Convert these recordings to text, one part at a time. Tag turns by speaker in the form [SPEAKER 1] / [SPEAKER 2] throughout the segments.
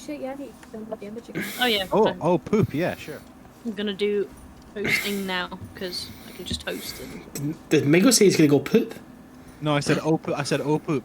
[SPEAKER 1] shit, yeah, I need to download the image again.
[SPEAKER 2] Oh yeah.
[SPEAKER 3] Oh, poop. Yeah, sure.
[SPEAKER 2] I'm gonna do hosting now because I can just host and.
[SPEAKER 4] Did Mingo say he's gonna go poop?
[SPEAKER 3] No, I said oh poop. I said oh poop.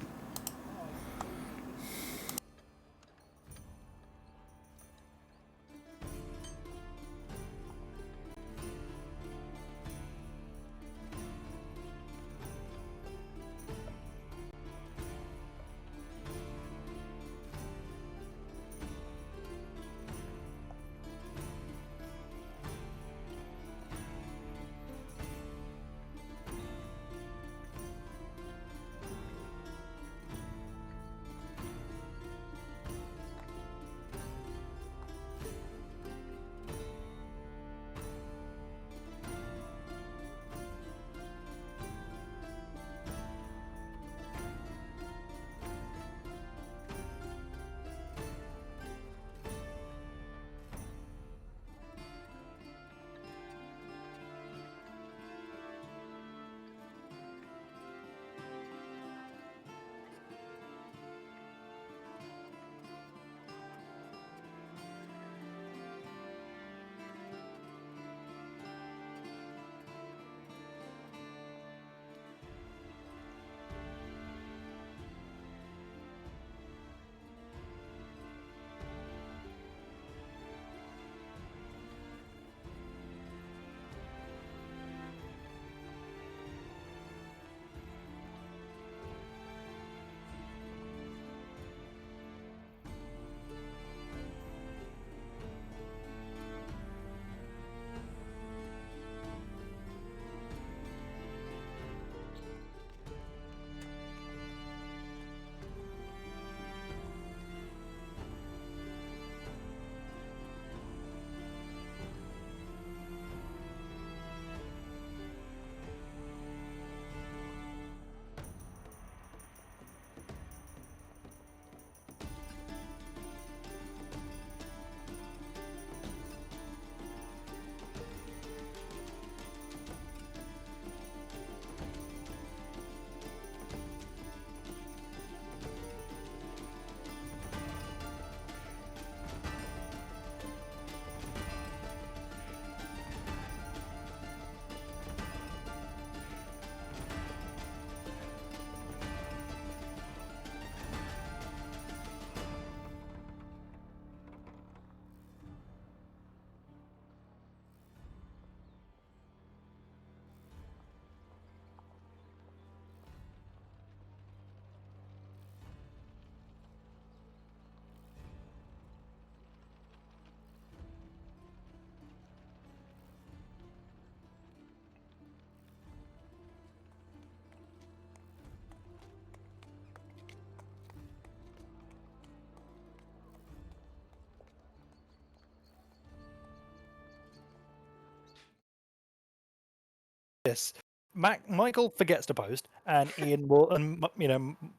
[SPEAKER 5] This Michael forgets to post, and Ian will, and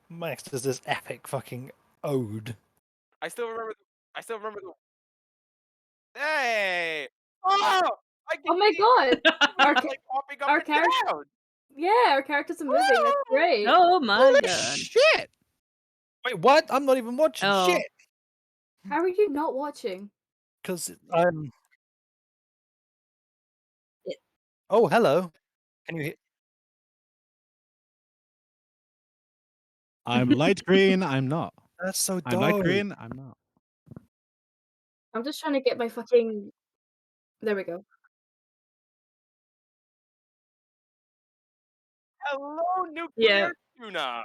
[SPEAKER 5] Max does this epic fucking ode.
[SPEAKER 6] I still remember. The. Hey! Oh! I can
[SPEAKER 1] Oh my
[SPEAKER 6] see
[SPEAKER 1] god! Our,
[SPEAKER 6] like popping up
[SPEAKER 1] our
[SPEAKER 6] and
[SPEAKER 1] character,
[SPEAKER 6] down.
[SPEAKER 1] yeah, our characters are moving. That's great.
[SPEAKER 2] Oh my
[SPEAKER 3] Holy
[SPEAKER 2] god!
[SPEAKER 3] shit!
[SPEAKER 5] Wait, what? I'm not even watching.
[SPEAKER 2] Oh.
[SPEAKER 5] Shit!
[SPEAKER 1] How are you not watching?
[SPEAKER 5] Because Oh, hello. Can you hear?
[SPEAKER 3] I'm light green. I'm not.
[SPEAKER 5] That's so
[SPEAKER 3] I'm light
[SPEAKER 5] dope.
[SPEAKER 3] green. I'm not.
[SPEAKER 1] I'm just trying to get my fucking. There we go.
[SPEAKER 6] Hello, nuclear
[SPEAKER 2] Yeah.
[SPEAKER 6] tuna.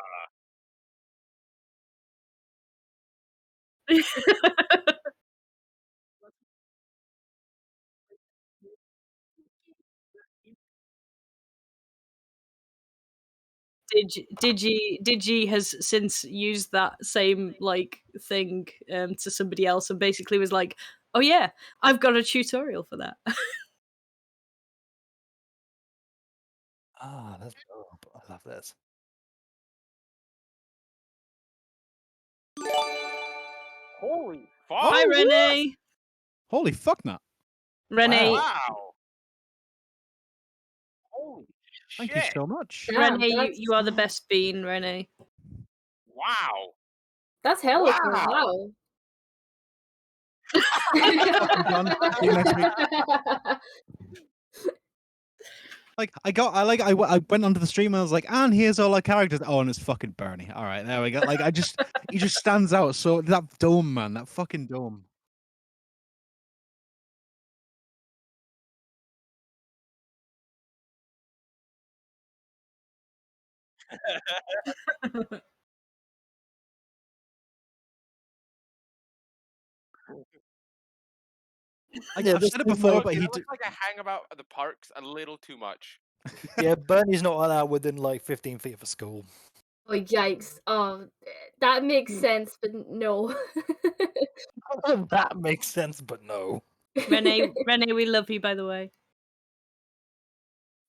[SPEAKER 2] Digi has since used that same like thing to somebody else and basically was like, "Oh yeah, I've got a tutorial for that."
[SPEAKER 5] Ah, that's dope. I love this.
[SPEAKER 6] Holy fuck!
[SPEAKER 2] Hi, Renee.
[SPEAKER 3] Holy fuck, not.
[SPEAKER 2] Renee.
[SPEAKER 6] Wow. Holy
[SPEAKER 3] Thank
[SPEAKER 6] shit!
[SPEAKER 3] you so much.
[SPEAKER 1] Damn,
[SPEAKER 2] Renee, you are the best bean, Renee.
[SPEAKER 6] Wow.
[SPEAKER 1] That's hella cool.
[SPEAKER 6] Wow.
[SPEAKER 1] Wow.
[SPEAKER 3] Fucking done. See you next week. Like I went onto the stream and I was like, and here's all our characters. Oh, and it's fucking Burnie. All right, there we go. Like he just stands out. So that dome, man, that fucking dome. Like
[SPEAKER 5] Yeah,
[SPEAKER 3] I've
[SPEAKER 5] this
[SPEAKER 3] said it
[SPEAKER 5] is
[SPEAKER 3] before,
[SPEAKER 5] like,
[SPEAKER 3] but
[SPEAKER 6] It
[SPEAKER 3] he
[SPEAKER 6] looks like I hang about at the parks a little too much.
[SPEAKER 5] yeah, Bernie's not allowed within like 15 feet of a school.
[SPEAKER 1] Oh, yikes. Oh, that makes sense, but no.
[SPEAKER 5] That makes sense, but no.
[SPEAKER 2] Renee, we love you, by the way.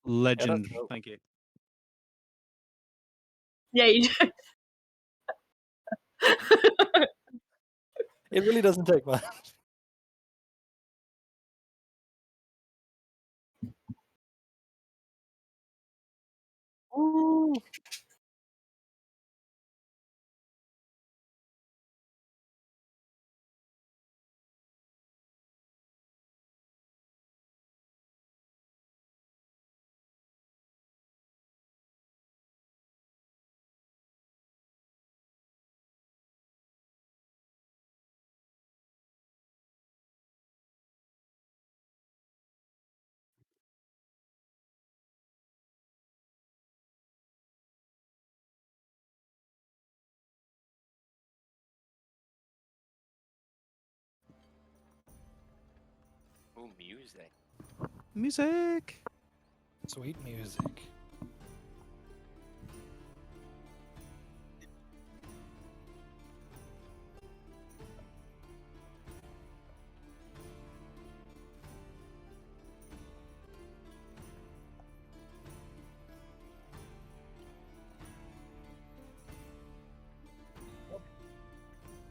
[SPEAKER 3] legend.
[SPEAKER 5] dope.
[SPEAKER 3] Thank you.
[SPEAKER 2] Yeah, you do.
[SPEAKER 5] It really doesn't take much. Ooh.
[SPEAKER 6] Ooh, music.
[SPEAKER 3] Music.
[SPEAKER 5] Sweet music.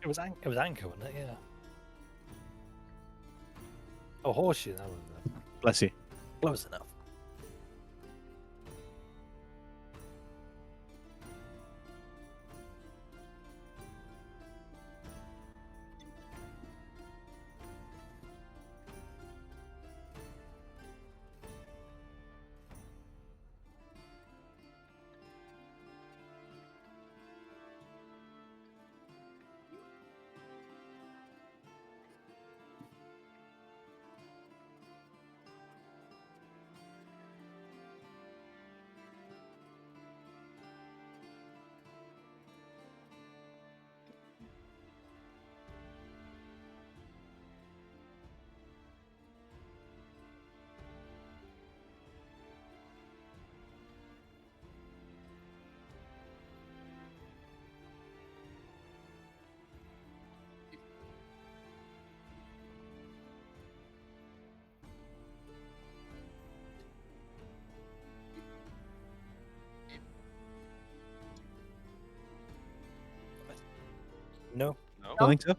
[SPEAKER 5] It was Anchor, wasn't it? Yeah. Oh, horseshoe. That was
[SPEAKER 3] Bless you.
[SPEAKER 5] close enough. No.
[SPEAKER 6] No.
[SPEAKER 3] Don't think so.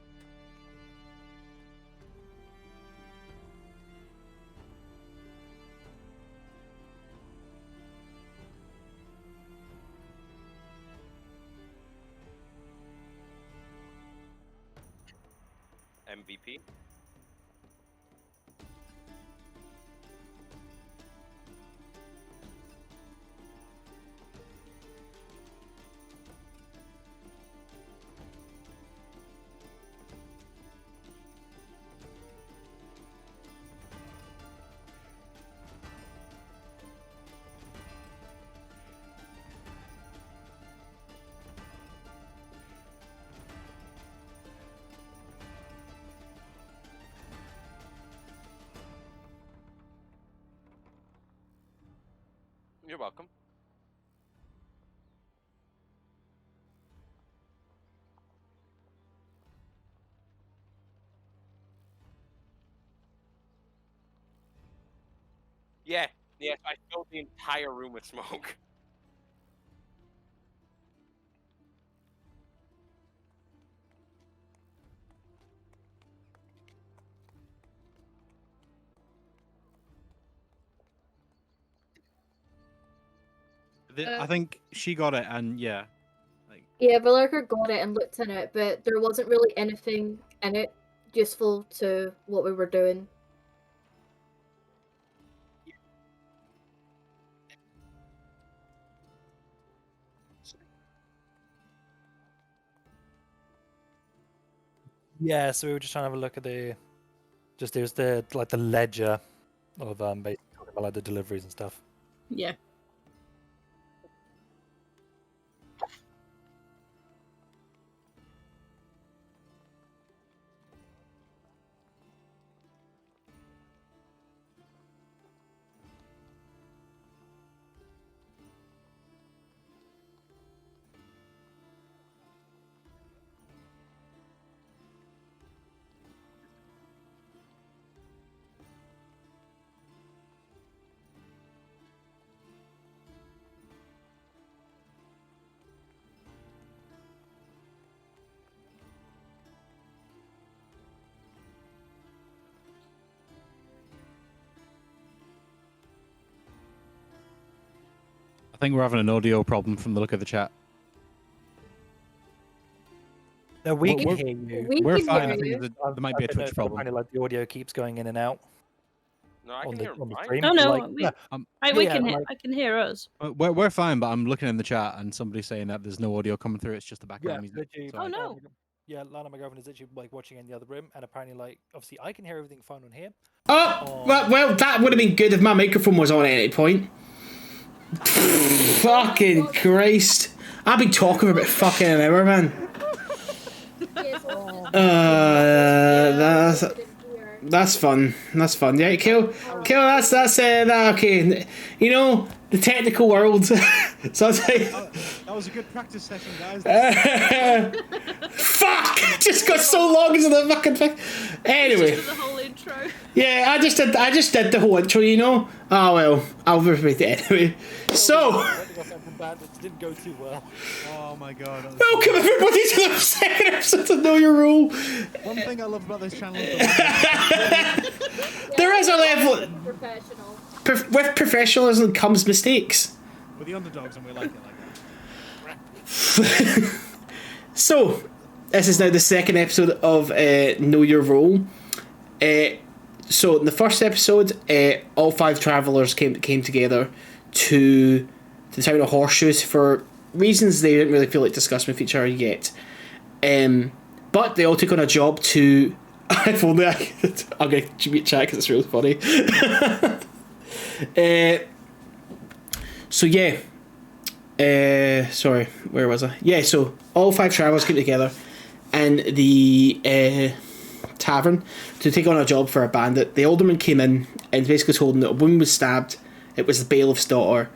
[SPEAKER 6] MVP. You're welcome. Yeah. Yes, I filled the entire room with smoke.
[SPEAKER 3] I think she got it, and yeah, like
[SPEAKER 1] Yeah, Valericia got it and looked in it, but there wasn't really anything in it. useful to what we were doing.
[SPEAKER 5] Yeah, so we were just trying to have a look at there's the ledger of basically talking about like the deliveries and stuff.
[SPEAKER 2] Yeah.
[SPEAKER 3] I think we're having an audio problem from the look of the chat.
[SPEAKER 5] No, we
[SPEAKER 3] Well,
[SPEAKER 5] can
[SPEAKER 3] we're-
[SPEAKER 5] hear you.
[SPEAKER 1] We
[SPEAKER 3] We're
[SPEAKER 1] can
[SPEAKER 3] fine.
[SPEAKER 1] hear
[SPEAKER 3] I think
[SPEAKER 1] you.
[SPEAKER 3] there might be a
[SPEAKER 5] I don't know
[SPEAKER 3] Twitch
[SPEAKER 5] if
[SPEAKER 3] problem.
[SPEAKER 5] apparently, like the audio keeps going in and out
[SPEAKER 6] No, I
[SPEAKER 5] on
[SPEAKER 6] can
[SPEAKER 5] the
[SPEAKER 6] hear
[SPEAKER 5] on the
[SPEAKER 6] mine.
[SPEAKER 5] stream.
[SPEAKER 2] Oh no,
[SPEAKER 5] Like,
[SPEAKER 2] we,
[SPEAKER 5] yeah,
[SPEAKER 2] we
[SPEAKER 5] yeah,
[SPEAKER 2] can
[SPEAKER 5] like-
[SPEAKER 2] I can hear us.
[SPEAKER 3] We're fine, but I'm looking in the chat and somebody's saying that there's no audio coming through. It's just the
[SPEAKER 5] yeah,
[SPEAKER 3] background music.
[SPEAKER 5] literally,
[SPEAKER 3] So
[SPEAKER 2] Oh, no.
[SPEAKER 5] Yeah, Lana, my girlfriend, is literally like watching in the other room, and apparently, like, obviously, I can hear everything fine on here.
[SPEAKER 4] Oh, well, that would have been good if my microphone was on at any point. Fucking Christ. I've been talking for about fucking an hour, man.
[SPEAKER 1] Yes,
[SPEAKER 4] That's fun. That's fun. Yeah, cool. That's that. Okay, you know the technical world. So I'll tell you.
[SPEAKER 3] that was a good practice session, guys.
[SPEAKER 4] Fuck! It just got so long into the fucking thing. Anyway,
[SPEAKER 2] Just for the whole intro.
[SPEAKER 4] yeah, I just did the whole intro. You know. Oh well, I'll repeat it anyway. So.
[SPEAKER 5] Bandits didn't go too well.
[SPEAKER 3] Oh my god. that was
[SPEAKER 4] Welcome everybody to the second episode of Know Your Rule.
[SPEAKER 3] One thing I love about this channel is
[SPEAKER 4] There is a level.
[SPEAKER 1] Professional.
[SPEAKER 4] With professionalism comes mistakes.
[SPEAKER 3] we're the underdogs and we like it like that.
[SPEAKER 4] So, this is now the second episode of Know Your Role. So, in the first episode, all 5 travellers came together to the town of Horseshoes for reasons they didn't really feel like discussing with each other yet. But they all took on a job to... If only I'm going to mute chat because it's really funny. So yeah. Sorry, where was I? Yeah, so all 5 travellers came together in the tavern to take on a job for a bandit. The alderman came in and basically told them that a woman was stabbed. It was the bailiff's daughter,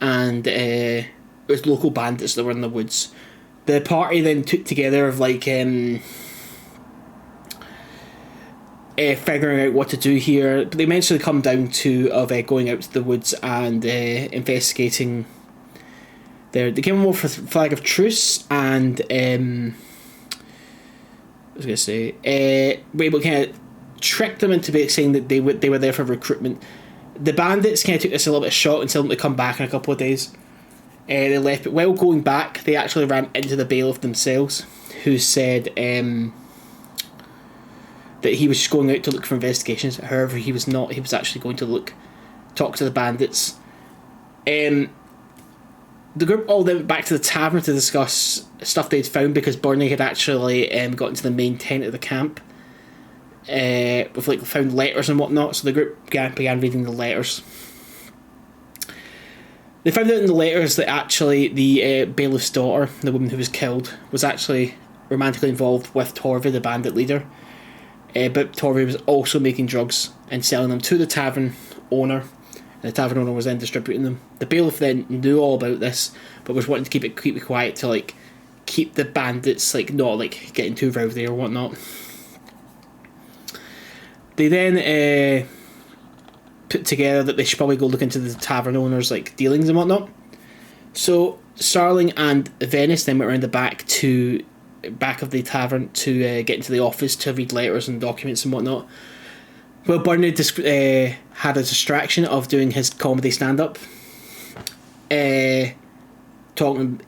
[SPEAKER 4] and it was local bandits that were in the woods. The party then took together of like figuring out what to do here, but they eventually come down to going out to the woods and investigating. They came over for flag of truce, and I was gonna say we're able to kind of trick them into saying that they were there for recruitment. The bandits kind of took this a little bit of shock and told them to come back in a couple of days. They left, but while going back, they actually ran into the bailiff themselves, who said that he was just going out to look for investigations. However, he was not. He was actually going to talk to the bandits. The group all then went back to the tavern to discuss stuff they'd found, because Burnie had actually got into the main tent of the camp with like found letters and whatnot. So the group began reading the letters. They found out in the letters that actually the bailiff's daughter, the woman who was killed, was actually romantically involved with Torvi, the bandit leader. But Torvi was also making drugs and selling them to the tavern owner, and the tavern owner was then distributing them. The bailiff then knew all about this, but was wanting to keep it quiet to like keep the bandits like not like getting too rowdy or whatnot. They then put together that they should probably go look into the tavern owner's like dealings and whatnot. So Starling and Venis then went around the back of the tavern to get into the office to read letters and documents and whatnot. Well, Burnie had a distraction of doing his comedy stand-up, talking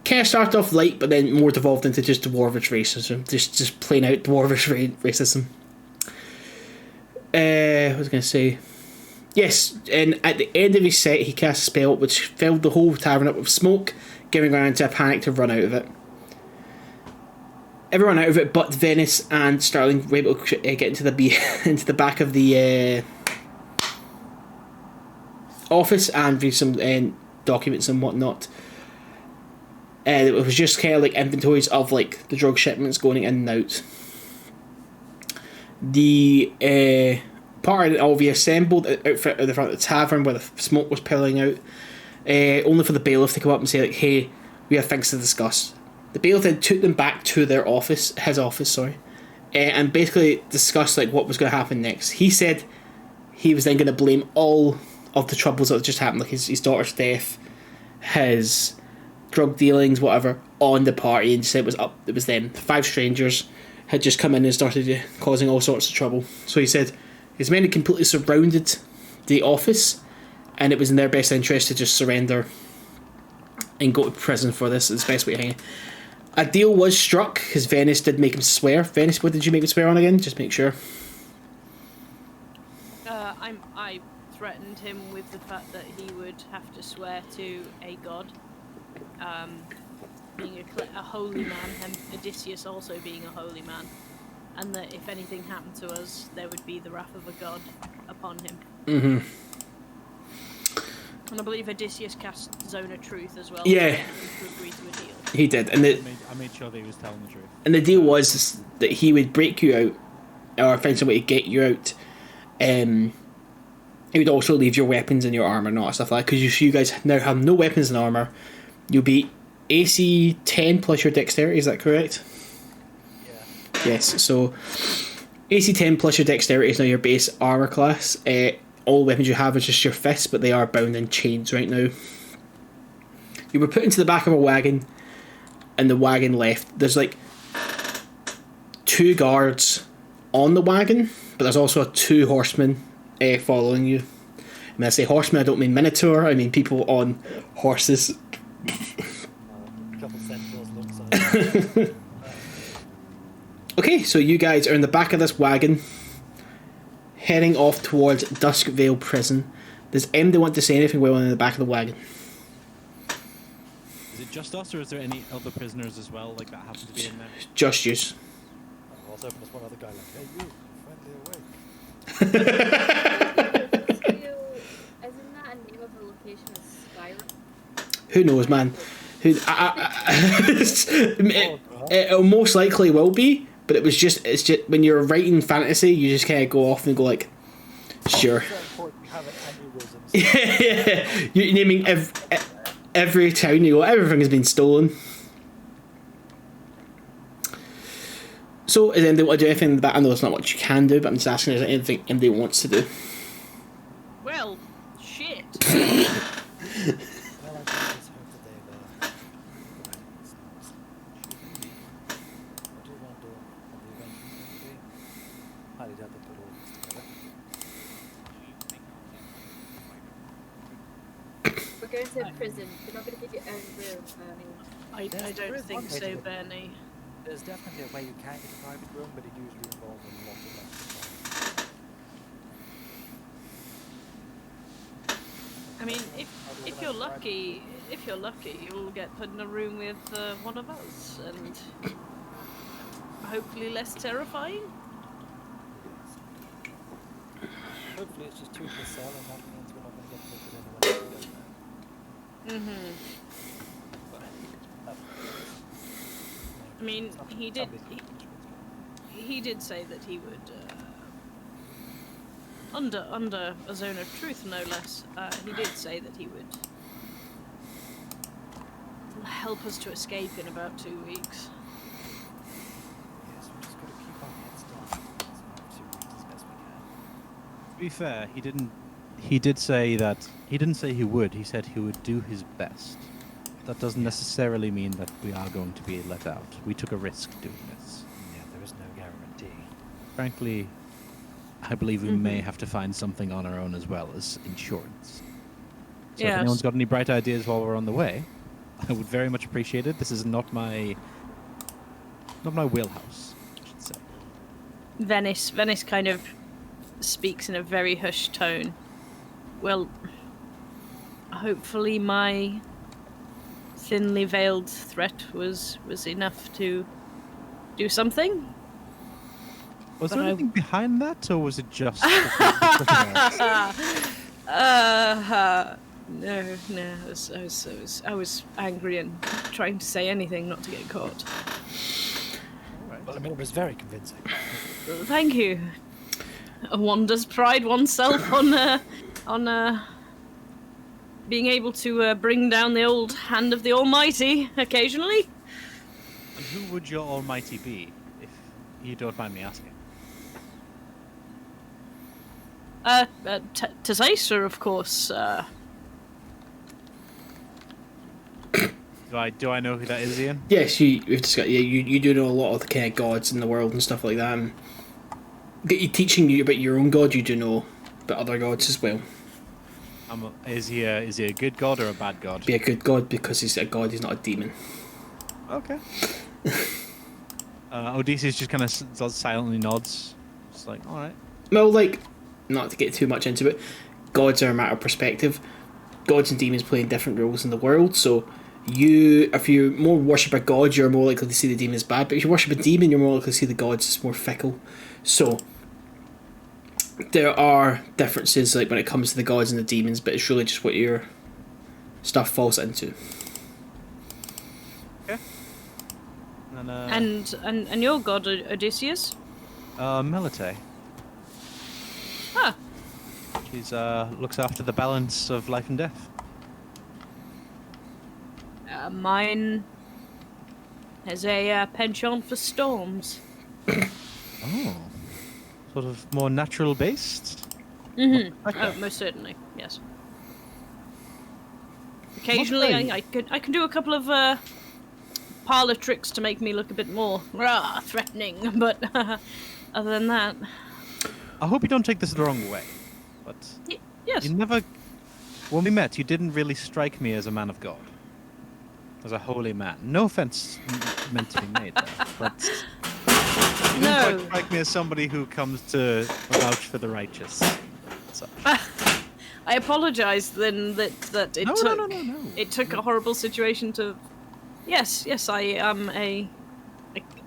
[SPEAKER 4] kind of started off light, but then more devolved into just dwarvish racism, just plain out dwarvish racism. What was I going to say? Yes, and at the end of his set, he cast a spell which filled the whole tavern up with smoke, giving everyone into a panic to run out of it. Everyone out of it, but Venis and Starling were able to get into the back of the office and read some documents and whatnot. It was just kind of like inventories of like the drug shipments going in and out. The party all reassembled outfit at the front of the tavern where the smoke was piling out, only for the bailiff to come up and say like, "Hey, we have things to discuss." The bailiff then took them back to their office, and basically discussed like what was going to happen next. He said he was then going to blame all of the troubles that had just happened, like his daughter's death, his drug dealings, whatever, on the party, and said it was them. 5 strangers had just come in and started causing all sorts of trouble. So he said his men had completely surrounded the office, and it was in their best interest to just surrender and go to prison for this. It's the best way to hang it. A deal was struck because Venis did make him swear. Venis, what did you make him swear on again? Just make sure.
[SPEAKER 2] I threatened him with the fact that he would have to swear to a god, being a holy man, and Odeysus also being a holy man, and that if anything happened to us, there would be the wrath of a god upon him.
[SPEAKER 4] Mm-hmm.
[SPEAKER 2] And I believe Odeysus cast Zone of Truth as well.
[SPEAKER 4] Yeah.
[SPEAKER 2] To agree to a deal.
[SPEAKER 4] He did, and
[SPEAKER 3] I made sure that he was telling the truth.
[SPEAKER 4] And the deal was that he would break you out, or find some way to get you out. He would also leave your weapons and your armor and all that stuff like that, because you guys now have no weapons and armor. You'll be AC 10 plus your dexterity, is that correct?
[SPEAKER 5] Yeah.
[SPEAKER 4] Yes, so AC 10 plus your dexterity is now your base armor class. All weapons you have is just your fists, but they are bound in chains right now. You were put into the back of a wagon, and the wagon left. There's like 2 guards on the wagon, but there's also 2 horsemen following you. When I say horsemen, I don't mean minotaur, I mean people on horses.
[SPEAKER 5] Couple centaurs alongside.
[SPEAKER 4] Okay, so you guys are in the back of this wagon, heading off towards Duskvale Prison. Does anybody want to say anything while in the back of the wagon?
[SPEAKER 3] Is it just us, or is there any other prisoners as well, like that happen to be in there?
[SPEAKER 4] Just yous.
[SPEAKER 5] I was hoping there's one other guy like, "Hey, you, friendly awake."
[SPEAKER 1] Isn't that a name of a location of Skyrim?
[SPEAKER 4] Who knows, man? It'll most likely will be, but it's just when you're writing fantasy, you just kind of go off and go like, sure.
[SPEAKER 5] It's so important to have an aneurysm.
[SPEAKER 4] Yeah, you're naming every town you go, everything has been stolen. So, is anybody want to do anything in the back? I know it's not what you can do, but I'm just asking, is there anything anybody wants to do?
[SPEAKER 2] Well, shit.
[SPEAKER 5] Well, I just hope that they've I do wonder what the event is going to be. Highly doubt they put all this together.
[SPEAKER 1] We're going to prison. They're not going to give you own room.
[SPEAKER 2] I don't think so, Burnie.
[SPEAKER 5] There's definitely a way you can get a private room, but it usually involves a lot of extra time.
[SPEAKER 2] I mean, if you're lucky, you'll get put in a room with one of us, and hopefully less terrifying.
[SPEAKER 5] Hopefully it's just 2 per cell, and that means we're not going to get put in when we don't know.
[SPEAKER 2] I mean, he did say that he would, under a zone of truth, no less. He did say that he would help us to escape in about 2 weeks.
[SPEAKER 5] Yes, we just got to keep our heads down. So 2 weeks as best we can.
[SPEAKER 3] To be fair, he did say that he didn't say he would. He said he would do his best. That doesn't necessarily mean that we are going to be let out. We took a risk doing this.
[SPEAKER 5] Yeah, there is no guarantee.
[SPEAKER 3] Frankly, I believe we may have to find something on our own as well as insurance. So if
[SPEAKER 2] Yes.
[SPEAKER 3] anyone's got any bright ideas while we're on the way, I would very much appreciate it. This is not my wheelhouse, I should say.
[SPEAKER 2] Venice kind of speaks in a very hushed tone. Well, hopefully my thinly veiled threat was enough to do something.
[SPEAKER 3] Was
[SPEAKER 2] But
[SPEAKER 3] there
[SPEAKER 2] I-
[SPEAKER 3] anything behind that, or was it just?
[SPEAKER 2] No. I was angry and trying to say anything not to get caught.
[SPEAKER 5] Well, I mean, it was very convincing.
[SPEAKER 2] Thank you. One does pride oneself on being able to bring down the old hand of the Almighty occasionally.
[SPEAKER 3] And who would your almighty be, if you don't mind me asking?
[SPEAKER 2] Odeysus, of course.
[SPEAKER 3] Do I know who that is, Ian?
[SPEAKER 4] Yes, we've discussed. Yeah, you do know a lot of the kind of gods in the world and stuff like that. And teaching you about your own god, you do know about other gods as well.
[SPEAKER 3] Is he a good god or a bad god?
[SPEAKER 4] Be a good god because he's a god. He's not a demon.
[SPEAKER 3] Okay. Odysseus just kind of silently nods. It's like, all right.
[SPEAKER 4] Well, like, not to get too much into it, gods are a matter of perspective. Gods and demons play different roles in the world, so if you more worship a god, you're more likely to see the demon as bad, but if you worship a demon, you're more likely to see the gods as more fickle. So, there are differences, like, when it comes to the gods and the demons, but it's really just what your stuff falls into.
[SPEAKER 3] Okay. And,
[SPEAKER 2] And your god, Odysseus?
[SPEAKER 3] Melite.
[SPEAKER 2] Ah,
[SPEAKER 3] She's looks after the balance of life and death.
[SPEAKER 2] mine has a penchant for storms.
[SPEAKER 3] Oh. Sort of more natural based.
[SPEAKER 2] Mm-hmm.
[SPEAKER 3] Okay.
[SPEAKER 2] Oh, most certainly, yes. Occasionally,
[SPEAKER 3] Lovely.
[SPEAKER 2] I can do a couple of parlor tricks to make me look a bit more threatening, but other than that,
[SPEAKER 3] I hope you don't take this the wrong way, but
[SPEAKER 2] yes.
[SPEAKER 3] you never. When we met, you didn't really strike me as a man of God, as a holy man. No offense meant to be made there, but you didn't quite
[SPEAKER 2] No.
[SPEAKER 3] strike me as somebody who comes to vouch for the righteous. So.
[SPEAKER 2] I apologise then that it
[SPEAKER 3] No,
[SPEAKER 2] took
[SPEAKER 3] no.
[SPEAKER 2] it took a horrible situation to. Yes, I am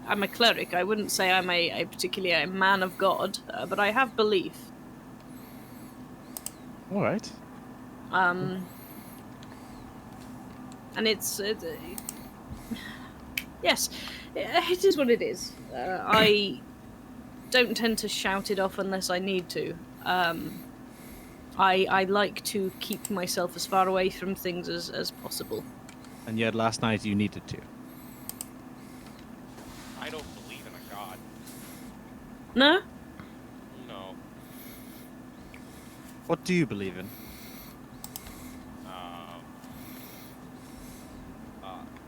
[SPEAKER 2] I'm a cleric. I wouldn't say I'm a particularly a man of God, but I have belief.
[SPEAKER 3] All right.
[SPEAKER 2] And it's yes, it is what it is. I don't tend to shout it off unless I need to. I like to keep myself as far away from things as possible.
[SPEAKER 3] And yet last night you needed to.
[SPEAKER 6] I don't believe in a god.
[SPEAKER 2] No?
[SPEAKER 6] No.
[SPEAKER 3] What do you believe in?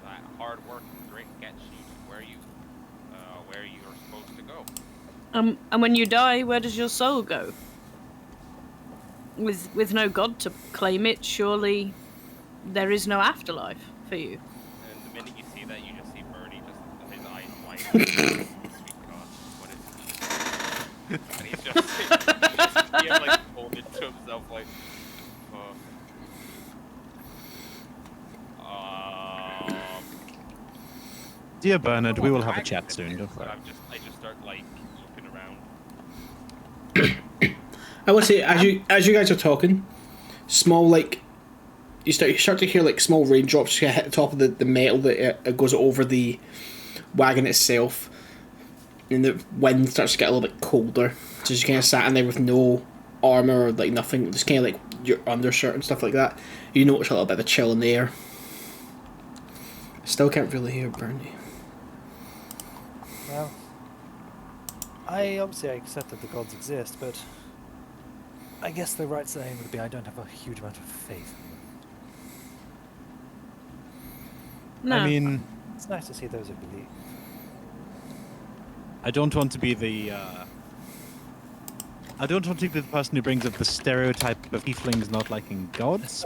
[SPEAKER 6] That hard work and grit gets you to where you're supposed to go.
[SPEAKER 2] And when you die, where does your soul go? With no god to claim it, surely there is no afterlife for you.
[SPEAKER 6] And the minute you see that, you just see Burnie, just his eyes wide. Sweet God, what is this? And he's just, he like folded to himself like,
[SPEAKER 3] Dear Bernard, we will have a chat soon, don't worry.
[SPEAKER 6] I just start like looking around.
[SPEAKER 4] I would say as you guys are talking, small like you start to hear like small raindrops just hit the top of the metal that it goes over the wagon itself, and the wind starts to get a little bit colder. So you kind of sat in there with no armor or like nothing, just kind of like your undershirt and stuff like that. You notice a little bit of a chill in the air. Still can't really hear Burnie.
[SPEAKER 5] Well, I accept that the gods exist, but I guess the right saying would be I don't have a huge amount of faith.
[SPEAKER 2] No.
[SPEAKER 3] I mean,
[SPEAKER 5] It's nice to see those who believe.
[SPEAKER 3] I don't want to be the person who brings up the stereotype of tieflings not liking gods.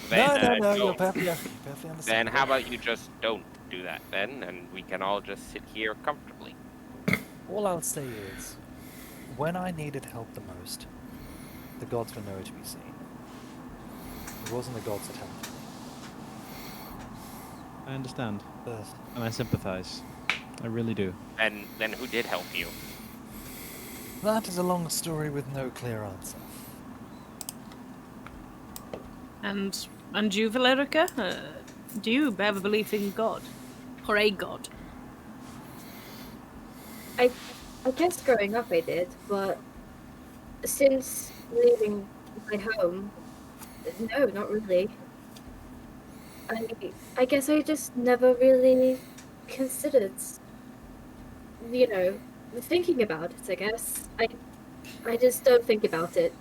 [SPEAKER 6] Then,
[SPEAKER 5] No,
[SPEAKER 6] no.
[SPEAKER 5] you're perfectly understandable.
[SPEAKER 6] Then how about you just don't do that then, and we can all just sit here comfortably.
[SPEAKER 5] All I'll say is, when I needed help the most, the gods were nowhere to be seen. It wasn't the gods that helped me.
[SPEAKER 3] I understand,
[SPEAKER 5] But
[SPEAKER 3] and I sympathise. I really do.
[SPEAKER 6] And then who did help you?
[SPEAKER 5] that is a long story with no clear answer.
[SPEAKER 2] And you, Valerica? Do you ever believe in God? Or a god?
[SPEAKER 1] I guess growing up I did, but since leaving my home, no, not really. I guess I just never really considered, thinking about it, I guess. I just don't think about it.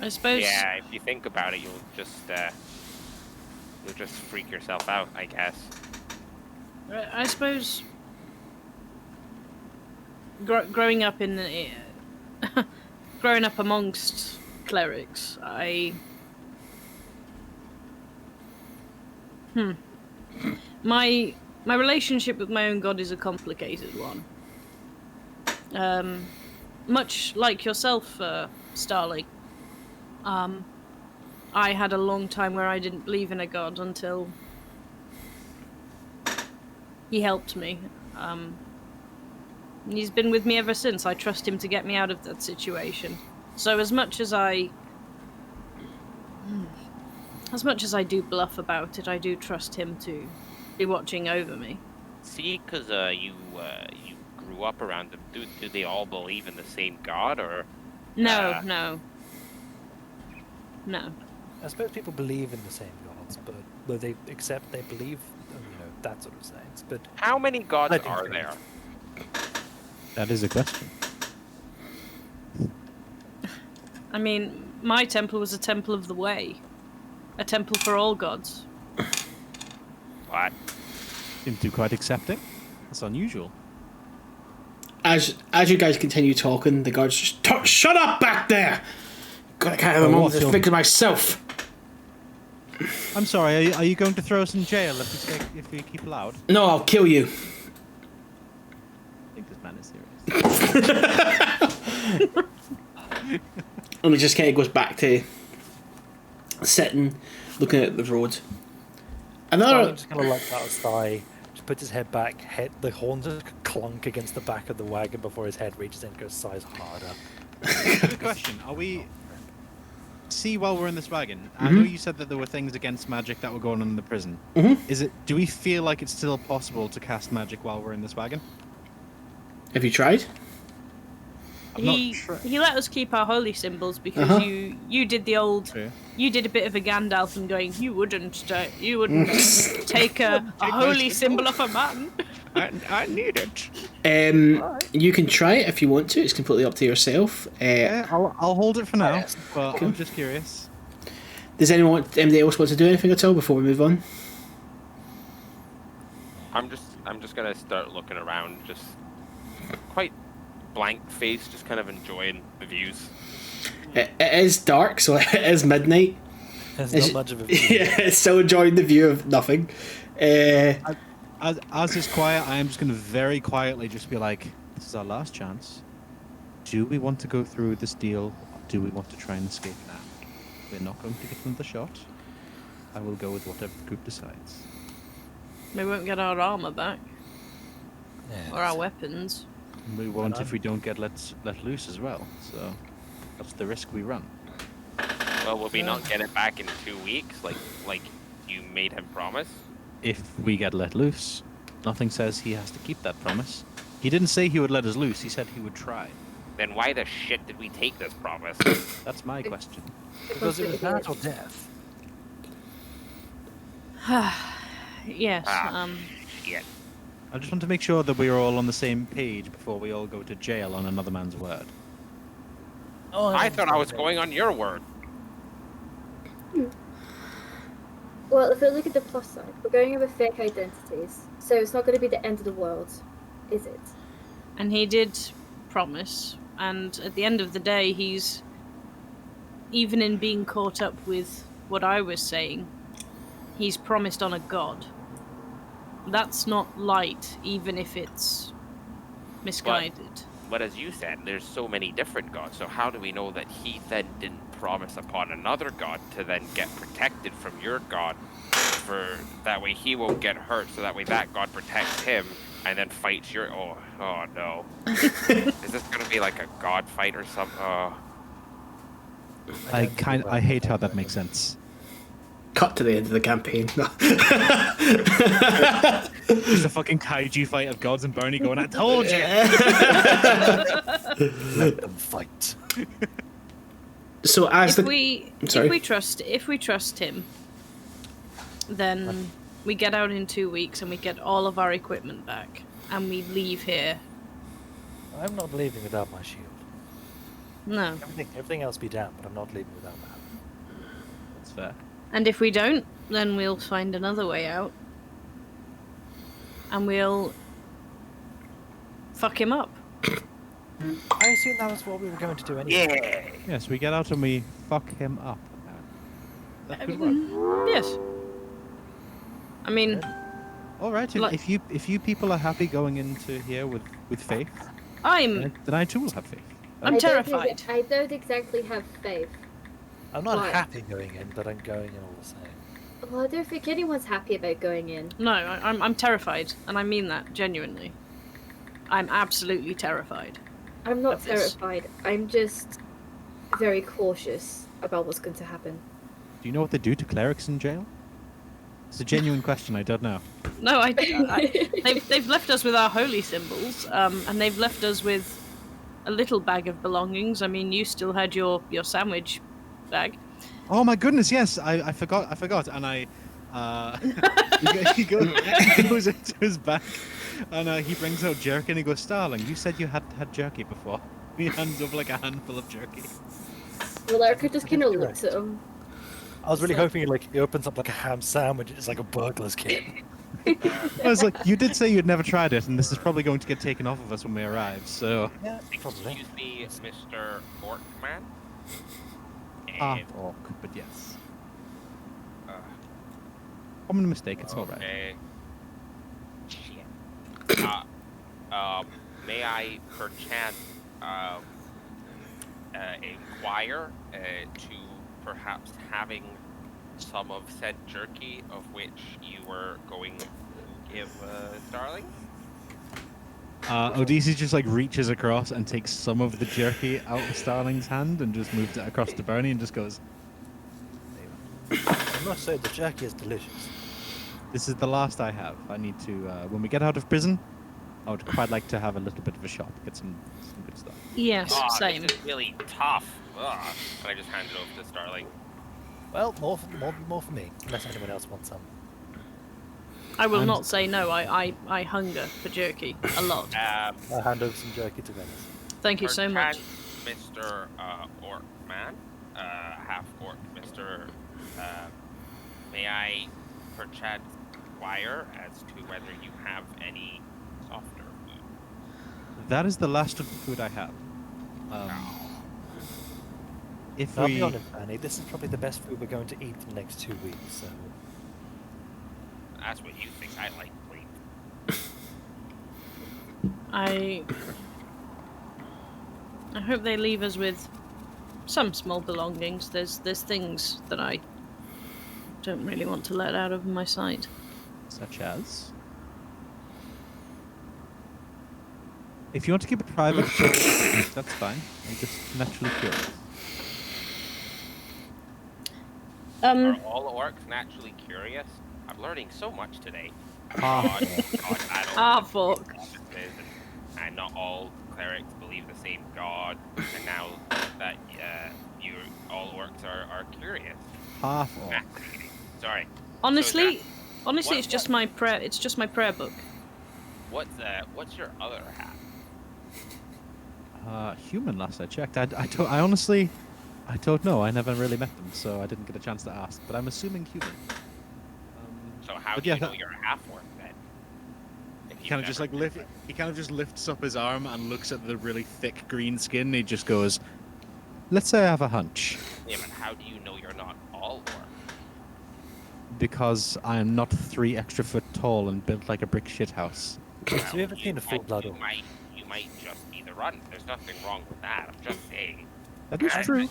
[SPEAKER 2] I suppose.
[SPEAKER 6] Yeah, if you think about it, you'll just freak yourself out, I guess.
[SPEAKER 2] I suppose. Growing up in growing up amongst clerics, my relationship with my own god is a complicated one. Much like yourself, Starling. I had a long time where I didn't believe in a god until he helped me. He's been with me ever since. I trust him to get me out of that situation. So as much as I do bluff about it, I do trust him to be watching over me.
[SPEAKER 6] See, because you grew up around them. Do they all believe in the same god, or?
[SPEAKER 2] No.
[SPEAKER 5] I suppose people believe in the same gods, but they believe, that sort of things. But
[SPEAKER 6] How many gods
[SPEAKER 5] Let him
[SPEAKER 6] are
[SPEAKER 5] think.
[SPEAKER 6] there?
[SPEAKER 3] That is a question.
[SPEAKER 2] I mean, my temple was a temple of the way. A temple for all gods.
[SPEAKER 6] What?
[SPEAKER 3] Seem to be quite accepting. That's unusual.
[SPEAKER 4] As you guys continue talking, the guards just shut up back there. Gotta carry them
[SPEAKER 3] Oh,
[SPEAKER 4] on
[SPEAKER 3] what's
[SPEAKER 4] to
[SPEAKER 3] your-
[SPEAKER 4] think of myself.
[SPEAKER 3] I'm sorry. Are you going to throw us in jail if we keep loud?
[SPEAKER 4] No, I'll kill you.
[SPEAKER 3] I think this man is serious.
[SPEAKER 4] And he just kind of goes back to sitting, looking at the road.
[SPEAKER 5] Starling
[SPEAKER 4] Another.
[SPEAKER 5] just kind of lets out a sigh, just puts his head back, the horns just clunk against the back of the wagon before his head reaches in and goes sighs harder.
[SPEAKER 3] Good question. Are we... See, while we're in this wagon, I know you said that there were things against magic that were going on in the prison. Do we feel like it's still possible to cast magic while we're in this wagon?
[SPEAKER 4] Have you tried?
[SPEAKER 2] He let us keep our holy symbols because you did the old
[SPEAKER 3] True.
[SPEAKER 2] you did a bit of a Gandalf and going you wouldn't take a holy symbol off a man.
[SPEAKER 3] I need it.
[SPEAKER 4] You can try it if you want to. It's completely up to yourself.
[SPEAKER 3] Yeah, I'll hold it for now, but I'm just curious.
[SPEAKER 4] Does anybody else want to do anything at all before we move on?
[SPEAKER 6] I'm just gonna start looking around, just quite blank face, just kind of enjoying the views.
[SPEAKER 4] It is dark, so it is midnight.
[SPEAKER 5] There's not much of a view.
[SPEAKER 4] Yeah, it's still enjoying the view of nothing.
[SPEAKER 3] As it's quiet, I am just going to very quietly just be like, this is our last chance. Do we want to go through this deal, or do we want to try and escape now? We're not going to get another shot. I will go with whatever the group decides.
[SPEAKER 2] We won't get our armor back
[SPEAKER 5] Yes.
[SPEAKER 2] or our weapons.
[SPEAKER 3] We won't if we don't get let loose as well, so that's the risk we run.
[SPEAKER 6] Well, will we not get it back in 2 weeks, like you made him promise?
[SPEAKER 3] If we get let loose, nothing says he has to keep that promise. He didn't say he would let us loose, he said he would try.
[SPEAKER 6] Then why the shit did we take this promise?
[SPEAKER 3] That's my question.
[SPEAKER 5] Because it was that or death.
[SPEAKER 2] Yes.
[SPEAKER 6] Shit.
[SPEAKER 3] I just want to make sure that we're all on the same page before we all go to jail on another man's word.
[SPEAKER 5] Oh,
[SPEAKER 6] I thought I was going on your word.
[SPEAKER 1] Well, if we look at the plus side, we're going over fake identities, so it's not going to be the end of the world, is it?
[SPEAKER 2] And he did promise, and at the end of the day, he's even in being caught up with what I was saying, he's promised on a god. That's not light, even if it's misguided.
[SPEAKER 6] But as you said, there's so many different gods, so how do we know that he then didn't promise upon another god to then get protected from your god, for that way he won't get hurt, so that way that god protects him and then fights your... Oh no. Is this gonna be like a god fight or something?
[SPEAKER 3] I hate how that makes sense.
[SPEAKER 4] Cut to the end of the campaign.
[SPEAKER 3] It's a fucking kaiju fight of gods and Burnie going, I told you!
[SPEAKER 5] Let them fight.
[SPEAKER 4] So as
[SPEAKER 2] If
[SPEAKER 4] the
[SPEAKER 2] we trust him, then we get out in 2 weeks and we get all of our equipment back and we leave here.
[SPEAKER 5] I'm not leaving without my shield.
[SPEAKER 2] No.
[SPEAKER 5] Everything else be damned, but I'm not leaving without that.
[SPEAKER 3] That's fair.
[SPEAKER 2] And if we don't, then we'll find another way out. And we'll fuck him up.
[SPEAKER 5] I assume that was what we were going to do anyway.
[SPEAKER 6] Yeah!
[SPEAKER 3] Yes, we get out and we fuck him up. That could work.
[SPEAKER 2] Yes. I mean,
[SPEAKER 3] All right,
[SPEAKER 2] Like-
[SPEAKER 3] if you people are happy going into here with faith,
[SPEAKER 2] I'm
[SPEAKER 3] then I too will have faith.
[SPEAKER 2] I'm
[SPEAKER 1] I don't
[SPEAKER 2] terrified.
[SPEAKER 1] I don't exactly have faith.
[SPEAKER 5] I'm not
[SPEAKER 1] Why?
[SPEAKER 5] happy going in, but I'm going in all the same.
[SPEAKER 1] Well, I don't think anyone's happy about going in.
[SPEAKER 2] No, I'm terrified, and I mean that genuinely. I'm absolutely terrified.
[SPEAKER 1] I'm not
[SPEAKER 2] Of this.
[SPEAKER 1] terrified. I'm just very cautious about what's going to happen.
[SPEAKER 3] Do you know what they do to clerics in jail? It's a genuine question. I don't know.
[SPEAKER 2] No, they've left us with our holy symbols, and they've left us with a little bag of belongings. I mean, you still had your sandwich bag.
[SPEAKER 3] Oh my goodness, yes, I forgot, and he goes into his bag, and he brings out jerky, and he goes, Starling, you said you had jerky before. He hands over like a handful of jerky.
[SPEAKER 1] Valericia just kind of looks at him.
[SPEAKER 5] I was really
[SPEAKER 1] So-
[SPEAKER 5] hoping he opens up like a ham sandwich. It's like a burglar's kit.
[SPEAKER 3] I was like, you did say you'd never tried it, and this is probably going to get taken off of us when we arrive, so...
[SPEAKER 5] Yeah, probably.
[SPEAKER 6] Excuse me, Mr. Orkman.
[SPEAKER 3] Half orc, but yes.
[SPEAKER 6] Uh,
[SPEAKER 3] Common mistake, it's alright.
[SPEAKER 6] okay. Shit. May I perchance inquire to perhaps having some of said jerky of which you were going to give Starling?
[SPEAKER 3] Odeysus just like reaches across and takes some of the jerky out of Starling's hand and just moves it across to Burnie and just goes,
[SPEAKER 5] I must say the jerky is delicious.
[SPEAKER 3] this is the last I have. I need to, when we get out of prison, I would quite like to have a little bit of a shop, get some good stuff.
[SPEAKER 2] Yes,
[SPEAKER 6] Oh,
[SPEAKER 2] same.
[SPEAKER 6] This is really tough. Ugh. And I just hand it over to Starling.
[SPEAKER 5] Well, more for me, unless anyone else wants some.
[SPEAKER 2] I will
[SPEAKER 3] I'm-
[SPEAKER 2] not say no. I hunger for jerky a lot.
[SPEAKER 5] I'll hand over some jerky to Venis.
[SPEAKER 2] Thank you so much.
[SPEAKER 6] Perchance, Mr. Orkman, half orc, Mr. May I perchance inquire as to whether you have any softer food?
[SPEAKER 3] That is the last of the food I have. If
[SPEAKER 5] I'll
[SPEAKER 3] we...
[SPEAKER 5] be honest, Annie, this is probably the best food we're going to eat for the next 2 weeks, so...
[SPEAKER 6] That's what you think. I like wait.
[SPEAKER 2] I hope they leave us with some small belongings. There's things that I don't really want to let out of my sight.
[SPEAKER 3] Such as? If you want to keep it private, that's fine. I'm just naturally curious.
[SPEAKER 6] Are all orcs naturally curious? I'm learning so much today. God, I don't
[SPEAKER 2] Ah,
[SPEAKER 6] know
[SPEAKER 2] fuck.
[SPEAKER 6] what this is, and not all clerics believe the same god. And now that you all orcs are curious.
[SPEAKER 3] Half orc.
[SPEAKER 6] Fascinating. Sorry.
[SPEAKER 2] Honestly,
[SPEAKER 6] what-
[SPEAKER 2] it's just my prayer. It's just my prayer book.
[SPEAKER 6] What's your other hat?
[SPEAKER 3] Human last I checked. I honestly, I don't know. I never really met them, so I didn't get a chance to ask. But I'm assuming human.
[SPEAKER 6] So how
[SPEAKER 3] But
[SPEAKER 6] do
[SPEAKER 3] yeah,
[SPEAKER 6] you know
[SPEAKER 3] that-
[SPEAKER 6] you're a half orc then? If
[SPEAKER 3] He
[SPEAKER 6] you've
[SPEAKER 3] kind of just
[SPEAKER 6] never
[SPEAKER 3] like lift. He kind of just lifts up his arm and looks at the really thick green skin. And he just goes, let's say I have a hunch.
[SPEAKER 6] Yeah, but how do you know you're not all orc?
[SPEAKER 3] Because I am not 3 extra foot tall and built like a brick shithouse.
[SPEAKER 5] Have you ever seen a full-blood
[SPEAKER 6] you
[SPEAKER 5] orc?
[SPEAKER 6] you might just be the run. There's nothing wrong with that. I'm just saying.
[SPEAKER 3] That is true.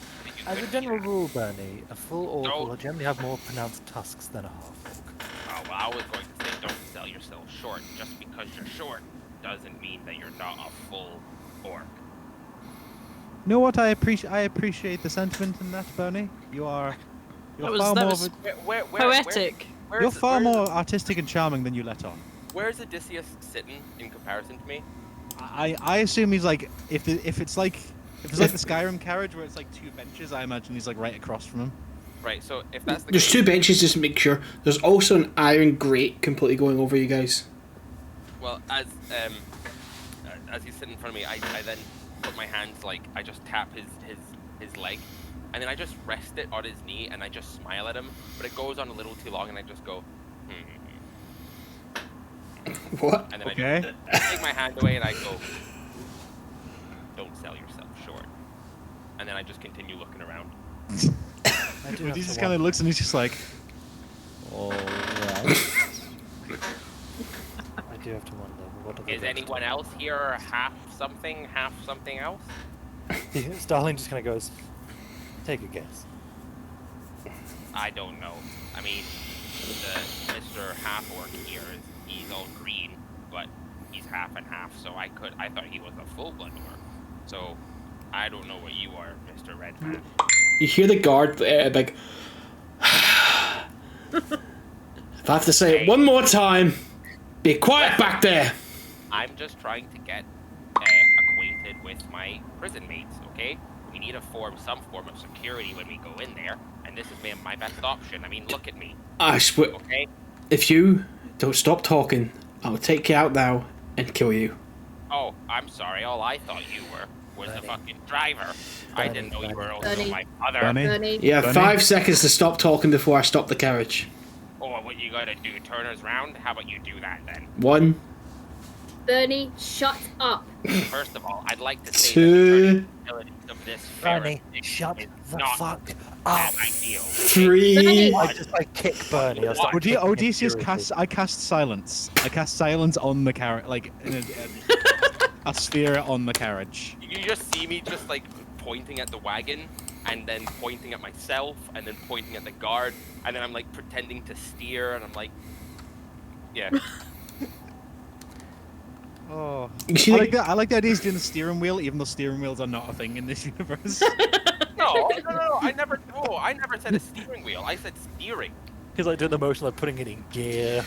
[SPEAKER 5] As a general rule, Bernie, a full orc
[SPEAKER 6] No.
[SPEAKER 5] will generally have more pronounced tusks than a half-orc.
[SPEAKER 6] Oh, well, I was going to say don't sell yourself short. Just because you're short doesn't mean that you're not a full orc.
[SPEAKER 3] You know what? I appreciate the sentiment in that, Bernie. You're
[SPEAKER 2] That
[SPEAKER 3] far
[SPEAKER 2] was
[SPEAKER 3] more.
[SPEAKER 2] poetic.
[SPEAKER 3] You're far more artistic and charming than you let on.
[SPEAKER 6] Where's Odysseus sitting in comparison to me?
[SPEAKER 3] I assume he's like if it's like the Skyrim carriage where it's like 2 benches, I imagine he's like right across from him.
[SPEAKER 6] Right, so if that's the
[SPEAKER 4] There's
[SPEAKER 6] case,
[SPEAKER 4] 2 benches just to make sure. There's also an iron grate completely going over you guys.
[SPEAKER 6] well, as he's sitting in front of me, I then put my hands like I just tap his leg, and then I just rest it on his knee, and I just smile at him, but it goes on a little too long, and I just go,
[SPEAKER 4] What?
[SPEAKER 6] and then
[SPEAKER 3] Okay.
[SPEAKER 6] I take my hand away, and I go, don't sell yourself short, and then I just continue looking around.
[SPEAKER 5] I do
[SPEAKER 3] He
[SPEAKER 5] have
[SPEAKER 3] just
[SPEAKER 5] to
[SPEAKER 3] kind of
[SPEAKER 5] wonder.
[SPEAKER 3] looks and he's just like, all right.
[SPEAKER 5] I do have to wonder, what are the
[SPEAKER 6] Is
[SPEAKER 5] rest
[SPEAKER 6] anyone
[SPEAKER 5] of
[SPEAKER 6] else here half something else?
[SPEAKER 5] them? Starling just kind of goes, take a guess.
[SPEAKER 6] I don't know. I mean, the Mr. Half Orc here he's all green, but he's half and half. So I thought he was a full blood orc. So I don't know what you are, Mr. Redman.
[SPEAKER 4] You hear the guard like. If I have to say it one more time, be quiet back there.
[SPEAKER 6] I'm just trying to get acquainted with my prison mates. Okay, we need some form of security when we go in there, and this is my best option. I mean, look at me.
[SPEAKER 4] I swear,
[SPEAKER 6] Okay.
[SPEAKER 4] if you don't stop talking, I'll take you out now and kill you.
[SPEAKER 6] Oh, I'm sorry. All I thought you was the
[SPEAKER 5] Bernie.
[SPEAKER 6] fucking driver. I didn't know you were also
[SPEAKER 1] Bernie.
[SPEAKER 6] my mother.
[SPEAKER 3] Bernie?
[SPEAKER 1] Bernie.
[SPEAKER 4] You have
[SPEAKER 3] Bunny?
[SPEAKER 4] 5 seconds to stop talking before I stop the carriage.
[SPEAKER 6] Oh, what you gotta do? Turn us round? How about you do that then?
[SPEAKER 4] 1,
[SPEAKER 1] Bernie, shut up.
[SPEAKER 6] First of all, I'd like to say
[SPEAKER 4] Two.
[SPEAKER 6] that the abilities of this
[SPEAKER 5] Bernie,
[SPEAKER 6] ferret
[SPEAKER 5] shut
[SPEAKER 6] is
[SPEAKER 5] the
[SPEAKER 6] not
[SPEAKER 5] fuck
[SPEAKER 6] that
[SPEAKER 5] up.
[SPEAKER 6] ideal.
[SPEAKER 4] 3.
[SPEAKER 5] I kick Bernie. I start kicking him
[SPEAKER 3] Odysseus
[SPEAKER 5] furiously.
[SPEAKER 3] I cast silence. I cast silence on the carriage, like in a sphere on the carriage.
[SPEAKER 6] You just see me just like pointing at the wagon, and then pointing at myself, and then pointing at the guard, and then I'm like pretending to steer, and I'm like, yeah.
[SPEAKER 3] Oh,
[SPEAKER 4] You see
[SPEAKER 3] I
[SPEAKER 4] the-
[SPEAKER 3] like that. I like the idea he's doing the steering wheel, even though steering wheels are not a thing in this universe.
[SPEAKER 6] No, I never said a steering wheel. I said steering.
[SPEAKER 5] He's like doing the motion like putting it in gear.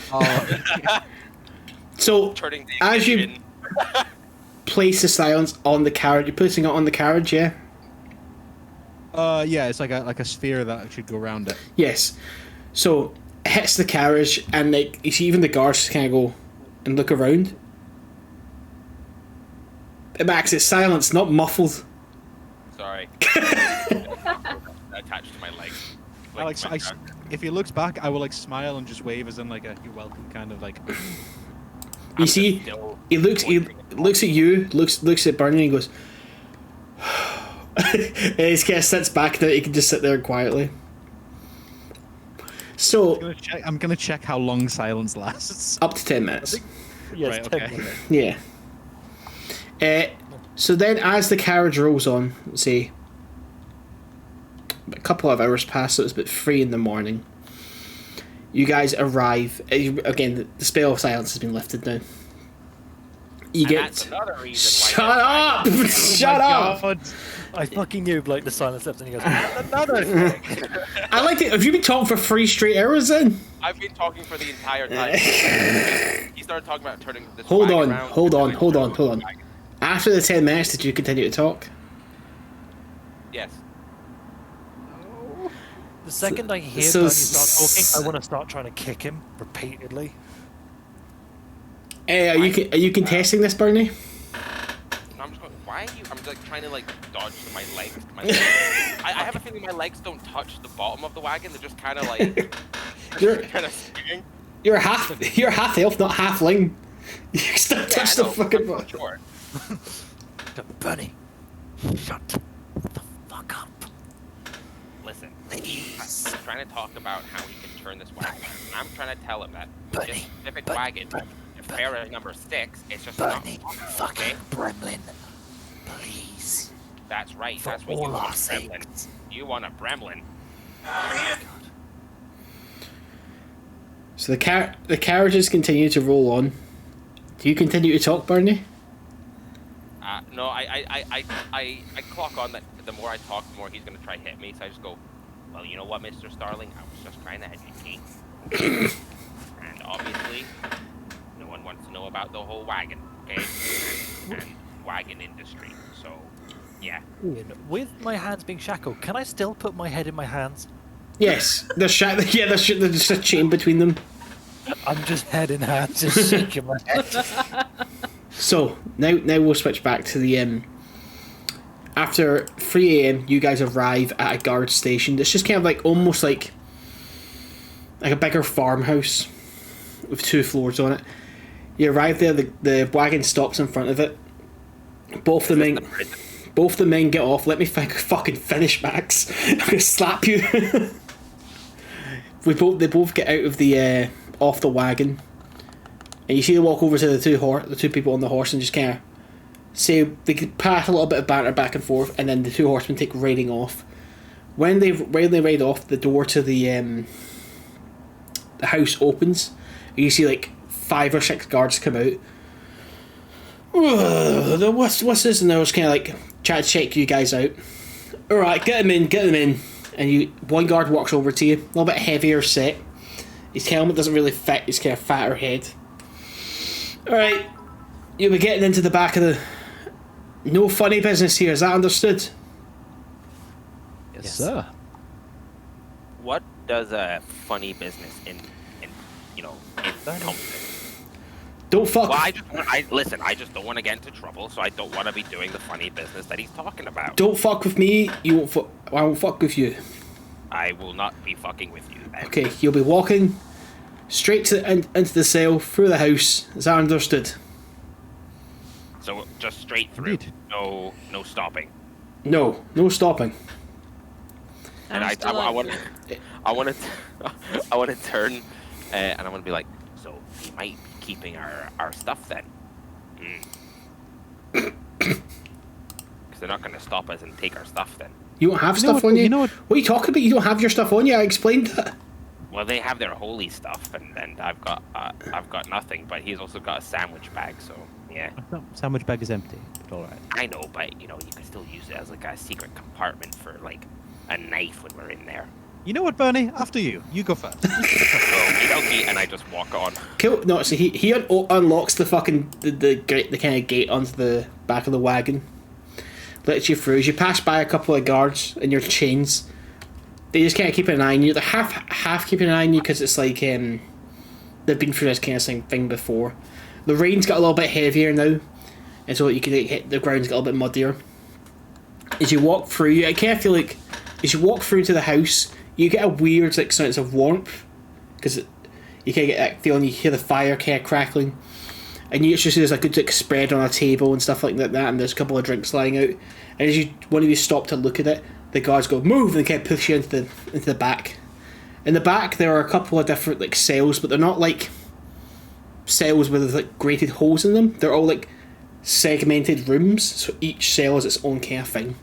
[SPEAKER 4] So,
[SPEAKER 6] Turning the
[SPEAKER 4] as you
[SPEAKER 6] ignition.
[SPEAKER 4] place the silence on the carriage, you're placing it on the carriage, yeah?
[SPEAKER 3] Yeah, it's like a sphere that should go around it.
[SPEAKER 4] Yes. So, it hits the carriage, and like you see even the guards just kind of go and look around. Max, it's silence, not muffled.
[SPEAKER 6] Sorry. Attached to my leg.
[SPEAKER 3] Alex,
[SPEAKER 6] my truck.
[SPEAKER 3] if he looks back, I will like smile and just wave as in like a you're welcome kind of like.
[SPEAKER 4] You
[SPEAKER 6] I'm
[SPEAKER 4] see,
[SPEAKER 6] just still
[SPEAKER 4] he looks at you, looks at Burnie, and goes. And he kind of sits back there. He can just sit there quietly. So
[SPEAKER 3] I'm gonna check how long silence lasts.
[SPEAKER 4] up to 10 minutes.
[SPEAKER 5] Yes,
[SPEAKER 3] Right,
[SPEAKER 5] 10
[SPEAKER 3] okay.
[SPEAKER 5] minutes.
[SPEAKER 4] Yeah. So then, as the carriage rolls on, let's say a couple of hours pass, so it's about 3 in the morning. You guys arrive. Again, the spell of silence has been lifted now. You
[SPEAKER 6] And
[SPEAKER 4] get.
[SPEAKER 6] that's another reason why
[SPEAKER 4] Shut up! Shut up!
[SPEAKER 3] God.
[SPEAKER 5] I fucking knew like the silent steps and he goes, another thing.
[SPEAKER 4] I like it. Have you been talking for 3 straight hours then?
[SPEAKER 6] I've been talking for the entire time. He started talking about turning this
[SPEAKER 4] Hold
[SPEAKER 6] wagon
[SPEAKER 4] on,
[SPEAKER 6] around,
[SPEAKER 4] hold
[SPEAKER 6] and
[SPEAKER 4] on,
[SPEAKER 6] then
[SPEAKER 4] hold
[SPEAKER 6] turning
[SPEAKER 4] on,
[SPEAKER 6] the
[SPEAKER 4] hold on.
[SPEAKER 6] wagon.
[SPEAKER 4] After the 10 minutes, did you continue to talk?
[SPEAKER 6] Yes.
[SPEAKER 5] The second I hear
[SPEAKER 4] So
[SPEAKER 5] Bernie start
[SPEAKER 4] s-
[SPEAKER 5] talking, I want to start trying to kick him repeatedly.
[SPEAKER 4] Are you contesting this, Bernie?
[SPEAKER 6] I'm just going, why are you? I'm like trying to like dodge to my legs. I have a feeling my legs don't touch the bottom of the wagon. They're just kind of like
[SPEAKER 4] You're
[SPEAKER 6] kind of swinging.
[SPEAKER 4] you're half elf, not halfling. You still touch the fucking bottom.
[SPEAKER 6] Sure.
[SPEAKER 5] Bernie, shut the fuck up.
[SPEAKER 6] I'm trying to talk about how he can turn this wagon. And I'm trying to tell him that this specific wagon, if Pharaoh number 6, it's just not
[SPEAKER 7] fucking Bremlin. Please.
[SPEAKER 6] That's right.
[SPEAKER 7] For
[SPEAKER 6] That's what you
[SPEAKER 7] all
[SPEAKER 6] want,
[SPEAKER 7] our
[SPEAKER 6] a Bremlin.
[SPEAKER 7] sakes.
[SPEAKER 6] You want a Bremlin.
[SPEAKER 4] So the carriages continue to roll on. Do you continue to talk, Burnie?
[SPEAKER 6] No, I clock on that the more I talk, the more he's going to try to hit me. So I just go, well, you know what, Mr. Starling? I was just trying to educate. And obviously, no one wants to know about the whole wagon, okay? And wagon industry. So, yeah.
[SPEAKER 5] Ian, with my hands being shackled, can I still put my head in my hands?
[SPEAKER 4] Yes, there's there's just a chain between them.
[SPEAKER 5] I'm just head in hands, just shaking my head.
[SPEAKER 4] So now we'll switch back to the after 3 a.m. you guys arrive at a guard station. It's just kind of like almost like a bigger farmhouse with 2 floors on it. You arrive there, the wagon stops in front of it. Both the men get off. Let me fucking finish, Max. I'm gonna slap you. They both get out of the off the wagon, and you see them walk over to the two people on the horse and just kind of say they pass a little bit of banter back and forth, and then the 2 horsemen take riding off. When they ride off, the door to the house opens, and you see like 5 or 6 guards come out. What's this? And they're just kind of like trying to check you guys out. All right, get them in. And one guard walks over to you, a little bit heavier set. His helmet doesn't really fit his kind of fatter head. Alright, you'll be getting into the back of the... No funny business here, is that understood?
[SPEAKER 3] Yes, sir.
[SPEAKER 6] What does a funny business encompass?
[SPEAKER 4] Don't fuck...
[SPEAKER 6] Well, I just don't want to get into trouble, so I don't want to be doing the funny business that he's talking about.
[SPEAKER 4] Don't fuck with me, I won't fuck with you.
[SPEAKER 6] I will not be fucking with you then.
[SPEAKER 4] Okay, you'll be walking straight into the cell, through the house. Is that understood?
[SPEAKER 6] So just straight through.
[SPEAKER 3] Indeed.
[SPEAKER 6] No stopping.
[SPEAKER 4] No stopping.
[SPEAKER 6] And I want to turn, and I want to be like, so he might be keeping our stuff then. Because they're not going to stop us and take our stuff then.
[SPEAKER 4] You don't have stuff on you? What are you talking about? You don't have your stuff on you? I explained that.
[SPEAKER 6] Well, they have their holy stuff, and I've got nothing. But he's also got a sandwich bag, so yeah.
[SPEAKER 3] Sandwich bag is empty, but all right.
[SPEAKER 6] I know, but you can still use it as like a secret compartment for like a knife when we're in there.
[SPEAKER 3] You know what, Burnie? After you. You go first.
[SPEAKER 6] Okay, and I just walk on.
[SPEAKER 4] Cool. No, so he unlocks the fucking the kind of gate onto the back of the wagon. Lets you through. As you pass by a couple of guards in your chains, they just kind of keep an eye on you. They're half keeping an eye on you because it's like they've been through this kind of thing before. The rain's got a little bit heavier now, and so you can hit the ground's got a little bit muddier. As you walk through, I kind of feel like as you walk through to the house, you get a weird like sense of warmth because you kind of get that feeling. You hear the fire kind of crackling. And you just see there's a good like, spread on a table and stuff like that, and there's a couple of drinks lying out. And as one of you stop to look at it, the guards go move and kind of push you into the back. In the back, there are a couple of different like cells, but they're not like cells with like grated holes in them. They're all like segmented rooms, so each cell is its own kind of thing.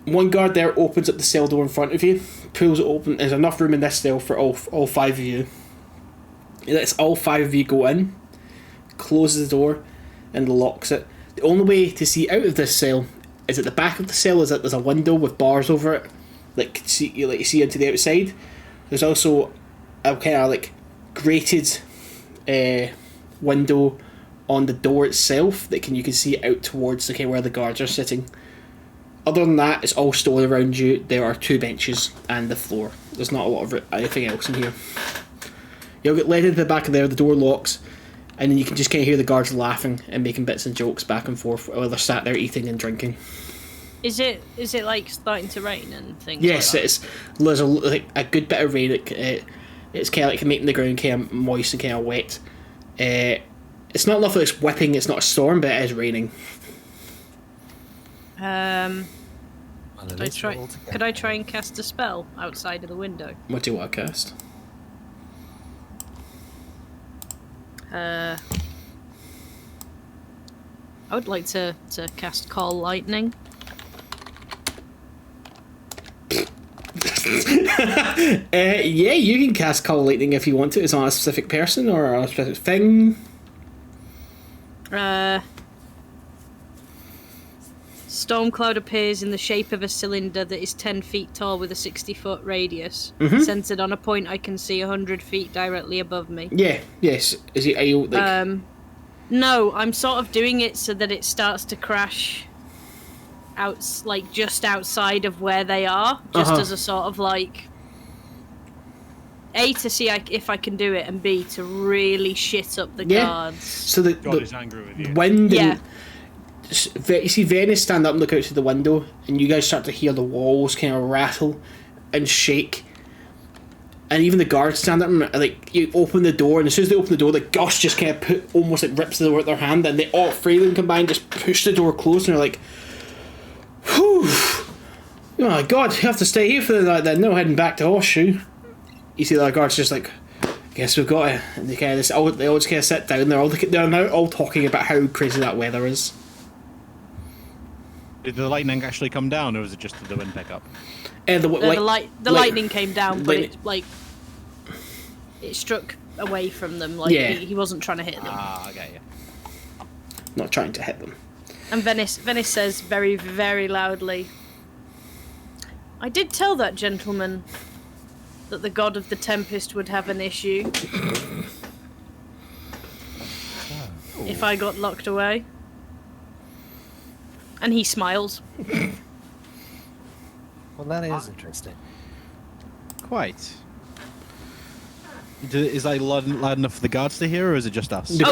[SPEAKER 4] One guard there opens up the cell door in front of you, pulls it open. There's enough room in this cell for all 5 of you. He lets all 5 of you go in, closes the door, and locks it. The only way to see out of this cell is at the back of the cell is that there's a window with bars over it, you see into the outside. There's also a kind of like grated window on the door itself that you can see out towards where the guards are sitting. Other than that, it's all stone around you. There are 2 benches and the floor. There's not a lot of anything else in here. You'll get led into the back of there, the door locks, and then you can just kind of hear the guards laughing and making bits and jokes back and forth while they're sat there eating and drinking.
[SPEAKER 2] Is it like starting to rain and things?
[SPEAKER 4] Yes,
[SPEAKER 2] like that?
[SPEAKER 4] there's a good bit of rain. It's kind of like making the ground kind of moist and kind of wet. It's not enough that it's whipping. It's not a storm, but it is raining.
[SPEAKER 5] Well,
[SPEAKER 2] Could I try and cast a spell outside of the window?
[SPEAKER 4] What do you want to cast?
[SPEAKER 2] I would like to cast Call Lightning.
[SPEAKER 4] Yeah, you can cast Call Lightning if you want to. It's on a specific person or a specific thing.
[SPEAKER 2] Stormcloud appears in the shape of a cylinder that is 10 feet tall with a 60-foot radius,
[SPEAKER 4] Mm-hmm.
[SPEAKER 2] centered on a point I can see 100 feet directly above me.
[SPEAKER 4] Yeah, yes. Is it? Are you like?
[SPEAKER 2] No, I'm sort of doing it so that it starts to crash out, like just outside of where they are, just as a sort of like A, to see if I can do it, and B, to really shit up the guards.
[SPEAKER 4] So the
[SPEAKER 3] God is angry with you.
[SPEAKER 4] wind.
[SPEAKER 2] Yeah.
[SPEAKER 4] You see Venis stand up and look out through the window, and you guys start to hear the walls kind of rattle and shake. And even the guards stand up and like you open the door, and as soon as they open the door, the gust just kind of almost like rips the door out their hand, and they all three of them combined just push the door closed, and they're like, "Whew, oh my God, you have to stay here for the night then. No heading back to Horseshoe." You see the other guards just like, "Guess we've got it." And they kind of they all just kind of sit down. They're now all talking about how crazy that weather is.
[SPEAKER 3] Did the lightning actually come down, or was it just the wind pick up?
[SPEAKER 2] The lightning came down, but it struck away from them. Like he wasn't trying to hit them.
[SPEAKER 3] Ah, I get you.
[SPEAKER 4] Not trying to hit them.
[SPEAKER 2] And Venis says very, very loudly, "I did tell that gentleman that the god of the tempest would have an issue if I got locked away." And he smiles.
[SPEAKER 5] Well, that is interesting.
[SPEAKER 3] Quite. Is that loud enough for the guards to hear, or is it just us?
[SPEAKER 2] The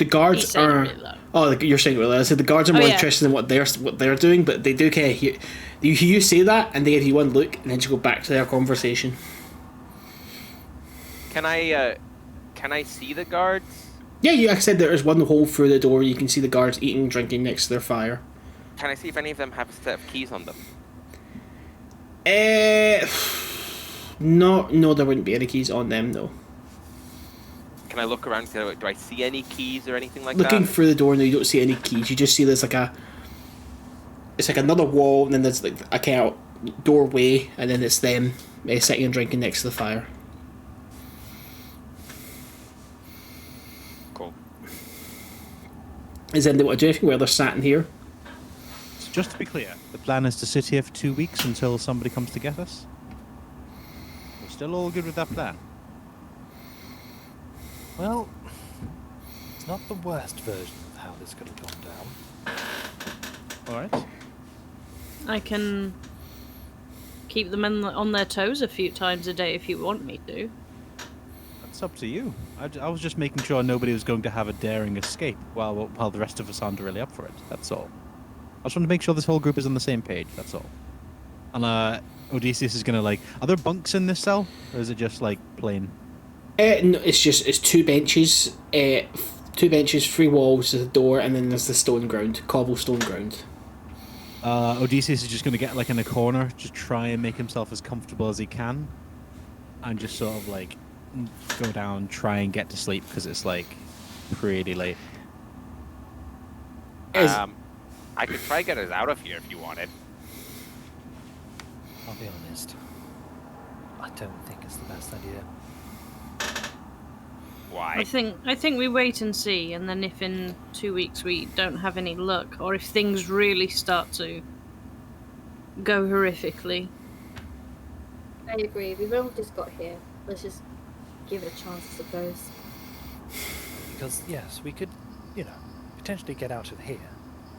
[SPEAKER 2] guards
[SPEAKER 4] he's are. Really loud. Oh, you're saying it really loud. I said the guards are more interested in what they're doing, but they do kind of hear you say that, and they give you one look, and then you go back to their conversation.
[SPEAKER 6] Can I see the guards?
[SPEAKER 4] Yeah, like I said, there is one hole through the door. You can see the guards eating, drinking next to their fire.
[SPEAKER 6] Can I see if any of them have a set of keys on them?
[SPEAKER 4] No, there wouldn't be any keys on them, though.
[SPEAKER 6] Can I look around? Do I see any keys or anything like
[SPEAKER 4] Looking
[SPEAKER 6] that?
[SPEAKER 4] through the door, no, you don't see any keys. You just see there's it's like another wall, and then there's like a kind of doorway, and then it's them sitting and drinking next to the fire.
[SPEAKER 6] Cool.
[SPEAKER 4] Is anyone want to do anything while they're sat in here?
[SPEAKER 3] So just to be clear, the plan is to sit here for 2 weeks until somebody comes to get us? We're still all good with that plan?
[SPEAKER 5] Well, it's not the worst version of how this could have gone down.
[SPEAKER 3] Alright.
[SPEAKER 2] I can keep them on their toes a few times a day if you want me to.
[SPEAKER 3] That's up to you. I was just making sure nobody was going to have a daring escape while the rest of us aren't really up for it. That's all. I just want to make sure this whole group is on the same page. That's all. And Odeysus is gonna are there bunks in this cell, or is it just plain?
[SPEAKER 4] No, it's 2 benches. 2 benches, 3 walls, there's a door, and then there's the stone ground, cobblestone ground.
[SPEAKER 3] Odeysus is just gonna get in a corner, just try and make himself as comfortable as he can, and just sort of go down, try and get to sleep because it's pretty late.
[SPEAKER 6] I could try get us out of here if you wanted.
[SPEAKER 5] I'll be honest. I don't think it's the best idea.
[SPEAKER 6] Why?
[SPEAKER 2] I think we wait and see, and then if in 2 weeks we don't have any luck, or if things really start to go horrifically.
[SPEAKER 1] I agree. We've only just got here. Let's just give it a chance, I suppose.
[SPEAKER 5] Because, yes, we could, potentially get out of here.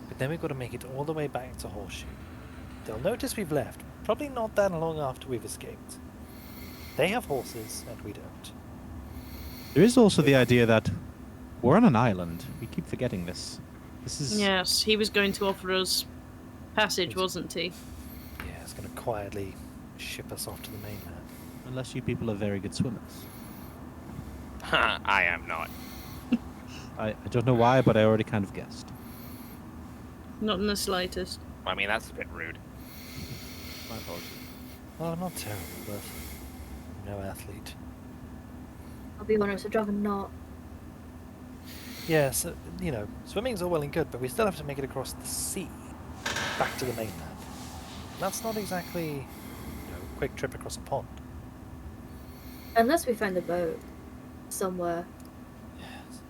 [SPEAKER 5] But then we've got to make it all the way back to Horseshoe. They'll notice we've left, probably not that long after we've escaped. They have horses, and we don't.
[SPEAKER 3] There is also the idea that we're on an island. We keep forgetting this. This is...
[SPEAKER 2] Yes, he was going to offer us passage, wasn't he?
[SPEAKER 5] Yeah, it's going to quietly ship us off to the mainland.
[SPEAKER 3] Unless you people are very good swimmers.
[SPEAKER 6] I am not.
[SPEAKER 3] I don't know why, but I already kind of guessed.
[SPEAKER 2] Not in the slightest.
[SPEAKER 6] I mean, that's a bit rude.
[SPEAKER 3] My apologies.
[SPEAKER 5] Oh, not terrible, but no athlete.
[SPEAKER 1] I'll be honest, I'd rather not.
[SPEAKER 5] Yes, swimming's all well and good, but we still have to make it across the sea back to the mainland. That's not exactly a quick trip across a pond.
[SPEAKER 1] Unless we find a boat somewhere.
[SPEAKER 5] Yes.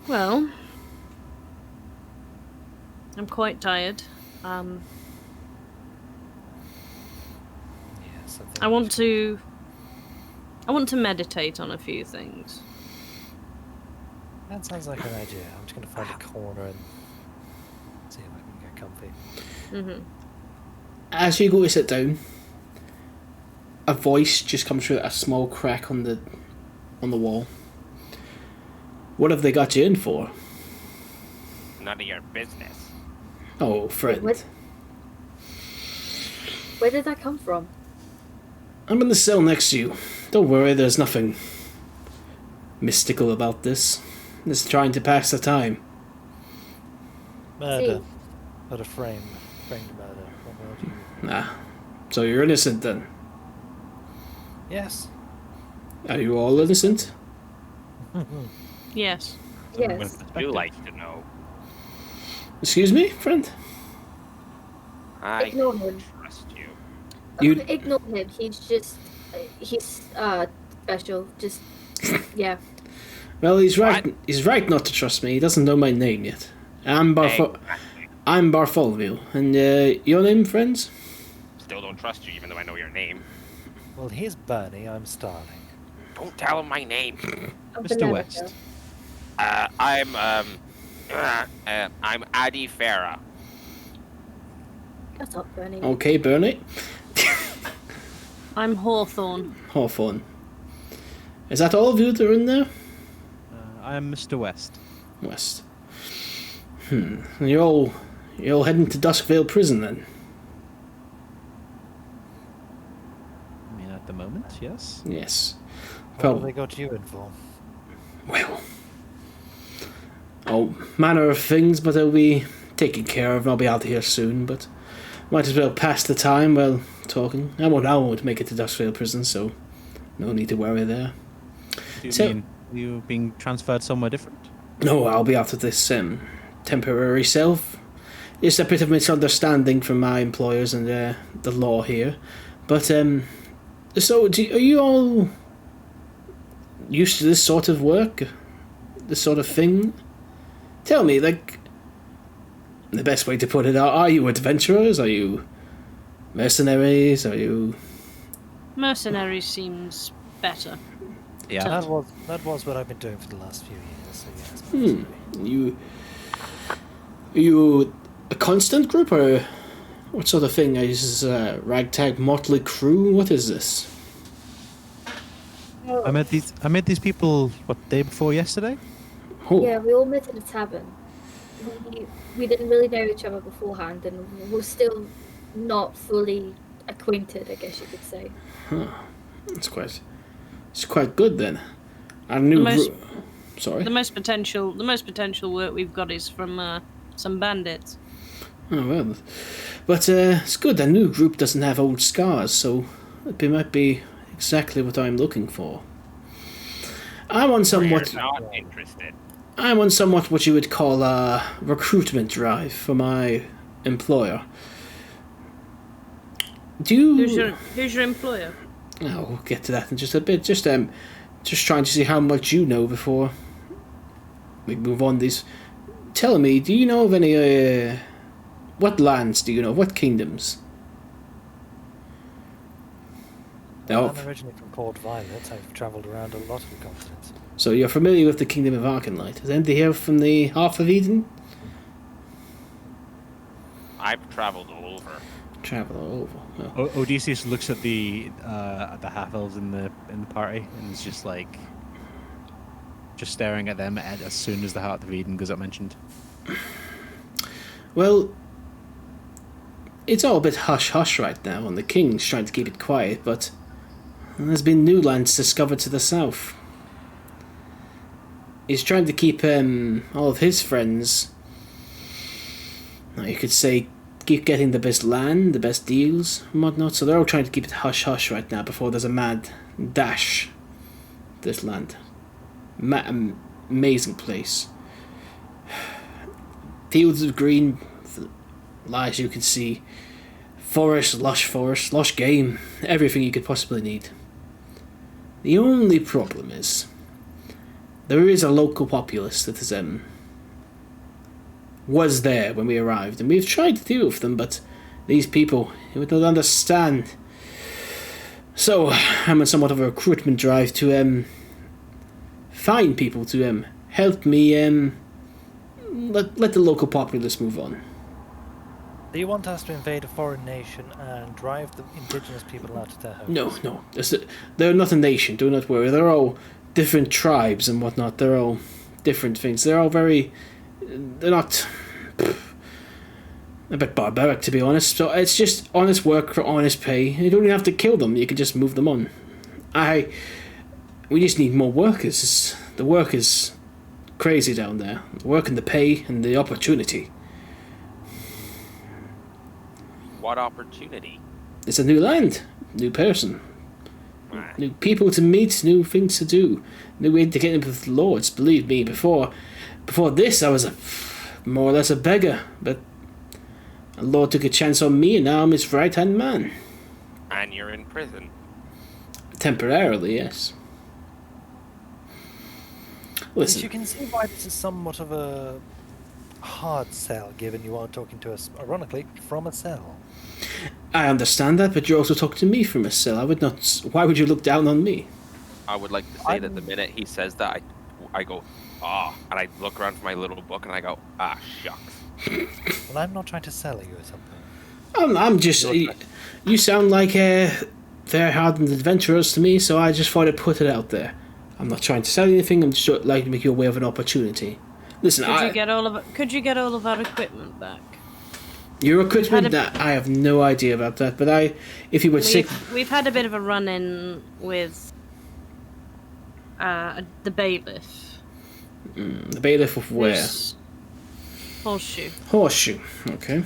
[SPEAKER 2] Well, I'm quite tired.
[SPEAKER 5] Yes,
[SPEAKER 2] I want to meditate on a few things.
[SPEAKER 5] That sounds like an idea. I'm just going to find a corner and see if I can get comfy.
[SPEAKER 2] Mm-hmm.
[SPEAKER 4] As you go to sit down, a voice just comes through a small crack on the wall. What have they got you in for?
[SPEAKER 6] None of your business.
[SPEAKER 4] Oh, friend.
[SPEAKER 1] Where did that come from?
[SPEAKER 4] I'm in the cell next to you. Don't worry, there's nothing mystical about this. Just trying to pass the time.
[SPEAKER 5] Murder. But a framed murder. What more do you...
[SPEAKER 4] Nah. So you're innocent then?
[SPEAKER 5] Yes.
[SPEAKER 4] Are you all innocent?
[SPEAKER 2] Yes.
[SPEAKER 1] Yes.
[SPEAKER 6] You like to know.
[SPEAKER 4] Excuse me, friend?
[SPEAKER 6] I
[SPEAKER 1] Ignore him.
[SPEAKER 6] trust you.
[SPEAKER 4] You-
[SPEAKER 1] Ignore him. He's special. Just yeah.
[SPEAKER 4] Well, he's right.
[SPEAKER 6] What?
[SPEAKER 4] He's right not to trust me. He doesn't know my name yet. I'm Bartholomew. And your name, friends?
[SPEAKER 6] Still don't trust you, even though I know your name.
[SPEAKER 5] Well, here's Burnie. I'm Starling.
[SPEAKER 6] Don't tell him my name.
[SPEAKER 3] Mr. West.
[SPEAKER 6] I'm Adi Farah.
[SPEAKER 1] Shut up, Burnie.
[SPEAKER 4] Okay, Burnie.
[SPEAKER 2] I'm Hawthorne.
[SPEAKER 4] Hawthorne. Is that all of you that are in there?
[SPEAKER 3] I'm Mr. West.
[SPEAKER 4] West. And you're all heading to Duskvale Prison then?
[SPEAKER 3] I mean, at the moment, yes.
[SPEAKER 4] Yes.
[SPEAKER 5] What
[SPEAKER 4] Well,
[SPEAKER 5] have they got you in for?
[SPEAKER 4] well. All manner of things, but they'll be taken care of. I'll be out of here soon, but might as well pass the time while talking. I won't make it to Duskvale Prison, so no need to worry there.
[SPEAKER 3] Do you
[SPEAKER 4] So-
[SPEAKER 3] mean you being transferred somewhere different?
[SPEAKER 4] No, I'll be out of this temporary self. It's a bit of misunderstanding from my employers and the law here. But, so, are you all used to this sort of work? This sort of thing? Tell me, like, the best way to put it, are you adventurers? Are you mercenaries? Are you...
[SPEAKER 2] Mercenaries seems better.
[SPEAKER 3] Yeah.
[SPEAKER 5] That was what I've been doing for the last few years. So yes.
[SPEAKER 4] Are you a constant group, or what sort of thing? Is this a ragtag motley crew? What is this?
[SPEAKER 3] I met these people day before yesterday.
[SPEAKER 4] Oh,
[SPEAKER 1] Yeah, we all met at a tavern. We didn't really know each other beforehand, and we're still not fully acquainted, I guess you could say.
[SPEAKER 4] it's quite good then. I knew.
[SPEAKER 2] The most-
[SPEAKER 4] Sorry.
[SPEAKER 2] The most potential work we've got is from some bandits.
[SPEAKER 4] Oh well, but it's good. A new group doesn't have old scars, so it might be exactly what I'm looking for. I'm on somewhat.
[SPEAKER 6] You're not interested.
[SPEAKER 4] I'm on somewhat what you would call a recruitment drive for my employer. Do you?
[SPEAKER 2] Who's your employer?
[SPEAKER 4] Oh, we'll get to that in just a bit. Just trying to see how much you know before we move on. Tell me, do you know of any? What lands do you know? What kingdoms? No.
[SPEAKER 5] I'm originally from Port Violet. I've travelled around a lot of the continents.
[SPEAKER 4] So you're familiar with the kingdom of Arcanlight? Is anybody here from the Half of Eden?
[SPEAKER 6] I've traveled all over.
[SPEAKER 4] Travel all over. Well,
[SPEAKER 3] Odeysus looks at the half elves in the party and is just staring at them as soon as the Heart of Eden goes up mentioned.
[SPEAKER 4] well, it's all a bit hush-hush right now, and the king's trying to keep it quiet, but there's been new lands discovered to the south. He's trying to keep all of his friends, you could say, keep getting the best land, the best deals, and whatnot. So they're all trying to keep it hush hush right now before there's a mad dash. This land, amazing place. Fields of green, as you can see, forest, lush game, everything you could possibly need. The only problem is there is a local populace that is was there when we arrived, and we've tried to deal with them, but these people, they would not understand. So I'm on somewhat of a recruitment drive to find people to help me let the local populace move on.
[SPEAKER 5] Do you want us to invade a foreign nation and drive the indigenous people out of their homes?
[SPEAKER 4] No. They're not a nation, do not worry. They're all different tribes and whatnot. They're all different things. They're all very... They're not... a bit barbaric, to be honest. So it's just honest work for honest pay. You don't even have to kill them. You can just move them on. We just need more workers. The work is crazy down there. The work and the pay and the opportunity.
[SPEAKER 6] What opportunity?
[SPEAKER 4] It's a new land, new person, new people to meet, new things to do, new way to get in with lords. Believe me, before this, I was more or less a beggar, but a lord took a chance on me, and now I'm his right-hand man.
[SPEAKER 6] And you're in prison.
[SPEAKER 4] Temporarily, yes. Listen.
[SPEAKER 5] Yes, you can see why this is somewhat of a hard sell, given you are talking to us, ironically, from a cell.
[SPEAKER 4] I understand that, but you're also talking to me from a cell. I would not... Why would you look down on me?
[SPEAKER 6] I would like to say that the minute he says that, I go, and I look around for my little book and I go, shucks.
[SPEAKER 5] Well, I'm not trying to sell you or something.
[SPEAKER 4] I'm just... You sound like very hardened adventurers to me, so I just thought I'd put it out there. I'm not trying to sell anything, I'm just like to make you aware of an opportunity. Listen,
[SPEAKER 2] Could you get all of our equipment back?
[SPEAKER 4] Your equipment? I have no idea about that, but if you would say...
[SPEAKER 2] We've had a bit of a run-in with the bailiff.
[SPEAKER 4] The bailiff of where?
[SPEAKER 2] Horseshoe.
[SPEAKER 4] Okay.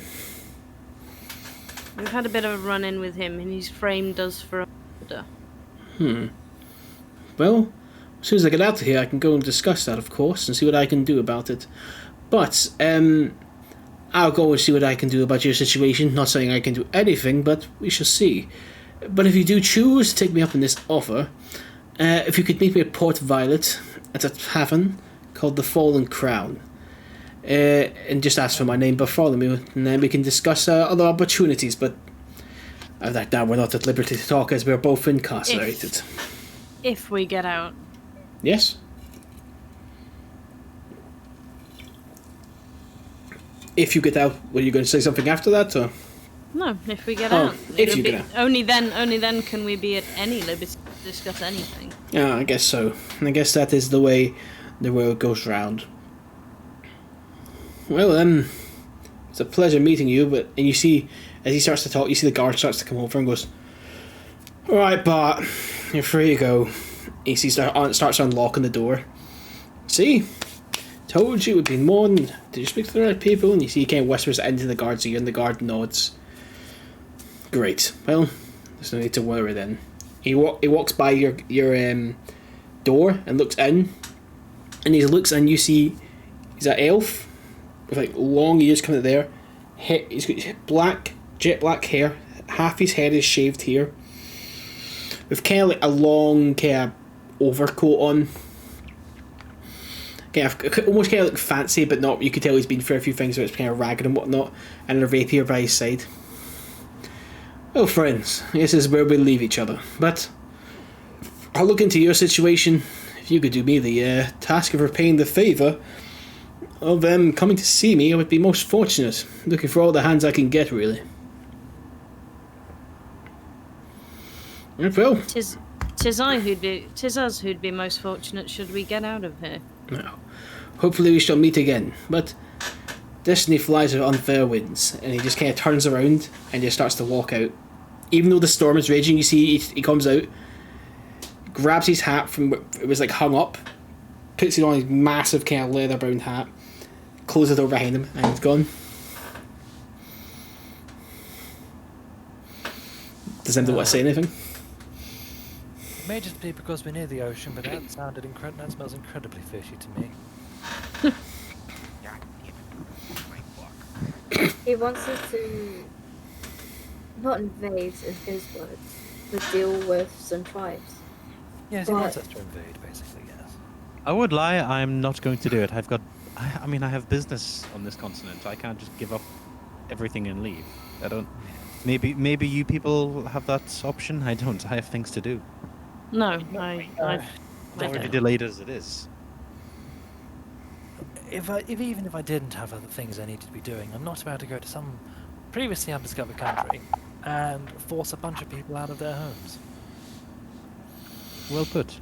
[SPEAKER 2] We've had a bit of a run-in with him, and he's framed us for a murder.
[SPEAKER 4] Well, as soon as I get out of here, I can go and discuss that, of course, and see what I can do about it. But, I'll go and see what I can do about your situation. Not saying I can do anything, but we shall see. But if you do choose to take me up on this offer, if you could meet me at Port Violet, at a tavern called the Fallen Crown, and just ask for my name Bartholomew, and then we can discuss other opportunities, but that now we're not at liberty to talk as we're both incarcerated.
[SPEAKER 2] If we get out.
[SPEAKER 4] Yes? If you get out, were you going to say something after that, or?
[SPEAKER 2] No, if we get out.
[SPEAKER 4] If you get out.
[SPEAKER 2] Only then can we be at any liberty to discuss anything.
[SPEAKER 4] Yeah, I guess so. I guess that is the way the world goes round. Well, it's a pleasure meeting you, and you see, as he starts to talk, you see the guard starts to come over and goes, "Alright, Bart, you're free to go." He starts unlocking the door. See? Told you it would be more than... Did you speak to the right people? And you see he kind of whispers it into the guard's ear, and the guard nods. Great. Well, there's no need to worry then. He walks by your door and looks in, and he looks and you see he's an elf with like long ears coming out there. He's got jet black hair. Half his head is shaved here, with kind of like a long kind of overcoat on. Almost kind of like fancy, but not. You could tell he's been through a few things, so it's kind of ragged and whatnot, and a rapier by his side. Well, friends, this is where we leave each other. But I'll look into your situation. If you could do me the task of repaying the favour of coming to see me, I would be most fortunate. Looking for all the hands I can get, really. Well,
[SPEAKER 2] Tis us who'd be most fortunate should we get out of here.
[SPEAKER 4] no. Hopefully we shall meet again. But destiny flies with unfair winds, and he just kind of turns around and just starts to walk out. Even though the storm is raging, you see he comes out, grabs his hat from where it was like hung up, puts it on his massive kind of leather brown hat, closes the door behind him, and he's gone. Does anybody want to say anything?
[SPEAKER 5] It may just be because we're near the ocean, but that smells incredibly fishy to me.
[SPEAKER 6] God damn it. My book.
[SPEAKER 1] He wants us to not invade, in his words, but deal with some tribes.
[SPEAKER 5] Yes, he wants us to invade, basically, yes.
[SPEAKER 3] I would lie. I'm not going to do it. I mean, I have business on this continent. I can't just give up everything and leave. I don't. Maybe you people have that option. I don't. I have things to do.
[SPEAKER 2] No,
[SPEAKER 5] I
[SPEAKER 3] Already
[SPEAKER 2] don't.
[SPEAKER 3] delayed as it is.
[SPEAKER 5] Even if I didn't have other things I needed to be doing, I'm not about to go to some previously undiscovered country and force a bunch of people out of their homes.
[SPEAKER 3] Well put.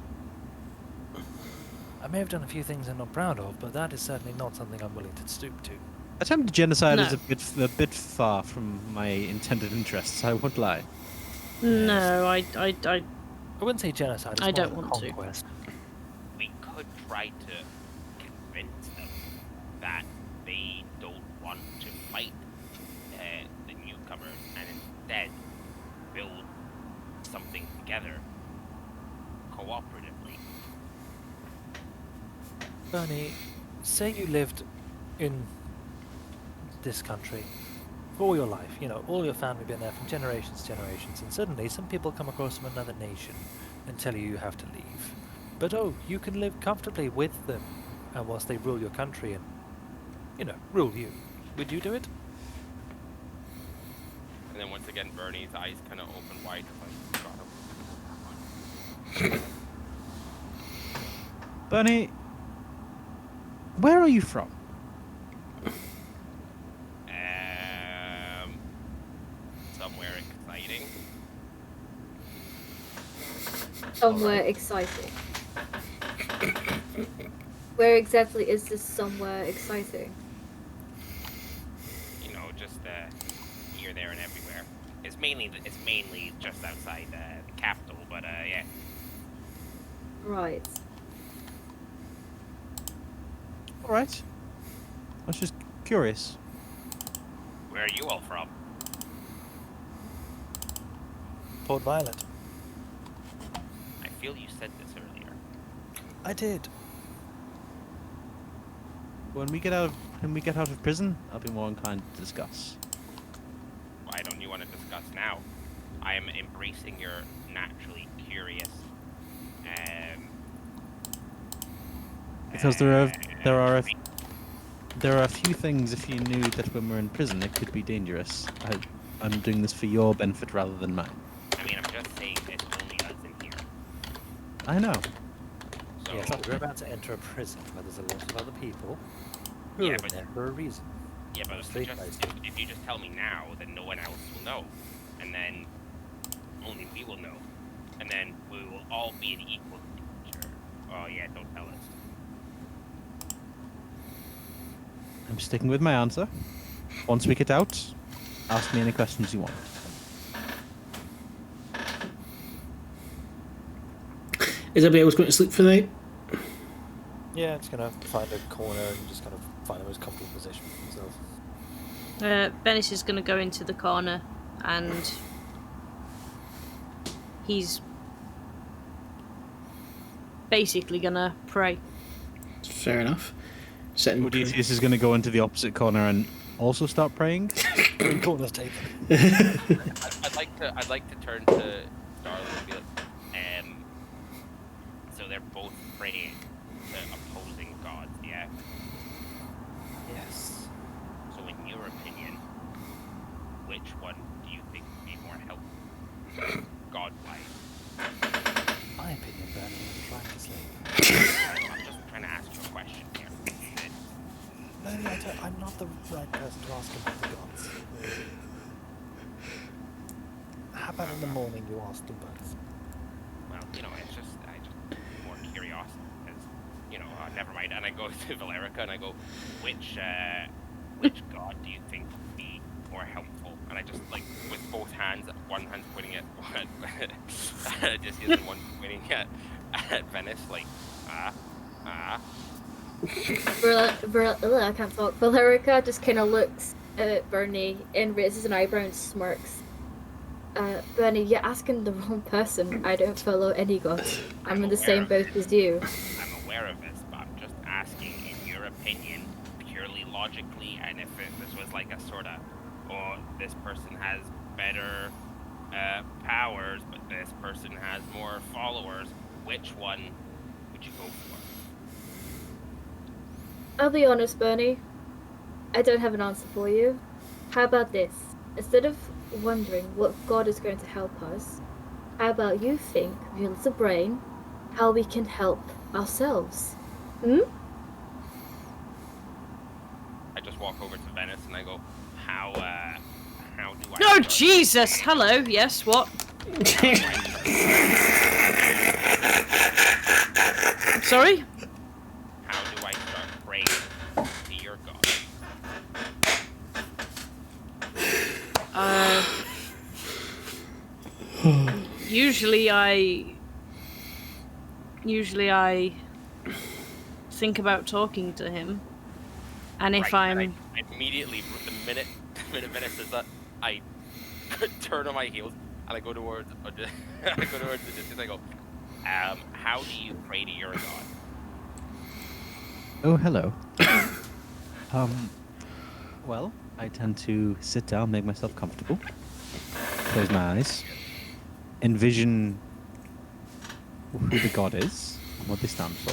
[SPEAKER 5] I may have done a few things I'm not proud of, but that is certainly not something I'm willing to stoop to.
[SPEAKER 3] Attempted genocide
[SPEAKER 2] No.
[SPEAKER 3] is a bit far from my intended interests. I won't lie.
[SPEAKER 2] No, I
[SPEAKER 5] I wouldn't say genocide. It's
[SPEAKER 2] I
[SPEAKER 5] more
[SPEAKER 2] don't
[SPEAKER 5] of a
[SPEAKER 2] want to.
[SPEAKER 5] conquest.
[SPEAKER 6] We could try to convince them that they don't want to fight the newcomers and instead build something together cooperatively.
[SPEAKER 5] Burnie, say you lived in this country for all your life, all your family been there from generations to generations, and suddenly some people come across from another nation and tell you have to leave. But you can live comfortably with them, and whilst they rule your country and, rule you. Would you do it?
[SPEAKER 6] And then once again, Burnie's eyes kind of open wide, like, got him.
[SPEAKER 3] Burnie, where are you from?
[SPEAKER 6] Somewhere exciting.
[SPEAKER 1] Somewhere exciting. Where exactly is this somewhere exciting?
[SPEAKER 6] Just here, there, and everywhere. It's mainly just outside the capital, but yeah.
[SPEAKER 1] Right.
[SPEAKER 3] All right. I was just curious.
[SPEAKER 6] Where are you all from?
[SPEAKER 5] Port Violet.
[SPEAKER 6] I feel you said this earlier.
[SPEAKER 5] I did.
[SPEAKER 3] When we get out of prison, I'll be more inclined to discuss.
[SPEAKER 6] Why don't you want to discuss now? I am embracing your naturally curious.
[SPEAKER 3] Because there are a few things. If you knew that when we're in prison, it could be dangerous. I'm doing this for your benefit rather than mine.
[SPEAKER 6] I mean, I'm just saying it's only us in here.
[SPEAKER 3] I know.
[SPEAKER 6] So
[SPEAKER 5] Yes, but we're about to enter a prison where there's a lot of other people who
[SPEAKER 6] Yeah,
[SPEAKER 5] are
[SPEAKER 6] but-
[SPEAKER 5] there for a reason.
[SPEAKER 6] yeah, but
[SPEAKER 5] Straight
[SPEAKER 6] if you just tell me now, then no one else will know, and then only we will know, and then we will all be in equal danger. Oh yeah, don't tell us.
[SPEAKER 3] I'm sticking with my answer. Once we get out, ask me any questions you want.
[SPEAKER 4] Is everybody else going to sleep for the night?
[SPEAKER 5] Yeah, just gonna find a corner and just kind of find the most comfortable position for myself.
[SPEAKER 2] Venis is going to go into the corner, and he's basically going to pray.
[SPEAKER 4] Fair enough. Sitting.
[SPEAKER 3] Odeysus is going to go into the opposite corner and also start praying.
[SPEAKER 5] Three corners taken.
[SPEAKER 6] I'd like to turn to Starling and be like, so they're both praying to opposing gods, yeah?
[SPEAKER 5] Yes.
[SPEAKER 6] So in your opinion, which one do you think would be more helpful? God-wise.
[SPEAKER 5] My opinion, Burnie, I'm trying to sleep.
[SPEAKER 6] I'm just trying to ask you a question here.
[SPEAKER 5] Burnie, I'm not the right person to ask about the gods. How about in the morning you ask them both?
[SPEAKER 6] Well, it's just more curiosity, because, never mind. And I go to Valerica and I go, which god do you think would be more helpful? And I just, like, with both hands, one hand's pointing at one, just using one pointing at Venis, like, I
[SPEAKER 1] can't talk. Valerica just kind of looks at Burnie and raises an eyebrow and smirks. Burnie, you're asking the wrong person. I don't follow any gods. I'm in the
[SPEAKER 6] aware
[SPEAKER 1] same
[SPEAKER 6] of
[SPEAKER 1] boat as you.
[SPEAKER 6] I'm aware of this, but I'm just asking, in your opinion, purely logically, and if this was like a sort of, oh, this person has better powers, but this person has more followers, which one would you go for?
[SPEAKER 1] I'll be honest, Burnie. I don't have an answer for you. How about this? Instead of wondering what God is going to help us, how about you think, with your little brain, how we can help ourselves?
[SPEAKER 6] I just walk over to Venis and I go, how do I...
[SPEAKER 2] Oh,
[SPEAKER 6] start
[SPEAKER 2] Jesus!
[SPEAKER 6] praying?
[SPEAKER 2] Hello, yes, what? Sorry?
[SPEAKER 6] How do I start praying to your God?
[SPEAKER 2] Usually I think about talking to him. And if
[SPEAKER 6] Right, and
[SPEAKER 2] I'm...
[SPEAKER 6] I immediately, the minute Venis says that, I turn on my heels and I go towards the distance. I go, how do you pray to your God?
[SPEAKER 3] Oh, hello. Well, I tend to sit down, make myself comfortable, close my eyes, envision who the god is, and what they stand for,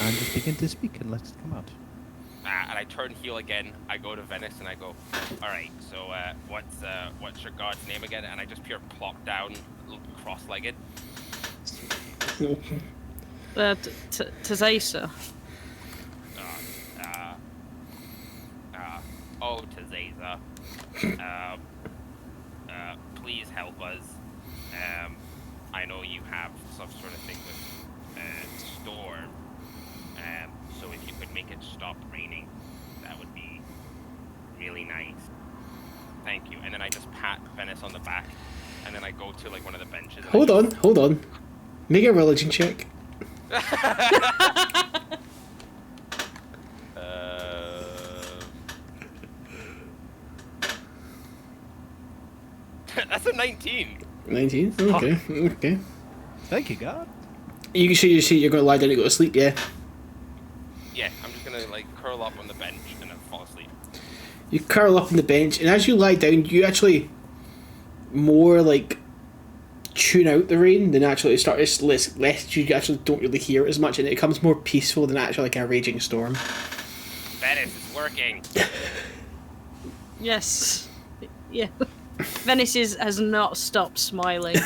[SPEAKER 3] and just begin to speak and let it come out.
[SPEAKER 6] And I turn heel again. I go to Venis and I go, all right. So what's your god's name again? And I just pure plop down, cross-legged.
[SPEAKER 2] Tazesa.
[SPEAKER 6] Oh, Tazesa. Please help us. I know you have some sort of thing with storm. So if you could make it stop raining, that would be really nice. Thank you. And then I just pat Venis on the back, and then I go to like one of the benches.
[SPEAKER 4] Hold on. Make a religion check.
[SPEAKER 6] That's a 19.
[SPEAKER 4] 19? Okay.
[SPEAKER 3] Thank you, God.
[SPEAKER 4] You say you're going to lie down and go to sleep, yeah?
[SPEAKER 6] Yeah, I'm just gonna like curl up on the bench and then fall asleep.
[SPEAKER 4] You curl up on the bench, and as you lie down, you actually more like tune out the rain than actually start. It's less you actually don't really hear it as much, and it becomes more peaceful than actually like a raging storm.
[SPEAKER 6] Venis, it's working.
[SPEAKER 2] Yes. Yeah. Venis has not stopped smiling.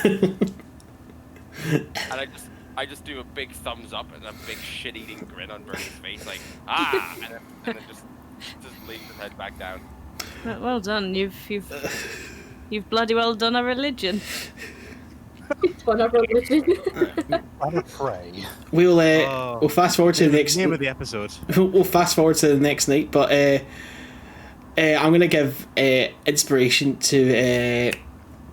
[SPEAKER 6] And I just do a big thumbs up and a big shit-eating grin on Burnie's face, like and then just leaves his head back down.
[SPEAKER 2] Well done. You've bloody well done a religion.
[SPEAKER 1] On a religion.
[SPEAKER 5] I'm a pray.
[SPEAKER 4] We'll fast forward to the next.
[SPEAKER 3] Name of the episode.
[SPEAKER 4] We'll fast forward to the next night, but I'm gonna give inspiration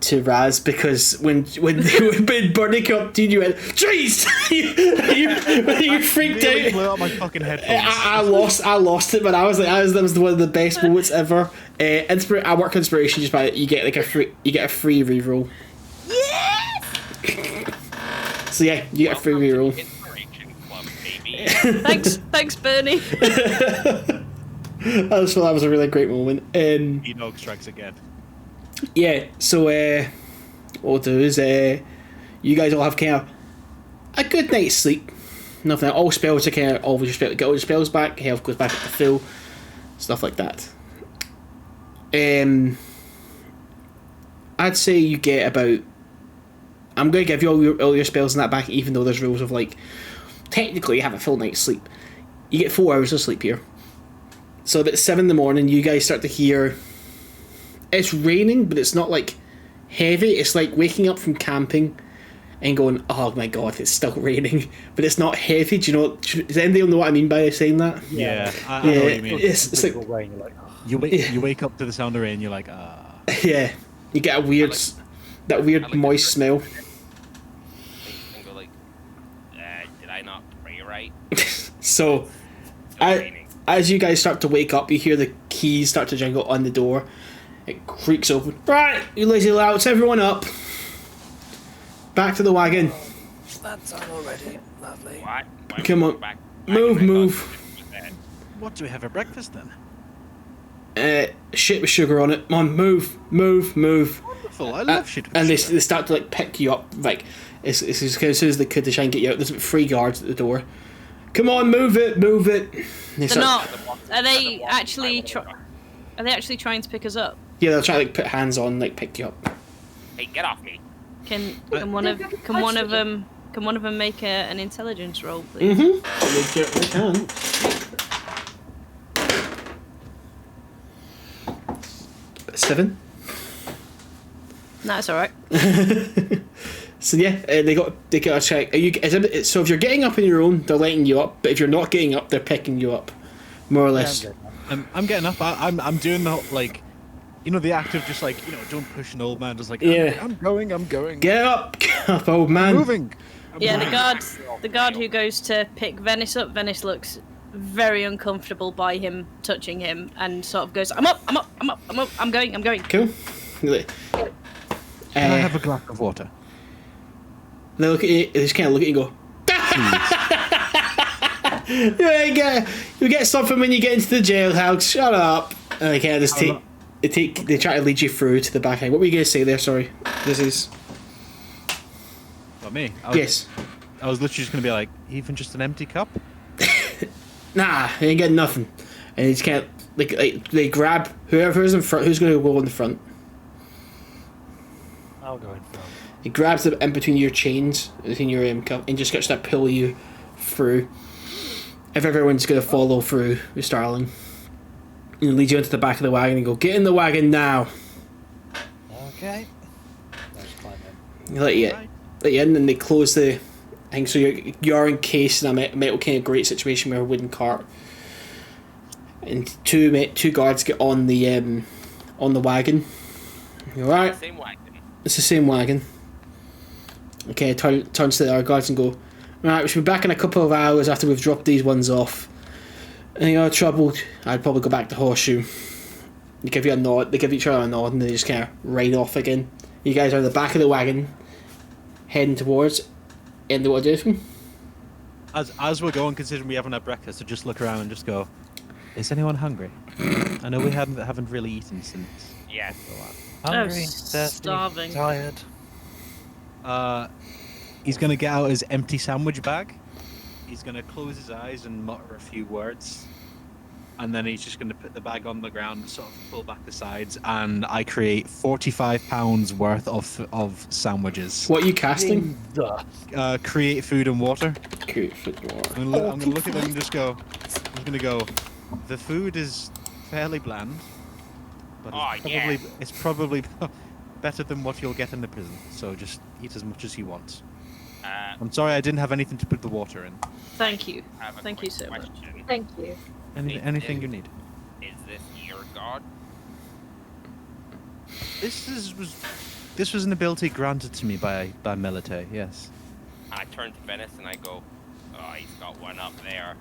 [SPEAKER 4] to Raz, because when Burnie came up to you, you went, "Jeez!" you freaked out.
[SPEAKER 3] Blew out my fucking headphones.
[SPEAKER 4] I lost it, but that was one of the best moments ever. I work inspiration just by you get a free reroll.
[SPEAKER 2] Yes!
[SPEAKER 4] So yeah, you get a free reroll.
[SPEAKER 6] Inspiration Club, baby.
[SPEAKER 2] Thanks, Burnie.
[SPEAKER 4] That was a really great moment.
[SPEAKER 3] Enoch strikes again.
[SPEAKER 4] Yeah, so what we'll do is you guys all have kind of a good night's sleep. Nothing. All spells are kind of always get all your spells back. Health goes back up to full. Stuff like that. I'd say you get about. I'm going to give you all your spells and that back, even though there's rules of like. Technically, you have a full night's sleep. You get 4 hours of sleep here. So at 7 a.m, you guys start to hear. It's raining, but it's not like heavy. It's like waking up from camping and going, "Oh my god, it's still raining," but it's not heavy. Do you know? Does anybody know what I mean by saying that?
[SPEAKER 3] Yeah, I know what you mean.
[SPEAKER 4] It's like
[SPEAKER 5] rain, you're like, oh.
[SPEAKER 3] You wake up to the sound of rain. You're like, ah.
[SPEAKER 4] Yeah, you get a weird, moist smell.
[SPEAKER 6] And go like, did I not pray right?
[SPEAKER 4] So,
[SPEAKER 6] Still raining.
[SPEAKER 4] as you guys start to wake up, you hear the keys start to jingle on the door. It creaks open. Right, you lazy louts, everyone up. Back to the wagon.
[SPEAKER 5] That's on already. Lovely.
[SPEAKER 6] What? Why
[SPEAKER 4] Come
[SPEAKER 6] would
[SPEAKER 4] on.
[SPEAKER 6] we go back
[SPEAKER 4] Move,
[SPEAKER 6] to my
[SPEAKER 4] move.
[SPEAKER 6] god?
[SPEAKER 3] What do we have for breakfast then?
[SPEAKER 4] Shit with sugar on it. Come on, move, move, move.
[SPEAKER 3] Wonderful. I love shit with
[SPEAKER 4] And they
[SPEAKER 3] sugar.
[SPEAKER 4] start to like pick you up. Like it's as soon as they could to try and get you out. There's 3 guards at the door. Come on, move it, move it. And they
[SPEAKER 2] They're
[SPEAKER 4] start-
[SPEAKER 2] not. Are they actually? Are they actually trying to pick us up?
[SPEAKER 4] Yeah, they'll try to like put hands on, like pick you up.
[SPEAKER 6] Hey, get off me.
[SPEAKER 2] Can one of them make an intelligence roll, please?
[SPEAKER 4] They can. 7.
[SPEAKER 2] That's all right.
[SPEAKER 4] So yeah, they got a check. So if you're getting up on your own, they're letting you up. But if you're not getting up, they're picking you up, more or less.
[SPEAKER 3] I'm getting up. I'm doing the like, the act of just like, don't push an old man. Just like,
[SPEAKER 4] Yeah.
[SPEAKER 3] I'm going.
[SPEAKER 4] Get up, old man.
[SPEAKER 3] Moving.
[SPEAKER 2] Yeah, the guard who goes to pick Venis up. Venis looks very uncomfortable by him touching him, and sort of goes, "I'm up, I'm going."
[SPEAKER 4] Cool.
[SPEAKER 3] Can I have a glass of water?
[SPEAKER 4] They look at you. They just kind of look at you and go. You get something when you get into the jailhouse. Shut up. And they kind of just they try to lead you through to the back end. What were you going to say there? Sorry. This is.
[SPEAKER 3] Not me.
[SPEAKER 4] Yes.
[SPEAKER 3] I was literally just going to be like, even just an empty cup?
[SPEAKER 4] Nah, you ain't getting nothing. And you just can't. Like they grab whoever's in front. Who's going to go in the front?
[SPEAKER 5] I'll go in front.
[SPEAKER 4] He grabs them in between your chains, between your cup, and just starts to pull you through. If everyone's going to follow through with Starling, and lead you into the back of the wagon and go, "Get in the wagon now."
[SPEAKER 5] Okay. Let's climb in.
[SPEAKER 4] They let you in, and they close the thing, so you're encased in a metal kind of grate situation with a wooden cart. And two guards get on the wagon. You alright?
[SPEAKER 6] Same wagon.
[SPEAKER 4] It's the same wagon. Okay, turns to the other guards and go, "Right, we should be back in a couple of hours after we've dropped these ones off. Any other trouble, I'd probably go back to Horseshoe." They give you a nod, they give each other a nod, and they just kind of ride off again. You guys are in the back of the wagon, heading towards, and what do you do?
[SPEAKER 3] As we're going, considering we haven't had breakfast, to just look around and just go, is anyone hungry? I know we haven't really eaten since
[SPEAKER 6] Yes.
[SPEAKER 3] a while.
[SPEAKER 5] Hungry,
[SPEAKER 2] starving.
[SPEAKER 5] thirsty, tired.
[SPEAKER 3] He's gonna get out his empty sandwich bag. He's gonna close his eyes and mutter a few words, and then he's just gonna put the bag on the ground, sort of pull back the sides, and I create 45 pounds worth of sandwiches.
[SPEAKER 4] What are you casting?
[SPEAKER 3] Create food and water.
[SPEAKER 4] Create food and water.
[SPEAKER 3] I'm gonna look at them and just go. I'm gonna go. The food is fairly bland, but it's probably better than what you'll get in the prison. So just eat as much as you want. I'm sorry I didn't have anything to put the water in.
[SPEAKER 2] Thank you.
[SPEAKER 6] I have a
[SPEAKER 2] Thank you
[SPEAKER 6] quick
[SPEAKER 2] so much.
[SPEAKER 6] question.
[SPEAKER 1] Thank you.
[SPEAKER 3] Anything you need.
[SPEAKER 6] Is this your god?
[SPEAKER 3] This was an ability granted to me by Melite. Yes.
[SPEAKER 6] I turn to Venis and I go, "Oh, he's got one up there."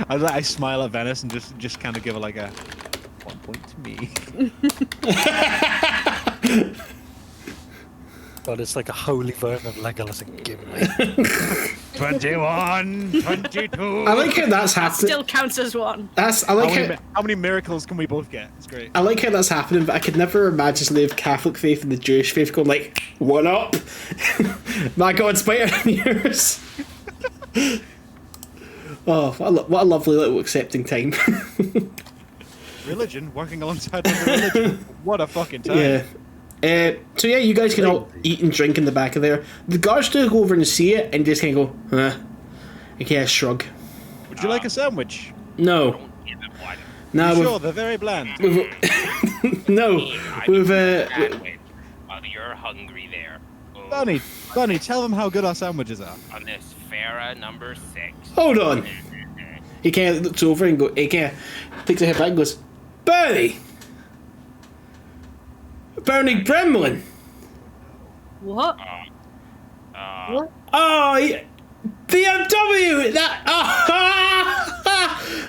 [SPEAKER 3] I smile at Venis and just kind of give her like a 1 point to me.
[SPEAKER 5] God, it's like a holy version of Legolas and Gimli.
[SPEAKER 3] 21, 22.
[SPEAKER 4] I like how that's happening.
[SPEAKER 2] Still counts as one.
[SPEAKER 3] How many miracles can we both get? It's great.
[SPEAKER 4] I like how that's happening, but I could never imagine somebody of Catholic faith and the Jewish faith going like, "One up, my God's better than yours." Oh, what a lovely little accepting time.
[SPEAKER 3] Religion working alongside other religion. What a fucking time.
[SPEAKER 4] Yeah. So yeah, you guys can all eat and drink in the back of there. The guards do go over and see it and just kind of go, "Huh," and kind of shrug.
[SPEAKER 3] Would you like a sandwich?
[SPEAKER 4] No.
[SPEAKER 6] Don't give him one.
[SPEAKER 4] No.
[SPEAKER 3] Sure, they're very bland.
[SPEAKER 4] No. We've
[SPEAKER 6] Sandwich. Well, you're hungry there. Oh,
[SPEAKER 3] Burnie, tell them how good our sandwiches are.
[SPEAKER 6] On this Farah number 6.
[SPEAKER 4] Hold on. He kind of looks over and he kind of takes a head back and goes, "Burnie! Burnie Bremlin!
[SPEAKER 2] What?
[SPEAKER 1] What?
[SPEAKER 4] Oh, BMW!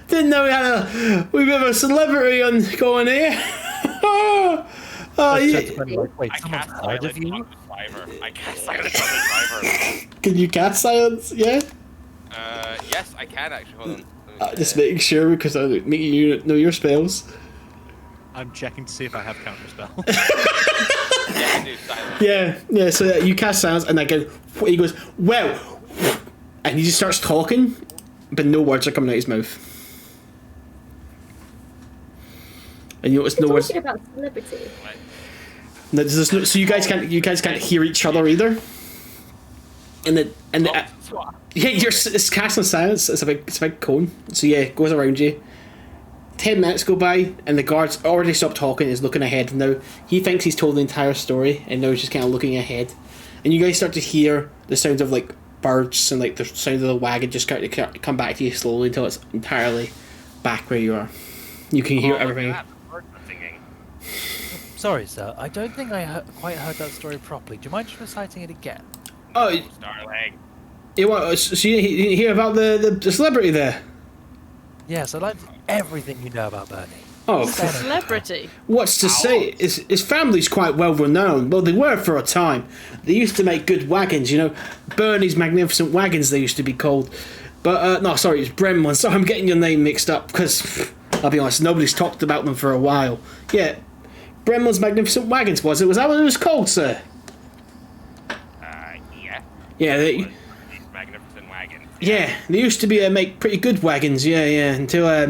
[SPEAKER 4] Didn't know we have a celebrity on going here. Oh,
[SPEAKER 5] Like,
[SPEAKER 4] yeah.
[SPEAKER 5] turn to Burnie like, wait,
[SPEAKER 6] I
[SPEAKER 5] someone's
[SPEAKER 6] cast
[SPEAKER 5] heard of
[SPEAKER 6] silence
[SPEAKER 5] you?
[SPEAKER 6] on the driver. I cast silence on the driver.
[SPEAKER 4] Can you cast silence? Yeah.
[SPEAKER 6] Yes, I can actually. Hold on.
[SPEAKER 4] Just making sure because I make you know your spells.
[SPEAKER 3] I'm checking to see if I have counterspell.
[SPEAKER 6] Yeah, I do silence.
[SPEAKER 4] Yeah. So you cast silence, and again, he goes, well, and he just starts talking, but no words are coming out of his mouth. And you notice no
[SPEAKER 1] We're
[SPEAKER 4] words.
[SPEAKER 1] talking about celebrity.
[SPEAKER 6] What?
[SPEAKER 4] No, there's no, so you guys can't hear each other either. And the
[SPEAKER 6] Swap.
[SPEAKER 4] yeah, it's casting silence. It's a big cone. So yeah, it goes around you. 10 minutes go by, and the guard's already stopped talking. Is looking ahead now. He thinks he's told the entire story, and now he's just kind of looking ahead. And you guys start to hear the sounds of like birds and like the sound of the wagon just start to come back to you slowly until it's entirely back where you are. You can hear
[SPEAKER 6] Oh, look at
[SPEAKER 4] everything.
[SPEAKER 6] that, the birds are singing.
[SPEAKER 5] Sorry, sir. I don't think I quite heard that story properly. Do you mind just reciting it again?
[SPEAKER 4] Oh,
[SPEAKER 6] Starling.
[SPEAKER 4] so you didn't hear about the celebrity there?
[SPEAKER 5] Yes, I'd like everything you know about Burnie.
[SPEAKER 4] Oh,
[SPEAKER 2] Celebrity.
[SPEAKER 4] what's to say? His family's quite well renowned. Well, they were for a time. They used to make good wagons, you know. Burnie's magnificent wagons, they used to be called. But, no, sorry, it's Bremlin. Sorry, I'm getting your name mixed up, because, I'll be honest, nobody's talked about them for a while. Yeah, Bremlin's magnificent wagons, was it? Was that what it was called, sir?
[SPEAKER 6] Yeah.
[SPEAKER 4] Yeah,
[SPEAKER 6] These magnificent wagons.
[SPEAKER 4] they used to be make pretty good wagons, until, I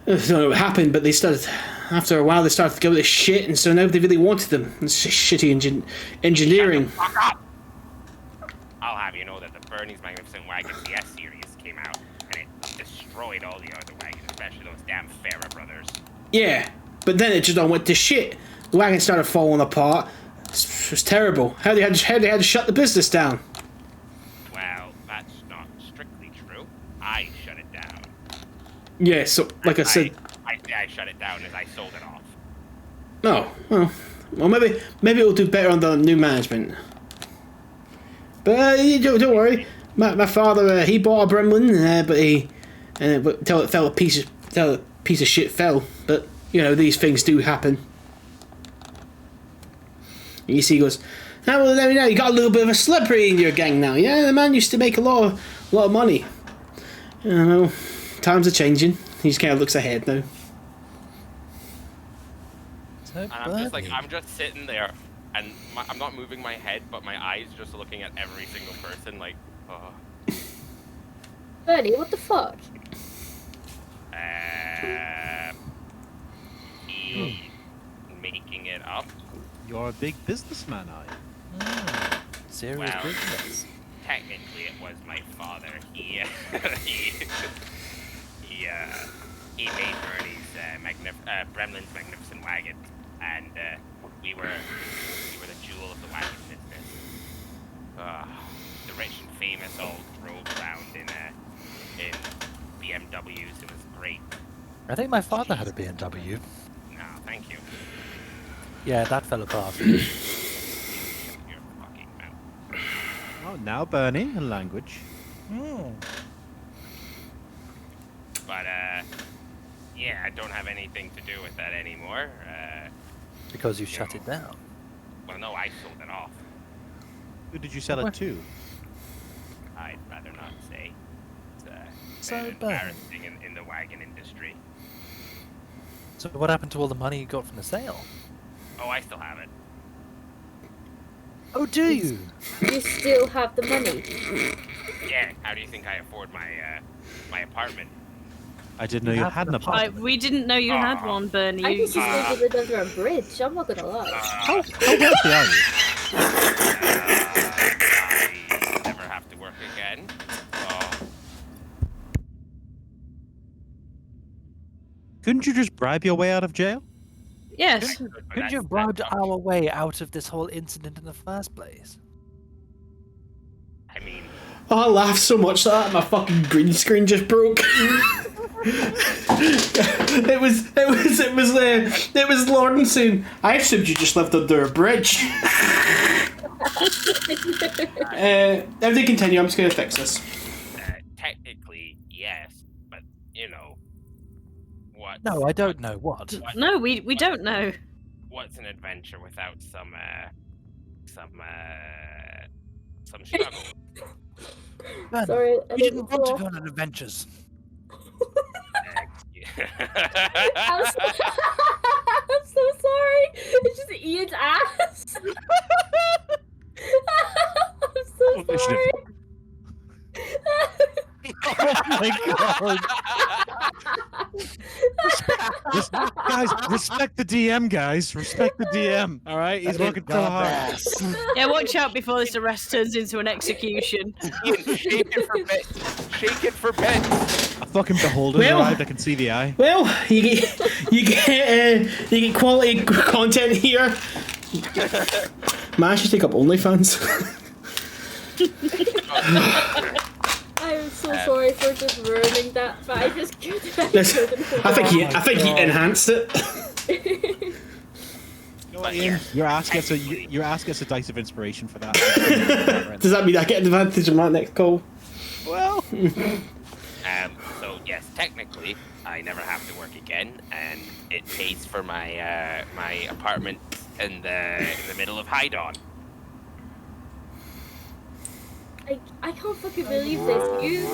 [SPEAKER 4] don't know what happened, but they started, after a while, they started to go to shit, and so nobody really wanted them. It's just shitty engineering.
[SPEAKER 6] Fuck up! I'll have you know that the Burnie's Magnificent Wagons, the S series, came out, and it destroyed all the other wagons, especially those damn Farah brothers.
[SPEAKER 4] Yeah, but then it just all went to shit. The wagon started falling apart. It was terrible. How they had to shut the business down.
[SPEAKER 6] Well, that's not strictly true. I shut it down.
[SPEAKER 4] Yeah, so like I said,
[SPEAKER 6] I shut it down as I sold it off.
[SPEAKER 4] no, well maybe it'll do better under new management. But don't worry. My father he bought a Bremlin, but he till it fell a piece of shit fell. But you know these things do happen. And you see, he goes, now well, let me know. You got a little bit of a celebrity in your gang now. Yeah, the man used to make a lot of money. You know, times are changing. He just kind of looks ahead now.
[SPEAKER 5] So,
[SPEAKER 6] And I'm
[SPEAKER 5] Burnie.
[SPEAKER 6] just sitting there, and I'm not moving my head, but my eyes just looking at every single person, like,
[SPEAKER 1] Burnie, what the fuck?
[SPEAKER 6] he making it up.
[SPEAKER 3] You're a big businessman, are you?
[SPEAKER 5] Serious
[SPEAKER 6] Wow.
[SPEAKER 5] business.
[SPEAKER 6] Technically, it was my father. He made Burnie's Bremlin's magnificent wagon, and we were the jewel of the wagon business. The rich and famous all drove around in BMWs. It was great.
[SPEAKER 5] I think my father had a BMW.
[SPEAKER 6] No, thank you.
[SPEAKER 5] Yeah, that fell apart.
[SPEAKER 6] You're fucking mouth.
[SPEAKER 3] Oh, now Burnie, a language.
[SPEAKER 6] But yeah, I don't have anything to do with that anymore.
[SPEAKER 5] Because you shut it down.
[SPEAKER 6] Well, no, I sold it off.
[SPEAKER 3] Who did you sell it to?
[SPEAKER 6] I'd rather not say. It's
[SPEAKER 5] So,
[SPEAKER 6] been
[SPEAKER 5] Burnie.
[SPEAKER 6] embarrassing in the wagon industry.
[SPEAKER 5] So what happened to all the money you got from the sale?
[SPEAKER 6] Oh, I still have it.
[SPEAKER 5] Oh, do you?
[SPEAKER 1] You still have the money.
[SPEAKER 6] Yeah. How do you think I afford my my apartment?
[SPEAKER 3] I didn't know you had an apartment.
[SPEAKER 2] We didn't know you had one, Burnie.
[SPEAKER 1] I
[SPEAKER 2] You-
[SPEAKER 1] just assumed you lived under a bridge. I'm not gonna lie.
[SPEAKER 3] How wealthy are you?
[SPEAKER 6] I never have to work again. Oh,
[SPEAKER 3] Couldn't you just bribe your way out of jail?
[SPEAKER 2] Yes.
[SPEAKER 5] Couldn't you have bribed our way out of this whole incident in the first place?
[SPEAKER 6] I mean,
[SPEAKER 4] Oh, I laughed so much that my fucking green screen just broke. it was Lauren saying, I assumed you just lived under a bridge. Everything continue, I'm just gonna fix this.
[SPEAKER 6] technically, yes, but you know, What?
[SPEAKER 5] No, I don't know what.
[SPEAKER 2] No, we don't know.
[SPEAKER 6] What's an adventure without some struggle?
[SPEAKER 5] Ben,
[SPEAKER 1] Sorry, I
[SPEAKER 5] we
[SPEAKER 1] didn't
[SPEAKER 5] didn't want to
[SPEAKER 1] fall
[SPEAKER 5] go on adventures.
[SPEAKER 1] I'm so, I'm so sorry. It's just Ian's ass. I'm so sorry.
[SPEAKER 3] Oh my god! Guys, respect the DM, guys. Respect the DM. All right, he's working so hard.
[SPEAKER 2] Yeah, watch out before this arrest turns into an execution.
[SPEAKER 6] Shake it for bits. Shake it for bits.
[SPEAKER 3] A fucking beholder
[SPEAKER 4] Well-
[SPEAKER 3] arrived. I can see the eye.
[SPEAKER 4] Well, you get quality content here. Man should take up OnlyFans.
[SPEAKER 1] I'm so sorry for just ruining that, but I just couldn't.
[SPEAKER 4] I think he enhanced it.
[SPEAKER 6] But yes,
[SPEAKER 3] Your ass gets a dice of inspiration for that.
[SPEAKER 4] Does that mean I get an advantage on my next call?
[SPEAKER 3] Well,
[SPEAKER 6] so yes, technically, I never have to work again, and it pays for my my apartment in the middle of High Dawn.
[SPEAKER 1] I can't fucking believe this. You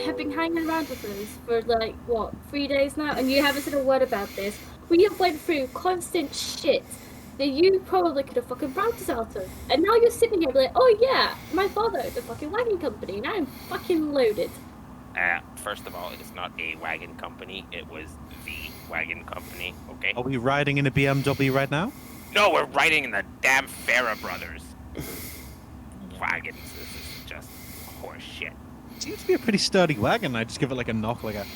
[SPEAKER 1] have been hanging around with us for like, what, 3 days now, and you haven't said a word about this. We have went through constant shit that you probably could have fucking bribed us out of. And now you're sitting here like, oh yeah, my father owns a fucking wagon company, and I'm fucking loaded.
[SPEAKER 6] First of all, it is not a wagon company. It was the wagon company, okay?
[SPEAKER 3] are we riding in a BMW right now?
[SPEAKER 6] No, we're riding in the damn Farah Brothers wagons. This is just horse shit.
[SPEAKER 3] Seems to be a pretty sturdy wagon. I just give it like a knock, it's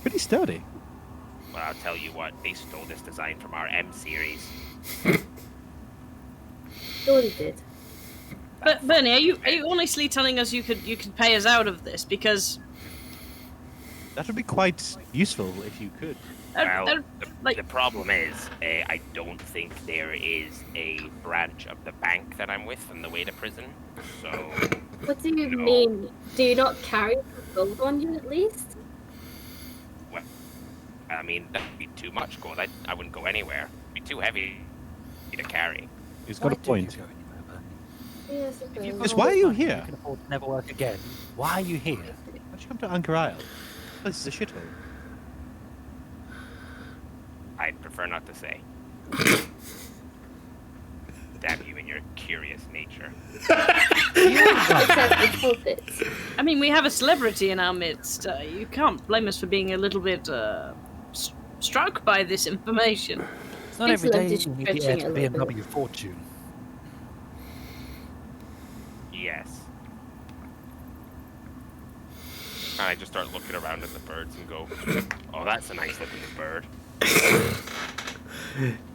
[SPEAKER 3] pretty sturdy.
[SPEAKER 6] Well, I'll tell you what, they stole this design from our M series.
[SPEAKER 1] Sure he did.
[SPEAKER 2] But Burnie, are you honestly telling us you could pay us out of this? Because
[SPEAKER 3] That would be quite useful if you could.
[SPEAKER 6] Well,
[SPEAKER 2] like
[SPEAKER 6] the problem is, I don't think there is a branch of the bank that I'm with on the way to prison. So,
[SPEAKER 1] What do you
[SPEAKER 6] No.
[SPEAKER 1] mean? Do you not carry gold on you at least?
[SPEAKER 6] well, I mean, that'd be too much gold. I wouldn't go anywhere. It'd be too heavy to carry.
[SPEAKER 3] He's got a point.
[SPEAKER 5] Go anywhere, Burnie?
[SPEAKER 1] Yes, I
[SPEAKER 5] If you've got
[SPEAKER 3] Yes,
[SPEAKER 5] all
[SPEAKER 3] why
[SPEAKER 5] this
[SPEAKER 3] are you
[SPEAKER 5] money,
[SPEAKER 3] here?
[SPEAKER 5] You can afford to never work again. Why are you here?
[SPEAKER 3] Why'd you come to Anchor Isle? This is a shithole.
[SPEAKER 6] I'd prefer not to say. Damn you and your curious nature.
[SPEAKER 1] Except with pulpits.
[SPEAKER 2] I mean, we have a celebrity in our midst. You can't blame us for being a little bit struck by this information.
[SPEAKER 5] It's not every day
[SPEAKER 1] Excellent,
[SPEAKER 5] you meet
[SPEAKER 1] it's
[SPEAKER 5] the heir to
[SPEAKER 1] stretching it a little
[SPEAKER 5] BMW fortune.
[SPEAKER 6] Yes. And I just start looking around at the birds and go, oh, that's a nice looking bird.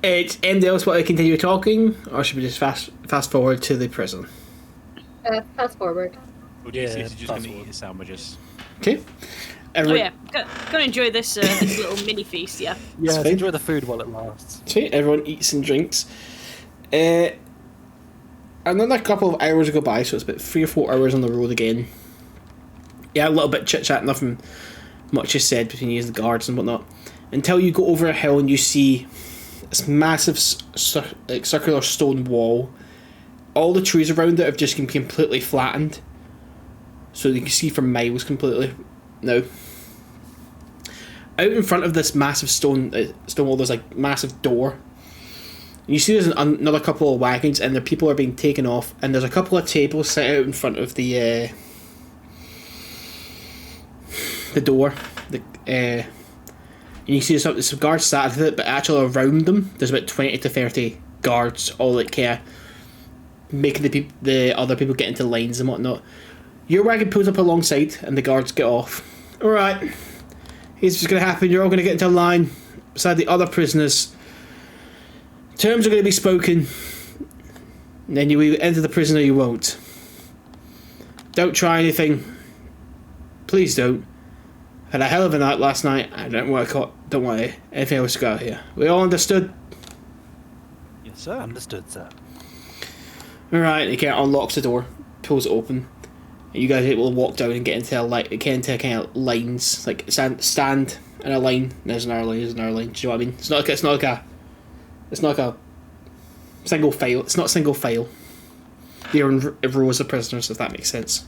[SPEAKER 4] It's anybody else want to continue talking, or should we just fast forward to the prison?
[SPEAKER 1] Fast forward.
[SPEAKER 3] Odeysus
[SPEAKER 5] Yeah,
[SPEAKER 3] is just
[SPEAKER 5] fast
[SPEAKER 3] going to eat
[SPEAKER 5] forward.
[SPEAKER 3] his sandwiches.
[SPEAKER 4] Okay.
[SPEAKER 2] Oh
[SPEAKER 4] Everyone,
[SPEAKER 2] yeah, gonna enjoy this this little mini feast. Yeah.
[SPEAKER 5] Yeah,
[SPEAKER 4] fine.
[SPEAKER 5] enjoy the food while it lasts.
[SPEAKER 4] See, everyone eats and drinks. Another couple of hours go by, so it's about 3 or 4 hours on the road again. Yeah, a little bit chit chat, nothing much is said between you and the guards and whatnot. Until you go over a hill and you see this massive circular stone wall. All the trees around it have just been completely flattened, so you can see for miles completely now. Out in front of this massive stone wall, there's like massive door. You see there's another couple of wagons, and the people are being taken off, and there's a couple of tables set out in front of the door. And you see some guards sat at it, but actually around them there's about 20 to 30 guards, all like making the other people get into lines and whatnot. Your wagon pulls up alongside, and the guards get off. Alright, here's what's going to happen. You're all going to get into line beside the other prisoners. Terms are going to be spoken, and then you either enter the prison or you won't. Don't try anything. Please don't. Had a hell of a night last night. I don't want anything else to go out here. We all understood?
[SPEAKER 3] Yes, sir.
[SPEAKER 5] Understood, sir.
[SPEAKER 4] Alright, he kind of unlocks the door, pulls it open, and you guys are able to walk down and get into kind of lines, like stand and a line. There's another line. There's another line. Do you know what I mean? It's not like a single file. It's not a single file. They're in rows of prisoners, if that makes sense.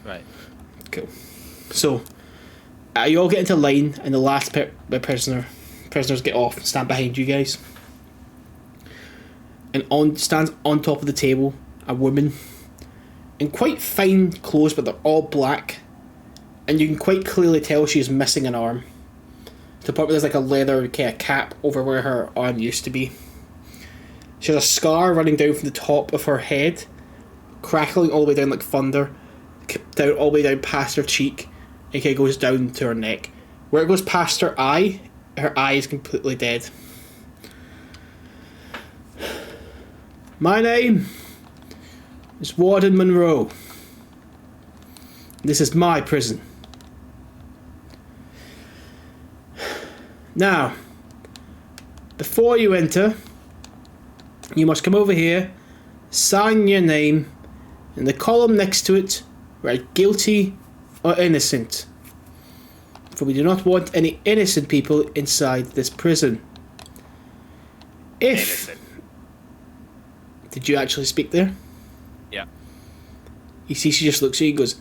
[SPEAKER 3] Right.
[SPEAKER 4] Cool. So, you all get into line, and the last prisoners get off and stand behind you guys. And stands on top of the table a woman in quite fine clothes, but they're all black, and you can quite clearly tell she's missing an arm. To the point where there's like a leather kind of cap over where her arm used to be. She has a scar running down from the top of her head, crackling all the way down like thunder, down all the way down past her cheek, and kind of goes down to her neck. Where it goes past her eye is completely dead. My name is Warden Monroe. This is my prison. Now, before you enter, you must come over here, sign your name, in the column next to it, write guilty or innocent. For we do not want any innocent people inside this prison. If...
[SPEAKER 6] Innocent.
[SPEAKER 4] Did you actually speak there?
[SPEAKER 6] Yeah.
[SPEAKER 4] You see, she just looks at you and goes,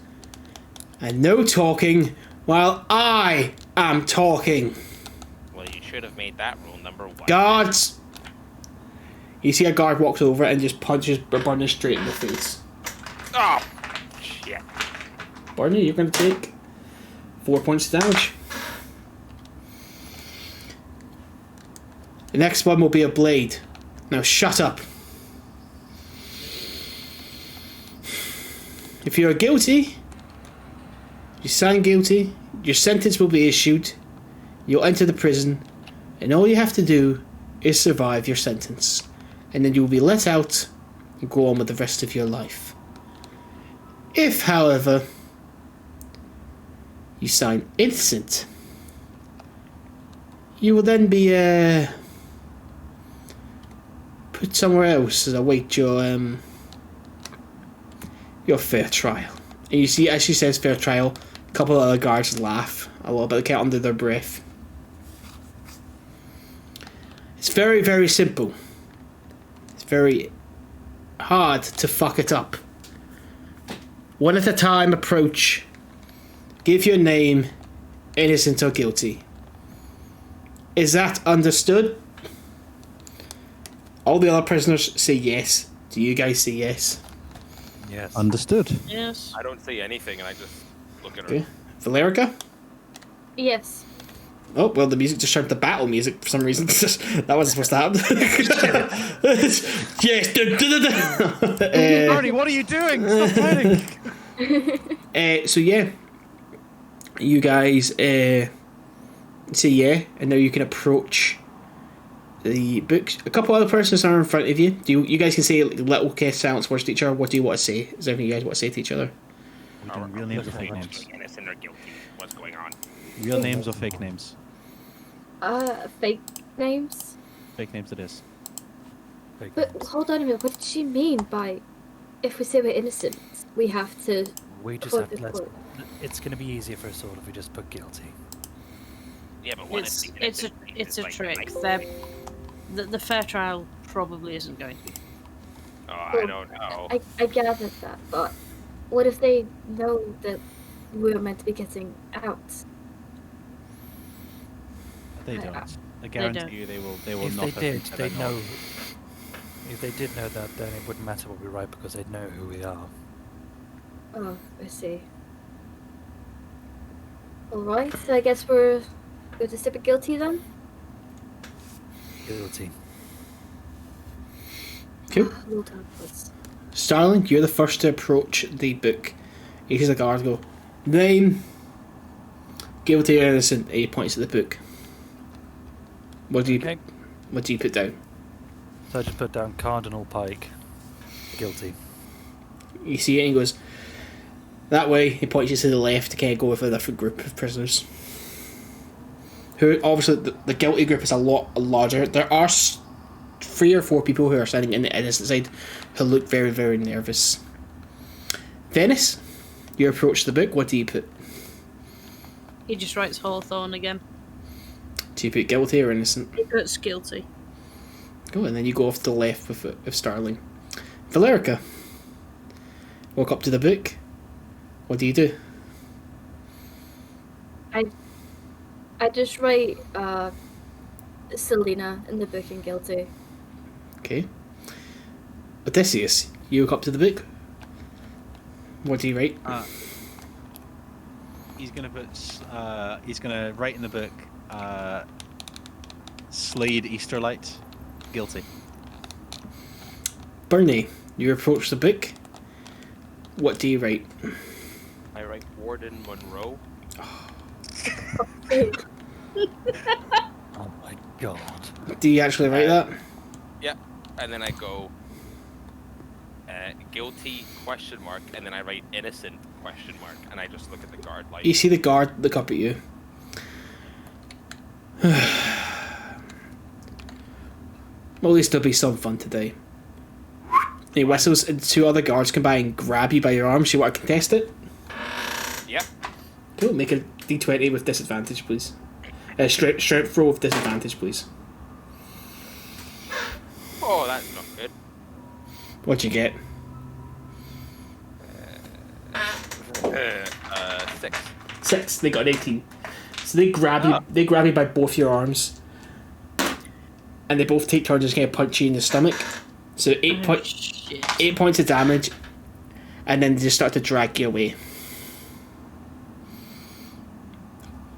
[SPEAKER 4] and no talking while I am talking.
[SPEAKER 6] Well, you should have made that rule number 1.
[SPEAKER 4] Guards! You see a guard walks over and just punches Burnie straight in the face.
[SPEAKER 6] Oh, shit.
[SPEAKER 4] Burnie, you're going to take 4 points of damage. The next one will be a blade. Now shut up. If you are guilty, you sign guilty, your sentence will be issued, you'll enter the prison, and all you have to do is survive your sentence. And then you will be let out and go on with the rest of your life. If, however, you sign innocent, you will then be put somewhere else as await your fair trial. And you see, as she says fair trial, a couple of other guards laugh a little bit, kind of under their breath. It's very, very simple. It's very hard to fuck it up. One at a time approach. Give your name, innocent or guilty. Is that understood? All the other prisoners say yes. Do you guys say yes?
[SPEAKER 5] Yes.
[SPEAKER 3] Understood.
[SPEAKER 2] Yes.
[SPEAKER 6] I don't see anything, and I just look at her.
[SPEAKER 4] Okay. Valerica?
[SPEAKER 1] Yes.
[SPEAKER 4] Oh, well, the music just turned to battle music for some reason. That wasn't supposed to happen. Yes.
[SPEAKER 3] Burnie, what are you doing? Stop fighting.
[SPEAKER 4] So, yeah. You guys say yeah, and now you can approach the books. A couple other persons are in front of you. You guys can say little silence words to each other. What do you want to say? Is there anything you guys want to say to each other?
[SPEAKER 3] We're doing real names or fake names?
[SPEAKER 6] Innocent or guilty? What's going on?
[SPEAKER 3] Real names or fake names?
[SPEAKER 1] Fake names?
[SPEAKER 3] Fake names it is.
[SPEAKER 1] But hold on a minute, what did she mean by if we say we're innocent, we have to
[SPEAKER 5] We just
[SPEAKER 1] quote
[SPEAKER 5] have
[SPEAKER 1] the
[SPEAKER 5] let's.
[SPEAKER 1] quote?
[SPEAKER 5] It's going to be easier for us all if we just put guilty.
[SPEAKER 6] Yeah, but what
[SPEAKER 2] It's
[SPEAKER 6] if the
[SPEAKER 2] it's a
[SPEAKER 6] innocent
[SPEAKER 2] it's
[SPEAKER 6] is
[SPEAKER 2] a
[SPEAKER 6] like-
[SPEAKER 2] trick.
[SPEAKER 6] like-
[SPEAKER 2] The fair trial probably isn't going to be.
[SPEAKER 6] Oh, I don't know.
[SPEAKER 1] I gathered that, but what if they know that we're meant to be getting out?
[SPEAKER 3] They
[SPEAKER 1] I-
[SPEAKER 3] don't. I guarantee
[SPEAKER 2] don't.
[SPEAKER 3] you they will
[SPEAKER 5] If
[SPEAKER 3] not.
[SPEAKER 5] they did,
[SPEAKER 3] have
[SPEAKER 5] they'd
[SPEAKER 3] ever
[SPEAKER 5] know.
[SPEAKER 3] known.
[SPEAKER 5] If they did know that, then it wouldn't matter what we write because they'd know who we are.
[SPEAKER 1] Oh, I see. Alright, so I guess we're going to step it guilty then?
[SPEAKER 5] Guilty.
[SPEAKER 4] Cool.
[SPEAKER 1] Lord help us.
[SPEAKER 4] Starling, you're the first to approach the book. You hear the guard go, name, guilty or innocent. He points at the book. What do you
[SPEAKER 5] Okay.
[SPEAKER 4] put down?
[SPEAKER 5] So I just put down Cardinal Pike. Guilty.
[SPEAKER 4] You see it and he goes, that way. He points you to the left to kind of go with a different group of prisoners. Who, obviously, the guilty group is a lot larger. There are 3 or 4 people who are standing in the innocent side who look very, very nervous. Venis, you approach the book. What do you put?
[SPEAKER 2] He just writes Hawthorne again.
[SPEAKER 4] Do you put guilty or innocent?
[SPEAKER 2] He puts guilty.
[SPEAKER 4] Go, and then you go off to the left with Starling. Valerica. Walk up to the book. What do you do?
[SPEAKER 1] I just write Selena in the book and guilty.
[SPEAKER 4] Okay. Odeysus, you walk up to the book. What do you write?
[SPEAKER 3] He's gonna put. He's gonna write in the book. Slade Easterlight, guilty.
[SPEAKER 4] Burnie, you approach the book. What do you write?
[SPEAKER 6] I write Warden Monroe.
[SPEAKER 5] Oh my god.
[SPEAKER 4] Do you actually write that?
[SPEAKER 6] Yeah, and then I go guilty ? And then I write innocent ? And I just look at the guard like.
[SPEAKER 4] You see the guard look up at you. Well, at least there'll be some fun today. He whistles, and two other guards come by and grab you by your arms. You want to contest it?
[SPEAKER 6] Yeah.
[SPEAKER 4] Cool. Make a d20 with disadvantage, please. Strength roll with disadvantage, please.
[SPEAKER 6] Oh, that's not good.
[SPEAKER 4] What'd you get?
[SPEAKER 6] 6.
[SPEAKER 4] 6. They got an 18. So they grab you. They grab you by both your arms, and they both take turns just kind of punch you in the stomach. So 8 points of damage, and then they just start to drag you away.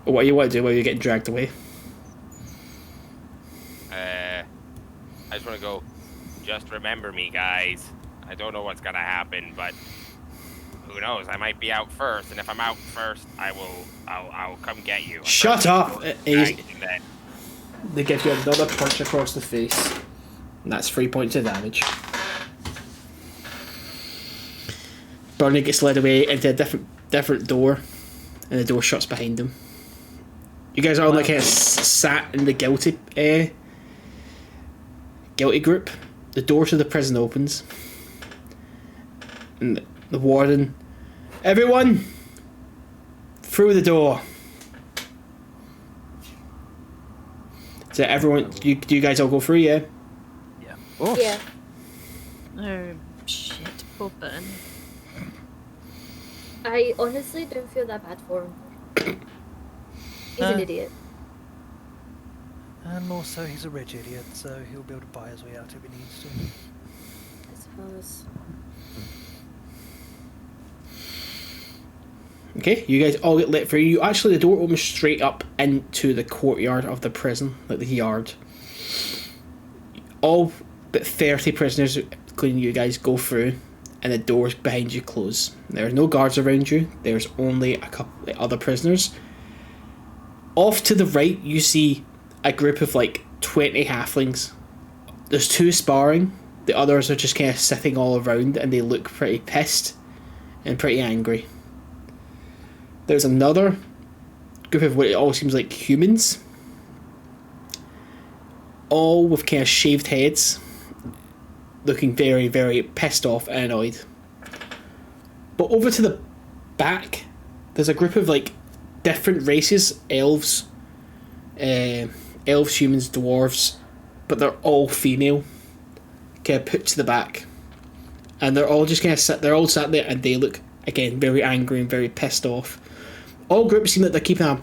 [SPEAKER 4] What do you want to do while you're getting dragged away?
[SPEAKER 6] I just want to go. Just remember me, guys. I don't know what's gonna happen, but who knows? I might be out first, and if I'm out first, I'll come get you.
[SPEAKER 4] Shut up!
[SPEAKER 6] Then.
[SPEAKER 4] They give you another punch across the face, and that's 3 points of damage. Burnie gets led away into a different door, and the door shuts behind him. You guys are all like sat in the guilty group. The door to the prison opens, and the warden, everyone, through the door. So everyone, do you guys all go through? Yeah.
[SPEAKER 5] Yeah.
[SPEAKER 3] Oh.
[SPEAKER 1] Yeah.
[SPEAKER 2] Oh, shit. Poor Burnie.
[SPEAKER 1] I honestly don't feel that bad for him. He's an idiot.
[SPEAKER 5] And more so, he's a rich idiot, so he'll be able to buy his way out if he needs to.
[SPEAKER 1] I suppose.
[SPEAKER 4] Okay, you guys all get let through. You actually, the door opens straight up into the courtyard of the prison, like the yard. All but 30 prisoners, including you guys, go through, and the doors behind you close. There are no guards around you. There's only a couple of other prisoners. Off to the right, you see a group of like 20 halflings. There's 2 sparring. The others are just kind of sitting all around, and they look pretty pissed and pretty angry. There's another group of what it all seems like humans, all with kind of shaved heads, looking very, very pissed off and annoyed. But over to the back, there's a group of like different races, elves, humans, dwarves, but they're all female, kind of put to the back, and they're all just kind of they're all sat there, and they look again very angry and very pissed off. All groups seem like they're keeping a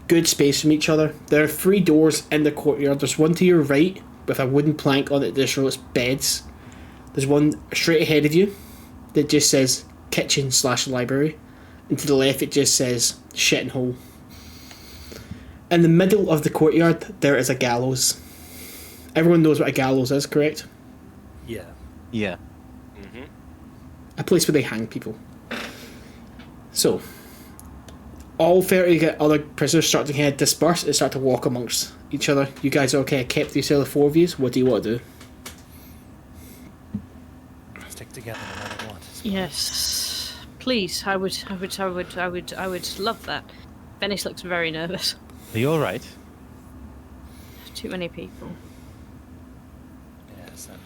[SPEAKER 4] good space from each other. There are 3 doors in the courtyard. There's one to your right with a wooden plank on it that just shows beds. There's one straight ahead of you that just says kitchen/library, and to the left it just says shit and hole. In the middle of the courtyard there is a gallows. Everyone knows what a gallows is, correct?
[SPEAKER 5] Yeah.
[SPEAKER 3] Yeah.
[SPEAKER 6] Mm-hmm.
[SPEAKER 4] A place where they hang people. So, all 30 other prisoners start to kind of disperse and start to walk amongst each other. You guys all kind of kept to yourself, the 4 of you. What do you want to do?
[SPEAKER 5] Stick together no matter what.
[SPEAKER 2] Yes. Please, I would love that. Venis looks very nervous.
[SPEAKER 3] Are you alright?
[SPEAKER 2] Too many people.
[SPEAKER 5] Yes, and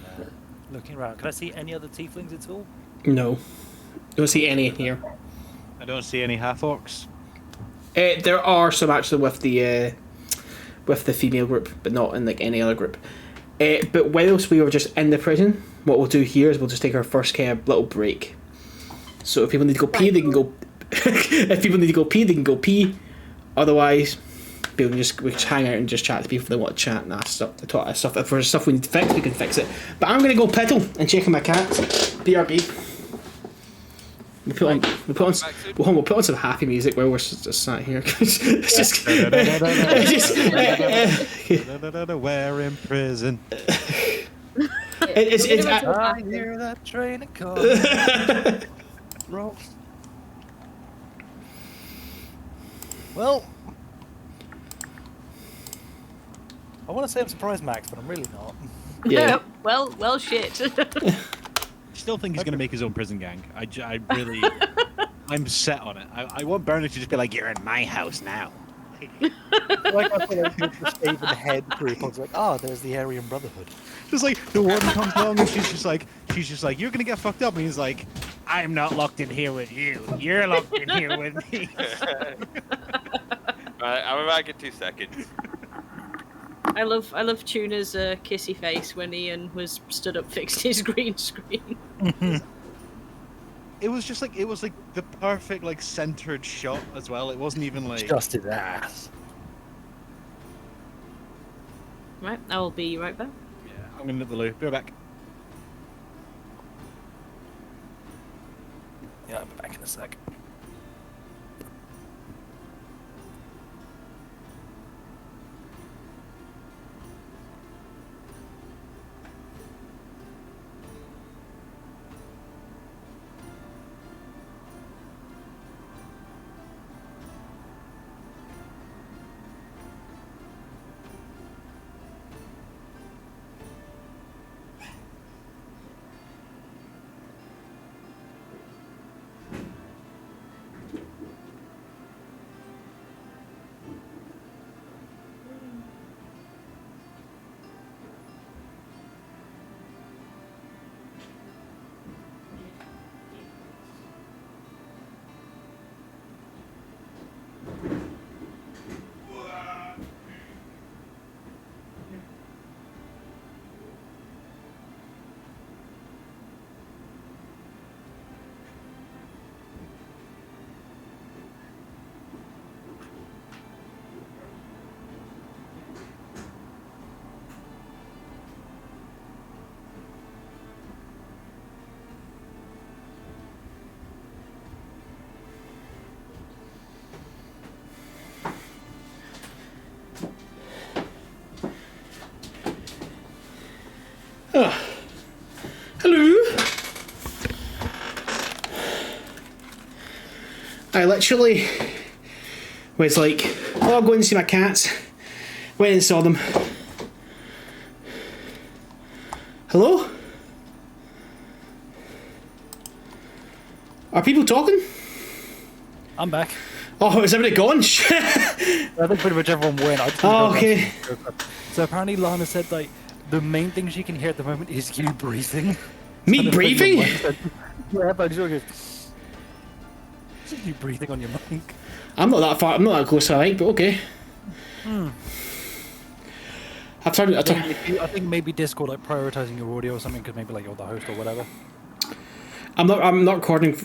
[SPEAKER 5] looking around. Can I see any other tieflings at all?
[SPEAKER 4] No. You don't see any in here.
[SPEAKER 3] I don't see any half orcs.
[SPEAKER 4] There are some actually with the female group, but not in like any other group. But whilst we were just in the prison, what we'll do here is we'll just take our first kind of little break. So if people need to go pee, they can go. If people need to go pee, they can go pee. Otherwise, we just hang out and just chat to people if they want to chat and ask stuff. If there's stuff we need to fix, we can fix it. But I'm gonna go piddle and check on my cats. BRB. We'll put on some happy music while we're just sat here. It's just.
[SPEAKER 3] We're in prison.
[SPEAKER 5] I hear that train coming. Roll. Well, I want to say I'm surprised, Max, but I'm really not.
[SPEAKER 4] Yeah.
[SPEAKER 2] well, shit.
[SPEAKER 3] Still think he's going to make his own prison gang. I really, I'm set on it. I want Burnie to just be like, "You're in my house now."
[SPEAKER 5] Like I thought I was the Stephen Head group. I was like, there's the Aryan Brotherhood.
[SPEAKER 3] Just like the warden comes along and she's just like, "You're going to get fucked up," and he's like, "I'm not locked in here with you. You're locked in here with me."
[SPEAKER 6] I'll be back in 2 seconds.
[SPEAKER 2] I love Tuna's kissy face when Ian was stood up fixed his green screen.
[SPEAKER 3] It was like the perfect like centered shot as well. It wasn't even like
[SPEAKER 5] Just his ass.
[SPEAKER 2] Right, I will be right back.
[SPEAKER 3] Yeah, I'm gonna nip the loo. Be right back.
[SPEAKER 5] Yeah, I'll be back in a sec.
[SPEAKER 4] Hello. I literally was like, I'll go and see my cats. Went and saw them. Hello? Are people talking?
[SPEAKER 5] I'm back.
[SPEAKER 4] Oh, is everybody gone?
[SPEAKER 5] I think pretty much everyone went.
[SPEAKER 4] Okay.
[SPEAKER 5] So apparently Lana said like the main thing she can hear at the moment is you breathing.
[SPEAKER 4] Me breathing?
[SPEAKER 5] Yeah, but she goes, "Is you breathing on your mic?"
[SPEAKER 4] I'm not that far. I'm not that close to the mic, but okay. I
[SPEAKER 5] think maybe Discord like prioritizing your audio or something because maybe like you're the host or whatever.
[SPEAKER 4] I'm not recording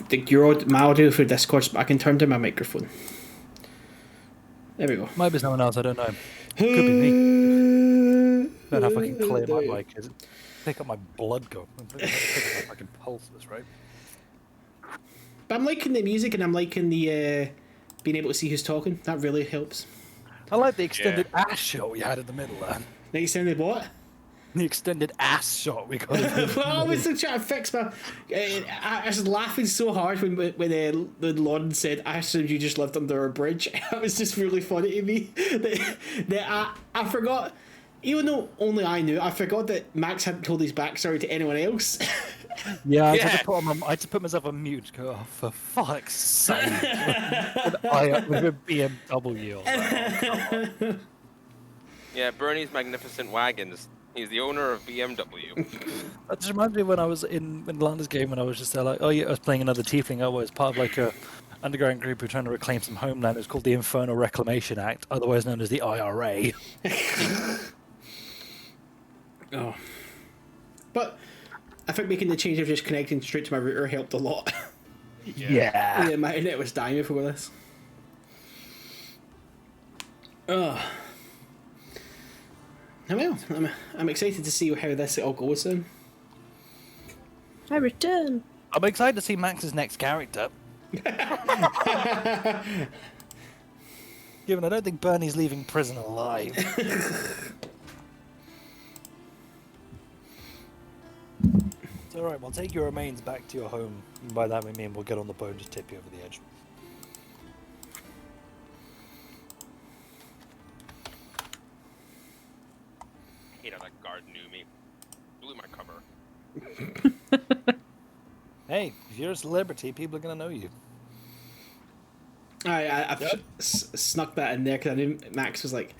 [SPEAKER 4] my audio for Discord, but I can turn down my microphone. There we go.
[SPEAKER 5] Might be someone else. I don't know. Could be me. Don't know if I can clear my mic. Pick up my blood go. Pick up my fucking pulses, right?
[SPEAKER 4] But I'm liking the music and I'm liking the being able to see who's talking. That really helps.
[SPEAKER 5] I like the extended ass shot we had in the middle there.
[SPEAKER 4] The extended what?
[SPEAKER 5] The extended ass shot we got.
[SPEAKER 4] Well, I was trying to fix my. I was laughing so hard when Lauren said, "I assumed you just lived under a bridge." That was just really funny to me. That I forgot, even though only I knew, I forgot that Max hadn't told his backstory to anyone else.
[SPEAKER 5] Yeah, I had to put myself on mute. Go, oh, for fuck's sake! With a BMW.
[SPEAKER 6] Yeah, Burnie's magnificent wagons. He's the owner of BMW.
[SPEAKER 5] That just reminds me when I was in Lander's game when I was just there like, oh yeah, I was playing another tiefling. I was part of like a underground group who are trying to reclaim some homeland. It's called the Infernal Reclamation Act, otherwise known as the IRA.
[SPEAKER 4] Oh. But I think making the change of just connecting straight to my router helped a lot.
[SPEAKER 5] Yeah.
[SPEAKER 4] My internet was dying before this. Oh. Well, I'm excited to see how this all goes then.
[SPEAKER 2] I return.
[SPEAKER 5] I'm excited to see Max's next character. Given I don't think Burnie's leaving prison alive. It's alright, we'll take your remains back to your home. And by that we mean we'll get on the boat and just tip you over the edge.
[SPEAKER 6] I hate how that guard knew me. Blew my cover.
[SPEAKER 5] Hey, if you're a celebrity, people are going to know you.
[SPEAKER 4] I've snuck that in there because I knew Max was like,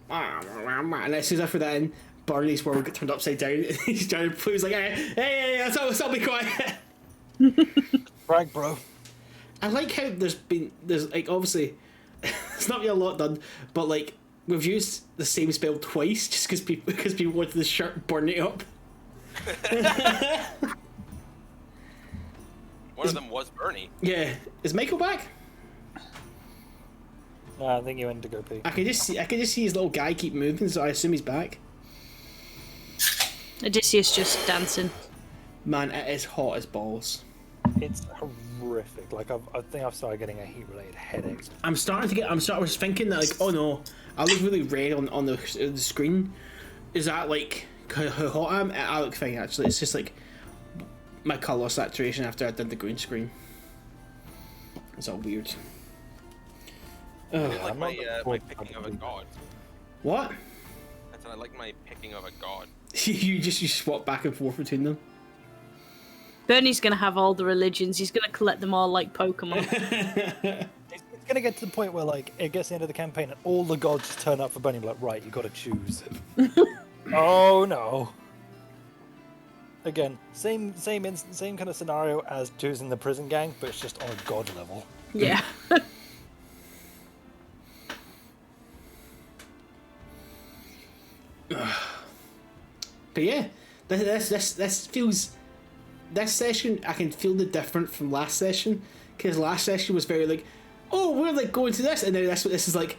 [SPEAKER 4] and as soon as I threw that in, Barney's world got turned upside down. He's trying to play. He's like, hey, I'll be quiet.
[SPEAKER 5] Brag, bro.
[SPEAKER 4] I like how there's like obviously it's not really a lot done, but like we've used the same spell twice just because people wanted the shirt burn it up.
[SPEAKER 6] One of them was Burnie.
[SPEAKER 4] Yeah, is Michael back?
[SPEAKER 5] Nah, I think he went to go pee.
[SPEAKER 4] I can just see his little guy keep moving, so I assume he's back.
[SPEAKER 2] Odeysus just dancing.
[SPEAKER 4] Man, it is hot as balls.
[SPEAKER 5] It's horrific. Like I think I've started getting a heat-related headaches.
[SPEAKER 4] I was thinking that like, oh no, I look really red on the screen. Is that like how hot I am? I look fine actually. It's just like my colour saturation after I did the green screen. It's all weird.
[SPEAKER 6] I like my picking of a god.
[SPEAKER 4] What?
[SPEAKER 6] I said I like my picking of a god.
[SPEAKER 4] you swap back and forth between them.
[SPEAKER 2] Burnie's gonna have all the religions. He's gonna collect them all like Pokemon.
[SPEAKER 5] It's gonna get to the point where like it gets to the end of the campaign and all the gods turn up for Burnie. Like, right, you got to choose. Oh no. Again, same kind of scenario as choosing the prison gang, but it's just on a god level.
[SPEAKER 2] Yeah.
[SPEAKER 4] But yeah, this feels. This session, I can feel the difference from last session, because last session was very like, oh, we're like going to this, and now that's what this is like.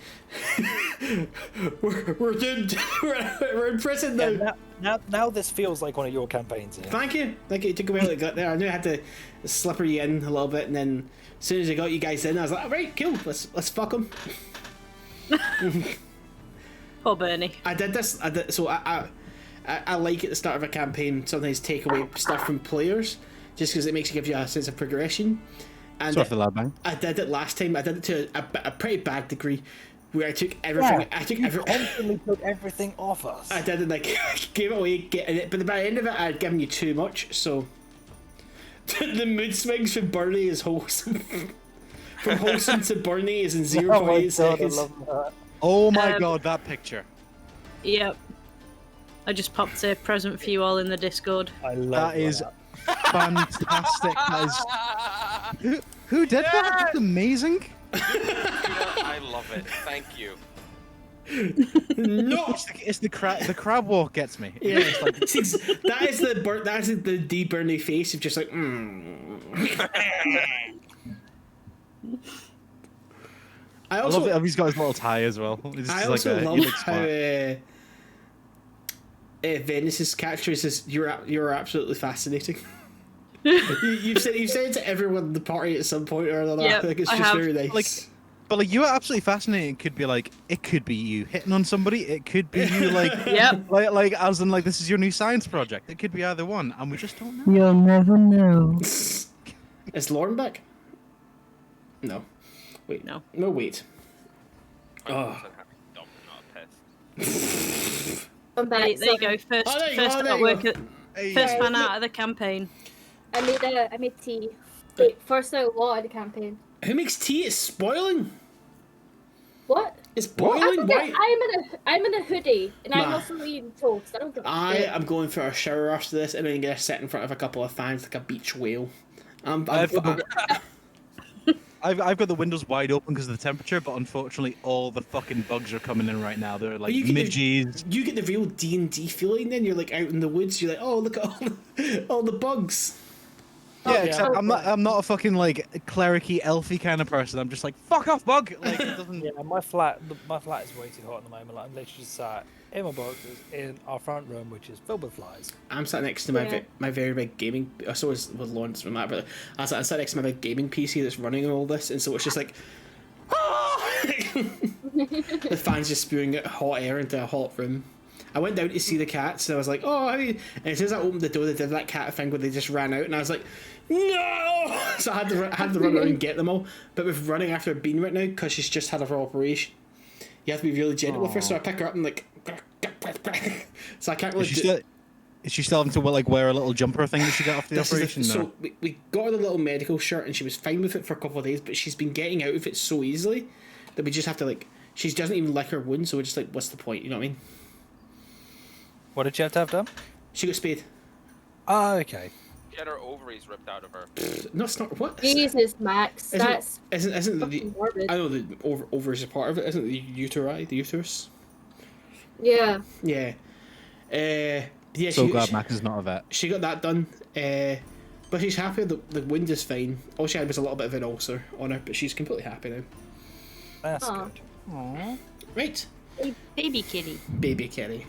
[SPEAKER 4] we're doomed. we're in prison now.
[SPEAKER 5] Yeah, now this feels like one of your campaigns. Yeah.
[SPEAKER 4] Thank you. It took a while to get there. I knew I had to slipper you in a little bit, and then as soon as I got you guys in, I was like, all right, cool, let's fuck them.
[SPEAKER 2] Poor Burnie.
[SPEAKER 4] I did this. So I like at the start of a campaign sometimes take away stuff from players just because it makes it give you a sense of progression. And
[SPEAKER 3] Sorry for the loud bang.
[SPEAKER 4] I did it last time. I did it to a pretty bad degree where I took everything.
[SPEAKER 5] You constantly took everything off us.
[SPEAKER 4] I did, and like gave it away, getting it. But by the end of it, I'd given you too much. So the mood swings from Burnie is wholesome. From wholesome to Burnie is in 0.8 seconds.
[SPEAKER 5] I love that.
[SPEAKER 3] Oh my god, that picture.
[SPEAKER 2] Yep. I just popped a present for you all in the Discord.
[SPEAKER 5] I love
[SPEAKER 3] That is fantastic. That is... Who did that? That's amazing.
[SPEAKER 6] I love it. Thank you.
[SPEAKER 4] No,
[SPEAKER 3] It's the crab walk gets me.
[SPEAKER 4] yeah,
[SPEAKER 3] It's like,
[SPEAKER 4] that is the D Burnie face of just like.
[SPEAKER 3] I love it. He's got his little tie as well. It's
[SPEAKER 4] I
[SPEAKER 3] just
[SPEAKER 4] also
[SPEAKER 3] like
[SPEAKER 4] love
[SPEAKER 3] he looks
[SPEAKER 4] how
[SPEAKER 3] smart.
[SPEAKER 4] Venis's catchphrase is "You're absolutely fascinating." you've said it to everyone in the party at some point or another.
[SPEAKER 2] Yep,
[SPEAKER 4] I think it's
[SPEAKER 2] I
[SPEAKER 4] just
[SPEAKER 2] have.
[SPEAKER 4] very nice.
[SPEAKER 3] But like, you are absolutely fascinating. It could be like, it could be you hitting on somebody. It could be you like,
[SPEAKER 2] Yep.
[SPEAKER 3] like as in like this is your new science project. It could be either one, and we just don't know.
[SPEAKER 2] You'll never know.
[SPEAKER 4] Is Lauren back? No. Wait.
[SPEAKER 2] No.
[SPEAKER 4] No, wait.
[SPEAKER 6] 100% happy, dumb, not pissed.
[SPEAKER 1] I'm back.
[SPEAKER 2] There you go. First,
[SPEAKER 4] Oh, there you
[SPEAKER 2] first
[SPEAKER 4] go, there you
[SPEAKER 2] artwork.
[SPEAKER 4] go.
[SPEAKER 3] Hey.
[SPEAKER 2] First
[SPEAKER 1] Sorry.
[SPEAKER 2] fan out of the campaign.
[SPEAKER 1] I made tea. Wait, first out what of the campaign?
[SPEAKER 4] Who makes tea? It's spoiling.
[SPEAKER 1] What?
[SPEAKER 4] It's
[SPEAKER 1] I
[SPEAKER 4] boiling.
[SPEAKER 1] forget,
[SPEAKER 4] Why?
[SPEAKER 1] I'm in a hoodie and I'm
[SPEAKER 4] Nah.
[SPEAKER 1] also eating toast. I don't give a
[SPEAKER 4] I
[SPEAKER 1] shit.
[SPEAKER 4] am going for a shower after this, and then gonna sit in front of a couple of fans like a beach whale. I'm
[SPEAKER 3] I've got the windows wide open because of the temperature, but unfortunately, all the fucking bugs are coming in right now. They're like
[SPEAKER 4] you get
[SPEAKER 3] midges.
[SPEAKER 4] you get the real D&D feeling. Then you're like out in the woods. You're like, oh, look at all the bugs.
[SPEAKER 3] Yeah,
[SPEAKER 1] Oh,
[SPEAKER 3] except
[SPEAKER 1] oh,
[SPEAKER 3] I'm not a fucking like clericy elfy kind of person. I'm just like fuck off, bug. Like it doesn't.
[SPEAKER 5] Yeah, my flat is way too hot at the moment. Like, I'm literally just sat in my boxes in our front room, which is filled with flies.
[SPEAKER 4] I'm sat next to
[SPEAKER 1] Yeah.
[SPEAKER 4] my very big gaming. I saw with Lawrence from that, but I sat next to my big gaming PC that's running all this, and so it's just like, the fans just spewing hot air into a hot room. I went down to see the cats, and I was like, oh, and as soon as I opened the door, they did that cat thing where they just ran out, and I was like, no! So I had to run around and get them all. But with running after Bean right now, because she's just had her operation, you have to be really gentle with her. So I pick her up and like, so I can't really.
[SPEAKER 3] Is she still having to wear a little jumper thing that she got after the operation?
[SPEAKER 4] So we got her the little medical shirt, and she was fine with it for a couple of days, but she's been getting out of it so easily that we just have to she doesn't even lick her wound, so we're just like, what's the point? You know what I mean?
[SPEAKER 5] What did you have to have done?
[SPEAKER 4] She got spayed.
[SPEAKER 5] Ah, okay.
[SPEAKER 6] She had her ovaries ripped out of her.
[SPEAKER 4] No, it's not. What?
[SPEAKER 1] Jesus, Max. That's
[SPEAKER 4] Isn't the
[SPEAKER 1] fucking morbid.
[SPEAKER 4] I know the ovaries are part of it. Isn't the uterus?
[SPEAKER 1] Yeah.
[SPEAKER 4] Yeah. Yeah.
[SPEAKER 3] So glad Max is not a vet.
[SPEAKER 4] She got that done. But she's happy. The wound is fine. All she had was a little bit of an ulcer on her, but she's completely happy now.
[SPEAKER 5] That's
[SPEAKER 1] Aw.
[SPEAKER 5] good.
[SPEAKER 4] Right,
[SPEAKER 2] Baby kitty.
[SPEAKER 4] baby Kelly.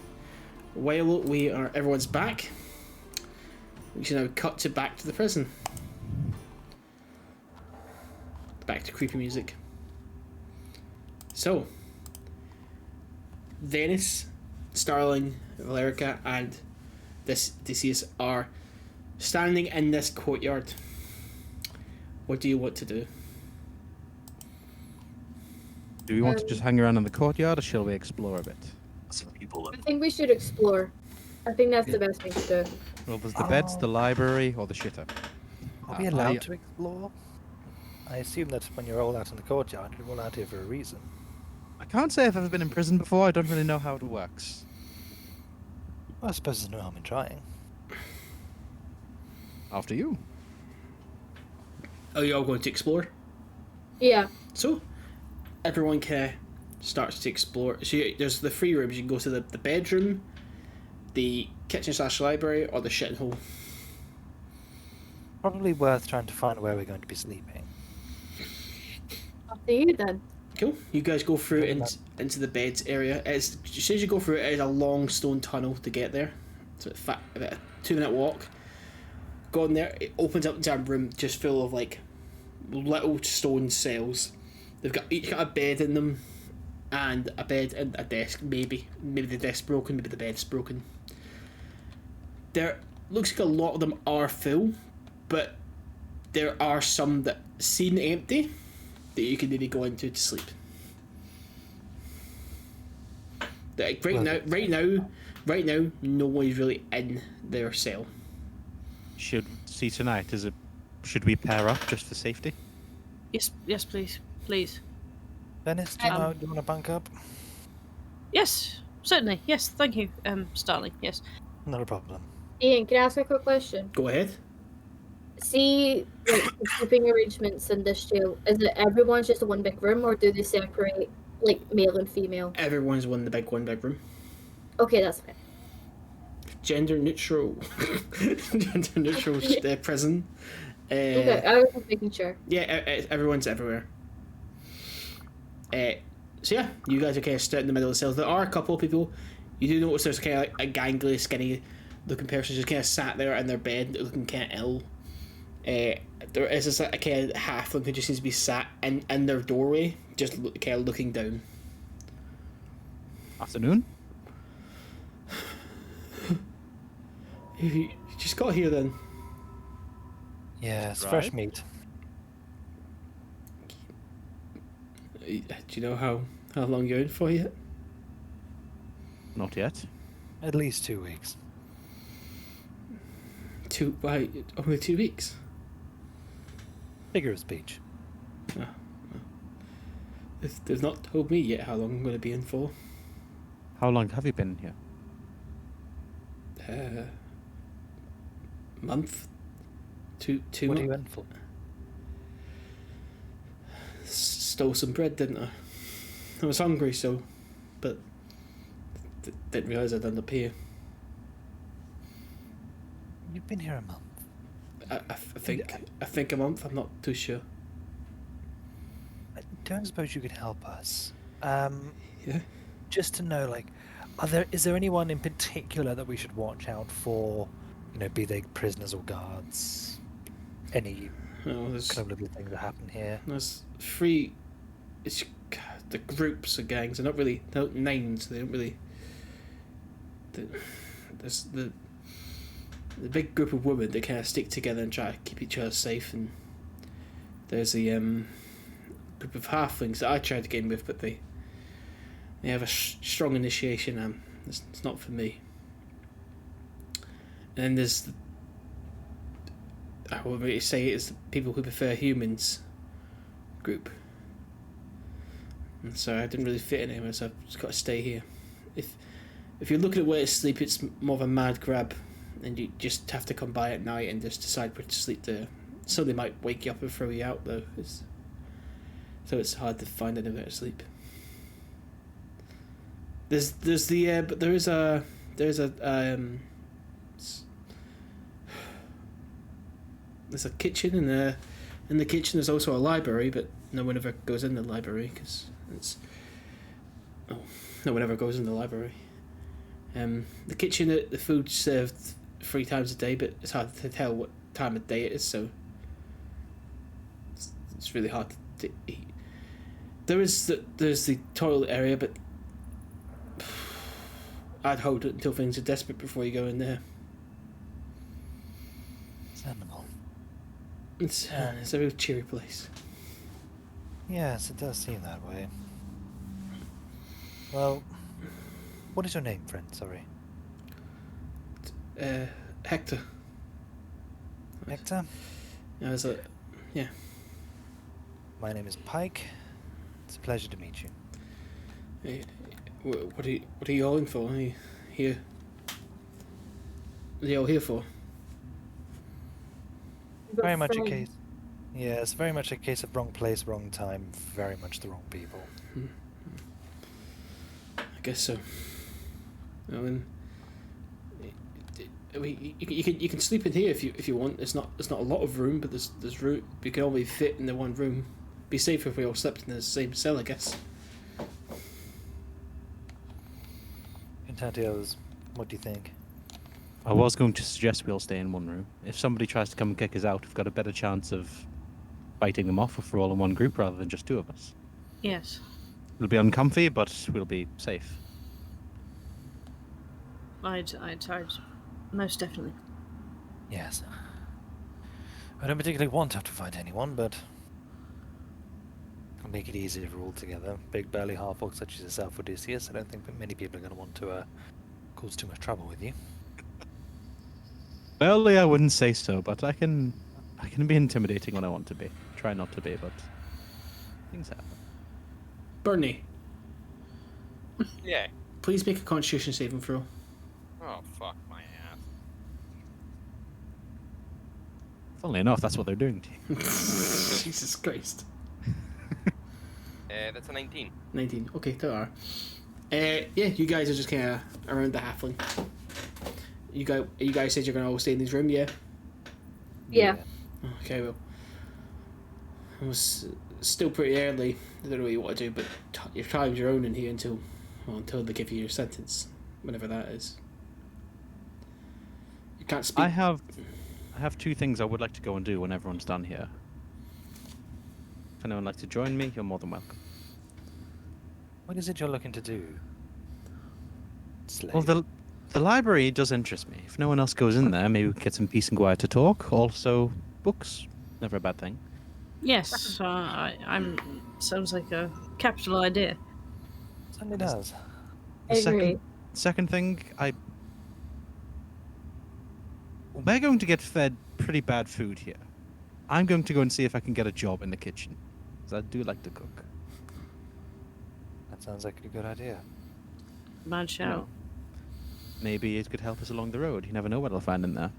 [SPEAKER 4] While everyone's back, we should now cut back to the prison. Back to creepy music. So, Venis, Starling, Valericia, and this Odeysus are standing in this courtyard. What do you want to do?
[SPEAKER 3] Do we want to just hang around in the courtyard, or shall we explore a bit?
[SPEAKER 7] Some people
[SPEAKER 1] I think we should explore. I think that's the best thing to do.
[SPEAKER 3] Well, there's the beds, the library, or the shitter.
[SPEAKER 5] Are we allowed to explore? I assume that when you're all out in the courtyard, you're all out here for a reason.
[SPEAKER 3] I can't say I've ever been in prison before. I don't really know how it works.
[SPEAKER 5] Well, I suppose there's no harm in trying.
[SPEAKER 3] After you.
[SPEAKER 4] Are you all going to explore?
[SPEAKER 1] Yeah.
[SPEAKER 4] So, everyone kind of starts to explore. So there's the three rooms. You can go to the bedroom, the kitchen/library, or the shitting hole.
[SPEAKER 5] Probably worth trying to find where we're going to be sleeping.
[SPEAKER 1] Up to you then.
[SPEAKER 4] Cool. You guys go through into the beds area. As soon as you go through it, is a long stone tunnel to get there. It's about a 2-minute walk. Go in there. It opens up into a room just full of little stone cells. They've each got a bed in them, and a bed and a desk. Maybe the desk's broken. Maybe the bed's broken. There looks like a lot of them are full, but there are some that seem empty that you can maybe go into to sleep. Right now, no one's really in their cell.
[SPEAKER 3] Should see tonight. Should we pair up just for safety?
[SPEAKER 2] Yes, please.
[SPEAKER 5] Venis, do you want to bunk up?
[SPEAKER 2] Yes, certainly. Yes, thank you, Starling. Yes.
[SPEAKER 5] Not a problem.
[SPEAKER 1] Ian, can I ask a quick question?
[SPEAKER 4] Go ahead.
[SPEAKER 1] See, the sleeping arrangements in this jail, is it everyone's just a one big room, or do they separate, male and female?
[SPEAKER 4] Everyone's one big room.
[SPEAKER 1] Okay, that's fine.
[SPEAKER 4] Gender neutral. Gender neutral prison.
[SPEAKER 1] Okay, I was just making sure.
[SPEAKER 4] Yeah, everyone's everywhere. So yeah, you guys are kind of stood in the middle of the cells. There are a couple of people. You do notice there's kind of a gangly, skinny looking person just kind of sat there in their bed looking kind of ill. There is this kind of halfling who just seems to be sat in their doorway, just kind of looking down.
[SPEAKER 3] Afternoon?
[SPEAKER 4] You just got here then.
[SPEAKER 5] Yeah, it's
[SPEAKER 3] Right.
[SPEAKER 5] fresh meat.
[SPEAKER 4] Do you know how long you're in for yet?
[SPEAKER 3] Not yet.
[SPEAKER 5] At least 2 weeks.
[SPEAKER 4] Only 2 weeks.
[SPEAKER 5] Figure of speech.
[SPEAKER 4] They've not told me yet how long I'm going to be in for.
[SPEAKER 3] How long have you been here?
[SPEAKER 4] Month. Two
[SPEAKER 5] What are
[SPEAKER 4] months.
[SPEAKER 5] you in for?
[SPEAKER 4] stole some bread, didn't I? I was hungry, so, but didn't realise I'd end up here.
[SPEAKER 5] You've been here a month.
[SPEAKER 4] I think a month. I'm not too sure.
[SPEAKER 5] I don't suppose you could help us.
[SPEAKER 4] Yeah.
[SPEAKER 5] Just to know, like, is there anyone in particular that we should watch out for? You know, be they prisoners or guards? Any
[SPEAKER 4] There's
[SPEAKER 5] kind of little things that happen here?
[SPEAKER 4] 3. It's the groups of gangs. They're not really names. They don't really. There's the big group of women that kind of stick together and try to keep each other safe, and there's the group of halflings that I tried to get in with, but they have a strong initiation. It's not for me. And then there's I would really say it's the people who prefer humans group. And so I didn't really fit in anywhere, so I've just got to stay here. If you're looking at where to sleep, it's more of a mad grab, and you just have to come by at night and just decide where to sleep there. Somebody might wake you up and throw you out though, so it's hard to find anywhere to sleep. There's a kitchen, and in the kitchen there's also a library, but no one ever goes in the library because no one ever goes in the library. The kitchen, the food's served 3 times a day, but it's hard to tell what time of day it is, so it's really hard to eat. There's the toilet area, but I'd hold it until things are desperate before you go in there.
[SPEAKER 5] Understandable.
[SPEAKER 4] It's a real cheery place.
[SPEAKER 5] Yes, it does seem that way. Well, what is your name, friend? Sorry.
[SPEAKER 4] Hector.
[SPEAKER 5] Hector?
[SPEAKER 4] Yeah.
[SPEAKER 5] My name is Pike. It's a pleasure to meet you.
[SPEAKER 4] Hey, what are you all in for? Are you here? What are you all here for?
[SPEAKER 5] Very much a case. Yes, very much a case of wrong place, wrong time. Very much the wrong people.
[SPEAKER 4] I guess so. I mean, you can sleep in here if you want. It's not a lot of room, but there's room. You can only fit in the one room. Be safer if we all slept in the same cell, I guess.
[SPEAKER 5] Tatios, what do you think?
[SPEAKER 3] I was going to suggest we all stay in one room. If somebody tries to come and kick us out, we've got a better chance of fighting them off if we're all in one group rather than just 2 of us.
[SPEAKER 2] Yes.
[SPEAKER 3] It'll be uncomfy, but we'll be safe.
[SPEAKER 2] I'd most definitely.
[SPEAKER 5] Yes. I don't particularly want to have to fight anyone, but I'll make it easier if we're all together. Big burly half-orcs such as yourself, Odeysus. I don't think that many people are going to want to cause too much trouble with you.
[SPEAKER 3] Well, yeah, I wouldn't say so, but I can be intimidating when I want to be. Try not to be, but things happen.
[SPEAKER 4] Burnie,
[SPEAKER 6] Yeah.
[SPEAKER 4] please make a Constitution saving throw.
[SPEAKER 6] Oh, fuck my ass.
[SPEAKER 3] Funnily enough, that's what they're doing to you.
[SPEAKER 4] Jesus Christ.
[SPEAKER 6] That's a 19.
[SPEAKER 4] 19. Okay, there are. Yeah, you guys are just kind of around the halfling. You guys said you're going to all stay in this room, yeah?
[SPEAKER 1] Yeah.
[SPEAKER 4] Okay, well. It was still pretty early. I don't know what you want to do, but your time's your own in here until they give you your sentence, whenever that is. You can't speak.
[SPEAKER 3] I have 2 things I would like to go and do when everyone's done here. If anyone would like to join me, you're more than welcome.
[SPEAKER 5] What is it you're looking to do? Slave.
[SPEAKER 3] Well, the library does interest me. If no one else goes in there, maybe we can get some peace and quiet to talk. Also, books, never a bad thing.
[SPEAKER 2] Yes, I'm. Sounds like a capital idea.
[SPEAKER 5] Certainly does.
[SPEAKER 1] I agree.
[SPEAKER 3] Second thing, we're going to get fed pretty bad food here. I'm going to go and see if I can get a job in the kitchen, because I do like to cook.
[SPEAKER 5] That sounds like a good idea.
[SPEAKER 2] Bad shout.
[SPEAKER 3] Maybe it could help us along the road. You never know what I'll find in there.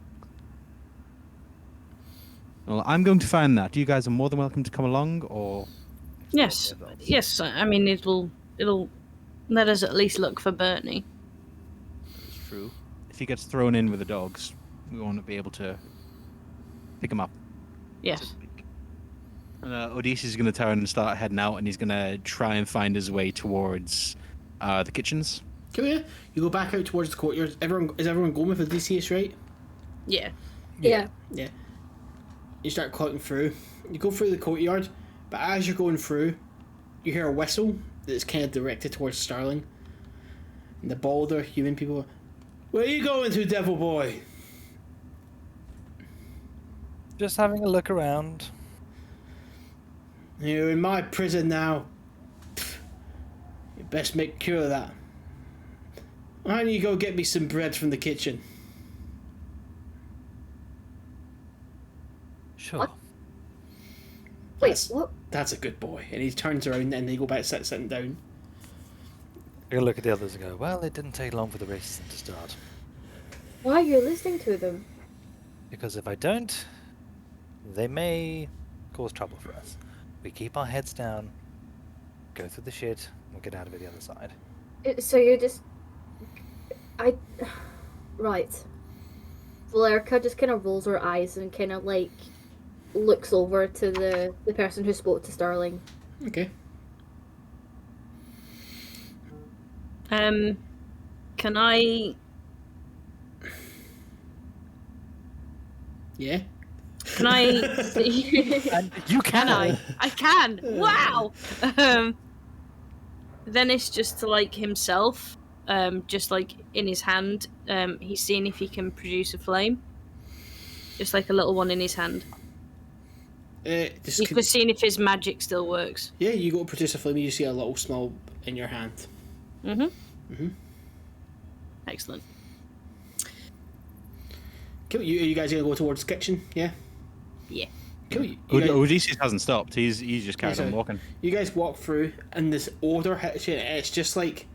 [SPEAKER 3] Well, I'm going to find that. You guys are more than welcome to come along, or
[SPEAKER 2] Yes, yes. I mean, it'll let us at least look for Burnie.
[SPEAKER 3] It's true. If he gets thrown in with the dogs, we won't be able to pick him up.
[SPEAKER 2] Yes.
[SPEAKER 3] And Odeysus is going to turn and start heading out, and he's going to try and find his way towards the kitchens.
[SPEAKER 4] Come here. You go back out towards the courtyard. Is everyone going with Odysseus, right?
[SPEAKER 2] Yeah.
[SPEAKER 1] Yeah.
[SPEAKER 4] Yeah. You start cutting through. You go through the courtyard, but as you're going through, you hear a whistle that's kind of directed towards Starling. And the balder human people, where are you going to, devil boy?
[SPEAKER 5] Just having a look around.
[SPEAKER 4] You're in my prison now. Pfft. You best make sure of that. Why don't you go get me some bread from the kitchen?
[SPEAKER 5] Sure.
[SPEAKER 1] What? Wait,
[SPEAKER 4] That's-
[SPEAKER 1] what?
[SPEAKER 4] That's a good boy. And he turns around and they go back sitting down.
[SPEAKER 5] I look at the others and go, well, it didn't take long for the racism to start.
[SPEAKER 1] Why are you listening to them?
[SPEAKER 5] Because if I don't, they may cause trouble for us. We keep our heads down, go through the shit, and we'll get out of it the other side.
[SPEAKER 1] So you're just... Right. Valerica just kind of rolls her eyes and kind of, like, looks over to the person who spoke to Starling.
[SPEAKER 4] Okay.
[SPEAKER 2] Can I...
[SPEAKER 4] Yeah.
[SPEAKER 2] Can I see...
[SPEAKER 5] And you
[SPEAKER 2] Can I? I can! Wow! Then it's just to, like, himself, just, like, in his hand, he's seeing if he can produce a flame. Just, like, a little one in his hand. He's seeing if his magic still works.
[SPEAKER 4] Yeah, you go to produce a flame, you see a little small in your hand.
[SPEAKER 2] Excellent.
[SPEAKER 4] Cool. You guys gonna go towards the kitchen? Yeah.
[SPEAKER 2] Yeah.
[SPEAKER 4] Cool. You guys,
[SPEAKER 3] Odysseus hasn't stopped. He's just carried on
[SPEAKER 4] sorry.
[SPEAKER 3] walking.
[SPEAKER 4] you guys walk through, and this odor hits you. And it's just like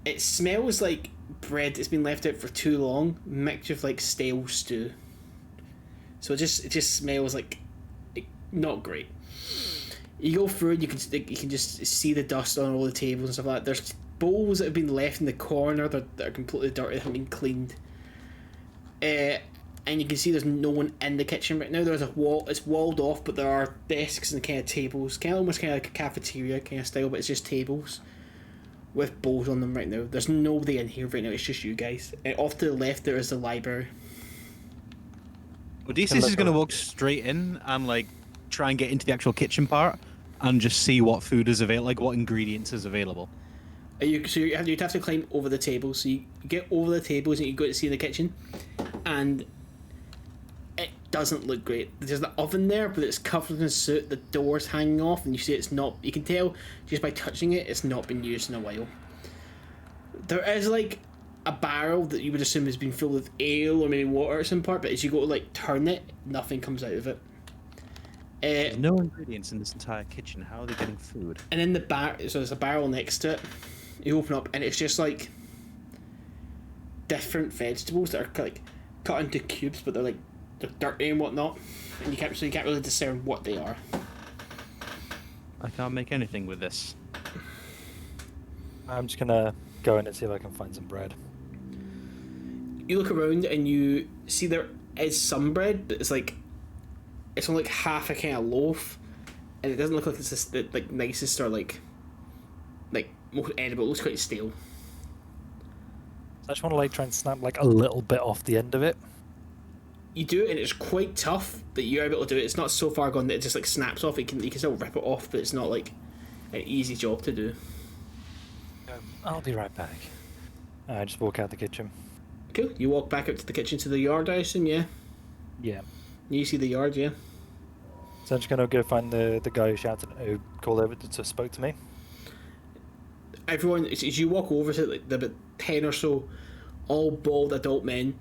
[SPEAKER 4] it smells like bread that's been left out for too long, mixed with like stale stew. So it just smells like not great. You go through, and you can just see the dust on all the tables and stuff like that. There's bowls that have been left in the corner that are completely dirty, haven't been cleaned. And you can see there's no one in the kitchen right now. There's a wall, it's walled off, but there are desks and kind of tables, almost like a cafeteria kind of style, but it's just tables with bowls on them right now. There's nobody in here right now, it's just you guys. Off to the left there is the library.
[SPEAKER 3] Odysseus is going to walk straight in and like try and get into the actual kitchen part and just see what food is available, like what ingredients is available.
[SPEAKER 4] You'd have to climb over the tables. So you get over the tables and you go to see the kitchen, and it doesn't look great. There's the oven there, but it's covered in soot. The door's hanging off, and you see it's not. You can tell just by touching it, it's not been used in a while. There is like a barrel that you would assume has been filled with ale or maybe water at some part, but as you go to like turn it, nothing comes out of it.
[SPEAKER 3] There's no ingredients in this entire kitchen. How are they getting food?
[SPEAKER 4] And in the so there's a barrel next to it. You open up, and it's just like different vegetables that are like cut into cubes, but they're dirty and whatnot, and you can't really discern what they are.
[SPEAKER 3] I can't make anything with this.
[SPEAKER 5] I'm just gonna go in and see if I can find some bread.
[SPEAKER 4] You look around and you see there is some bread, but it's only like half a kind of loaf, and it doesn't look like it's the like nicest or like most edible. It looks quite stale.
[SPEAKER 5] I just want to like try and snap like a little bit off the end of it.
[SPEAKER 4] You do it, and it's quite tough, but you're able to do it. It's not so far gone that it just like snaps off. You can still rip it off, but it's not like an easy job to do.
[SPEAKER 5] I'll be right back. I just walk out the kitchen.
[SPEAKER 4] Cool. You walk back up to the kitchen to the yard, I assume, yeah?
[SPEAKER 5] Yeah.
[SPEAKER 4] You see the yard, yeah?
[SPEAKER 5] So I'm just gonna go find the guy who called over to spoke to me.
[SPEAKER 4] Everyone, as you walk over to like the about 10 or so all bald adult men,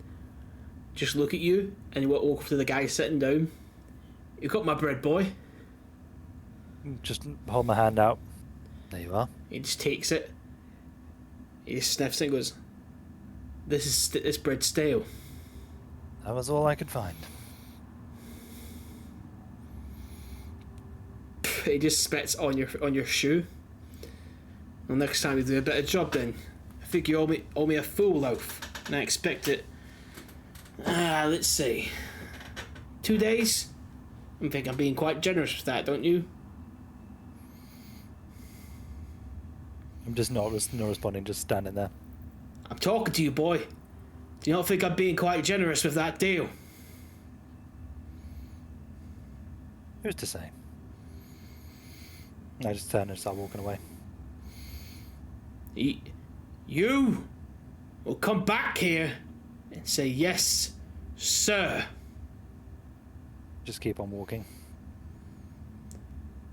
[SPEAKER 4] just look at you, and you walk over to the guy sitting down. You got my bread, boy.
[SPEAKER 5] Just hold my hand out. There you are.
[SPEAKER 4] He just takes it. He just sniffs it and goes, this bread's stale.
[SPEAKER 5] That was all I could find.
[SPEAKER 4] He just spits on your shoe. Well, next time you do a better job then. I think you owe me a full loaf. And I expect it. Let's see. 2 days? I think I'm being quite generous with that, don't you?
[SPEAKER 5] I'm just not responding, just standing there.
[SPEAKER 4] I'm talking to you, boy. Do you not think I'm being quite generous with that deal?
[SPEAKER 5] Who's to say? I just turn and start walking away.
[SPEAKER 4] You will come back here and say yes, sir.
[SPEAKER 5] Just keep on walking.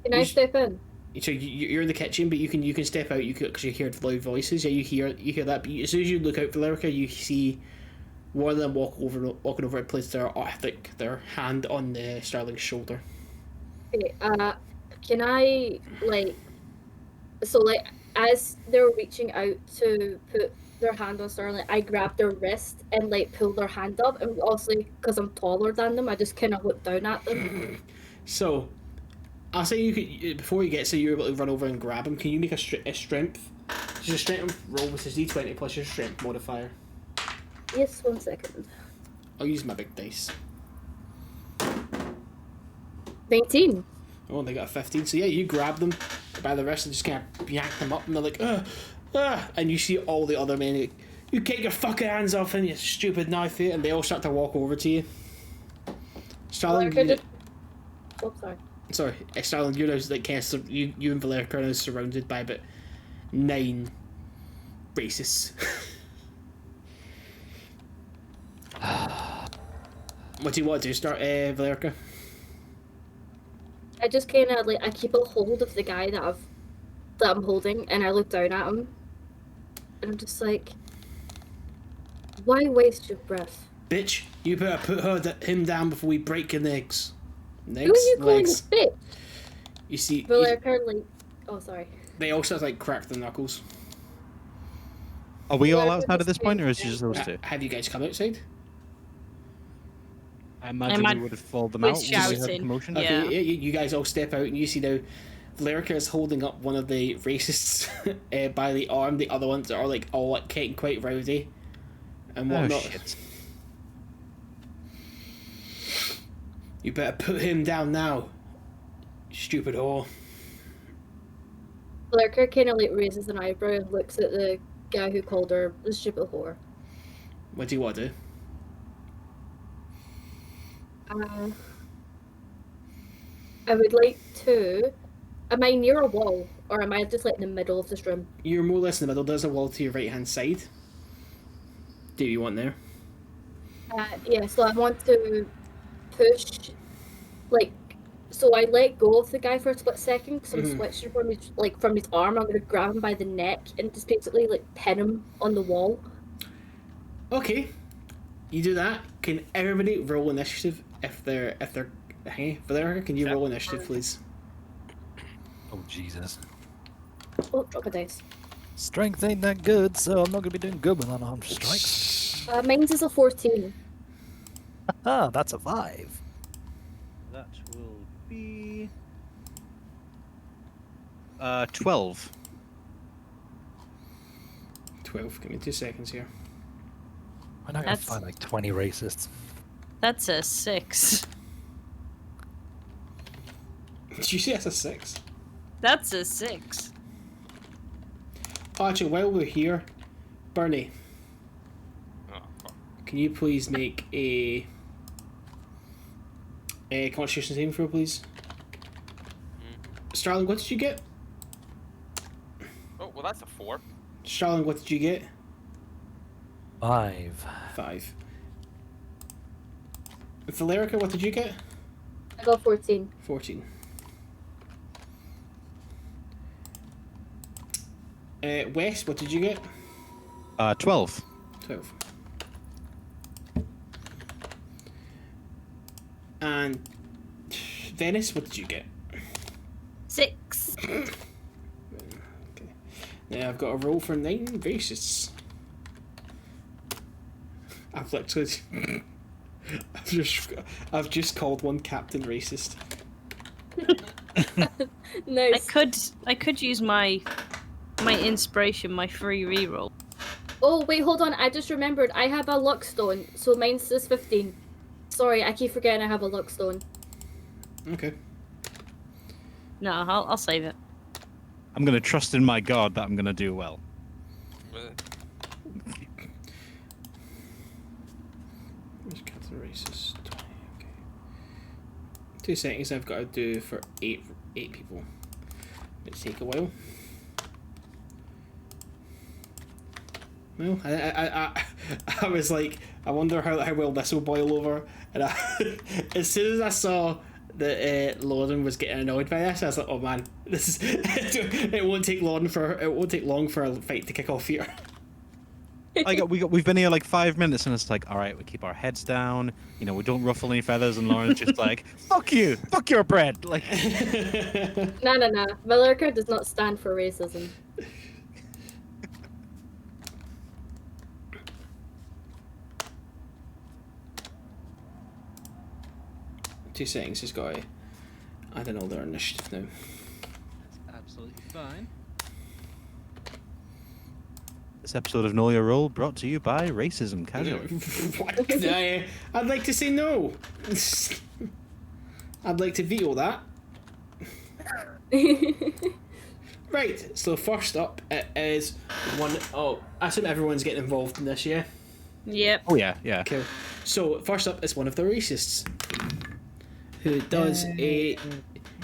[SPEAKER 1] Can I step in?
[SPEAKER 4] So you're in the kitchen, but you can step out. Because you hear loud voices. Yeah, you hear that. But as soon as you look out, Valericia, you see one of them walking over and place their hand on Starling's shoulder.
[SPEAKER 1] Okay, can I, as they're reaching out to put their hand on Starling, I grab their wrist and, pull their hand up, and obviously, because I'm taller than them, I just kind of look down at them.
[SPEAKER 4] So, I'll say you could, before you get so you're able to run over and grab him, can you make a strength? Just a strength roll with his d20 plus your strength modifier.
[SPEAKER 1] Yes, 1 second.
[SPEAKER 4] I'll use my big dice.
[SPEAKER 1] 19.
[SPEAKER 4] Oh, they got a 15. So yeah, you grab them by the wrist and just kind of yank them up, and they're like, and you see all the other men, you get your fucking hands off him, you stupid knife here, and they all start to walk over to you. Starling,
[SPEAKER 1] Oh, sorry.
[SPEAKER 4] Sorry, Starling, you're now you and Valericia are now surrounded by about 9 racists. What do you want to do? Start, Valericia?
[SPEAKER 1] I just kind of, I keep a hold of the guy that I'm holding, and I look down at him, and I'm just like, why waste your breath?
[SPEAKER 4] Bitch, you better put him down before we break your legs.
[SPEAKER 1] Who are you calling a bitch?
[SPEAKER 4] You see,
[SPEAKER 1] oh, sorry.
[SPEAKER 4] they all start to crack their knuckles.
[SPEAKER 3] Are we all outside at this point, or is it just those two?
[SPEAKER 4] Have you guys come outside?
[SPEAKER 3] I imagine we would have followed them
[SPEAKER 2] We're
[SPEAKER 3] out. Because we heard
[SPEAKER 2] shouting.
[SPEAKER 3] commotion.
[SPEAKER 2] Yeah.
[SPEAKER 4] Okay, you guys all step out, and you see now Valericia is holding up one of the racists by the arm. The other ones are all getting quite rowdy and whatnot.
[SPEAKER 3] Oh shit!
[SPEAKER 4] You better put him down now, you stupid whore.
[SPEAKER 1] Valericia kind of raises an eyebrow and looks at the guy who called her the stupid whore.
[SPEAKER 4] What do you want to do?
[SPEAKER 1] I would like to. Am I near a wall, or am I just in the middle of this room?
[SPEAKER 4] You're more or less in the middle. There's a wall to your right hand side. Do you want there?
[SPEAKER 1] Yeah, so I want to push, so I let go of the guy for a split second because I'm switching from his arm. I'm going to grab him by the neck and just basically pin him on the wall.
[SPEAKER 4] Okay, you do that. Can everybody roll initiative if they're hanging? Valericia, can you roll initiative, please?
[SPEAKER 5] Oh, Jesus.
[SPEAKER 1] Oh, drop a dice.
[SPEAKER 5] Strength ain't that good, so I'm not going to be doing good with unarmed strikes.
[SPEAKER 1] Mine's is a 14.
[SPEAKER 5] Ah, that's a 5.
[SPEAKER 3] That will be 12.
[SPEAKER 4] 12. Give me 2 seconds here.
[SPEAKER 5] I'm not going to find 20 racists.
[SPEAKER 2] That's a 6.
[SPEAKER 4] Did you say that's a 6?
[SPEAKER 2] That's a 6.
[SPEAKER 4] Oh, actually, while we're here, Burnie,
[SPEAKER 6] Oh, fuck.
[SPEAKER 4] can you please make a Constitution saving throw, please? Starling, what did you get?
[SPEAKER 6] Oh, well, that's a 4.
[SPEAKER 4] Starling, what did you get?
[SPEAKER 5] 5.
[SPEAKER 4] 5. Valericia, what did you get?
[SPEAKER 1] I got 14.
[SPEAKER 4] 14. Wes, what did you get?
[SPEAKER 3] 12.
[SPEAKER 4] 12. And Venis, what did you get?
[SPEAKER 2] 6.
[SPEAKER 4] Okay. Now I've got a roll for 9 racists. I've literally... I've just called one Captain Racist.
[SPEAKER 1] Nice.
[SPEAKER 2] I could use my inspiration, my free reroll.
[SPEAKER 1] Oh, wait, hold on. I just remembered. I have a luck stone, so mine's is 15. Sorry, I keep forgetting I have a luck stone.
[SPEAKER 4] Okay.
[SPEAKER 2] No, I'll save it.
[SPEAKER 3] I'm going to trust in my god that I'm going to do well.
[SPEAKER 4] Where's Captain Racist? Okay. 2 seconds I've got to do for eight people. It'll take a while. Well, I was like, I wonder how well this will boil over. And as soon as I saw that Lauren was getting annoyed by this, I was like, oh man, this is it won't take long for a fight to kick off here.
[SPEAKER 3] We've been here like 5 minutes, and it's like, all right, we keep our heads down. You know, we don't ruffle any feathers, and Lauren's just like, fuck you, fuck your bread. Like,
[SPEAKER 1] No. Valericia does not stand for racism.
[SPEAKER 4] Two seconds, just got to add in all their initiative now.
[SPEAKER 3] that's absolutely fine. This episode of Know Your Role brought to you by Racism Casually.
[SPEAKER 4] What? I'd like to say no. I'd like to veto that. Right, so first up it is one. Oh, I assume everyone's getting involved in this, yeah?
[SPEAKER 2] Yep.
[SPEAKER 3] Oh yeah, yeah.
[SPEAKER 4] Okay. So first up is one of the racists, who does a.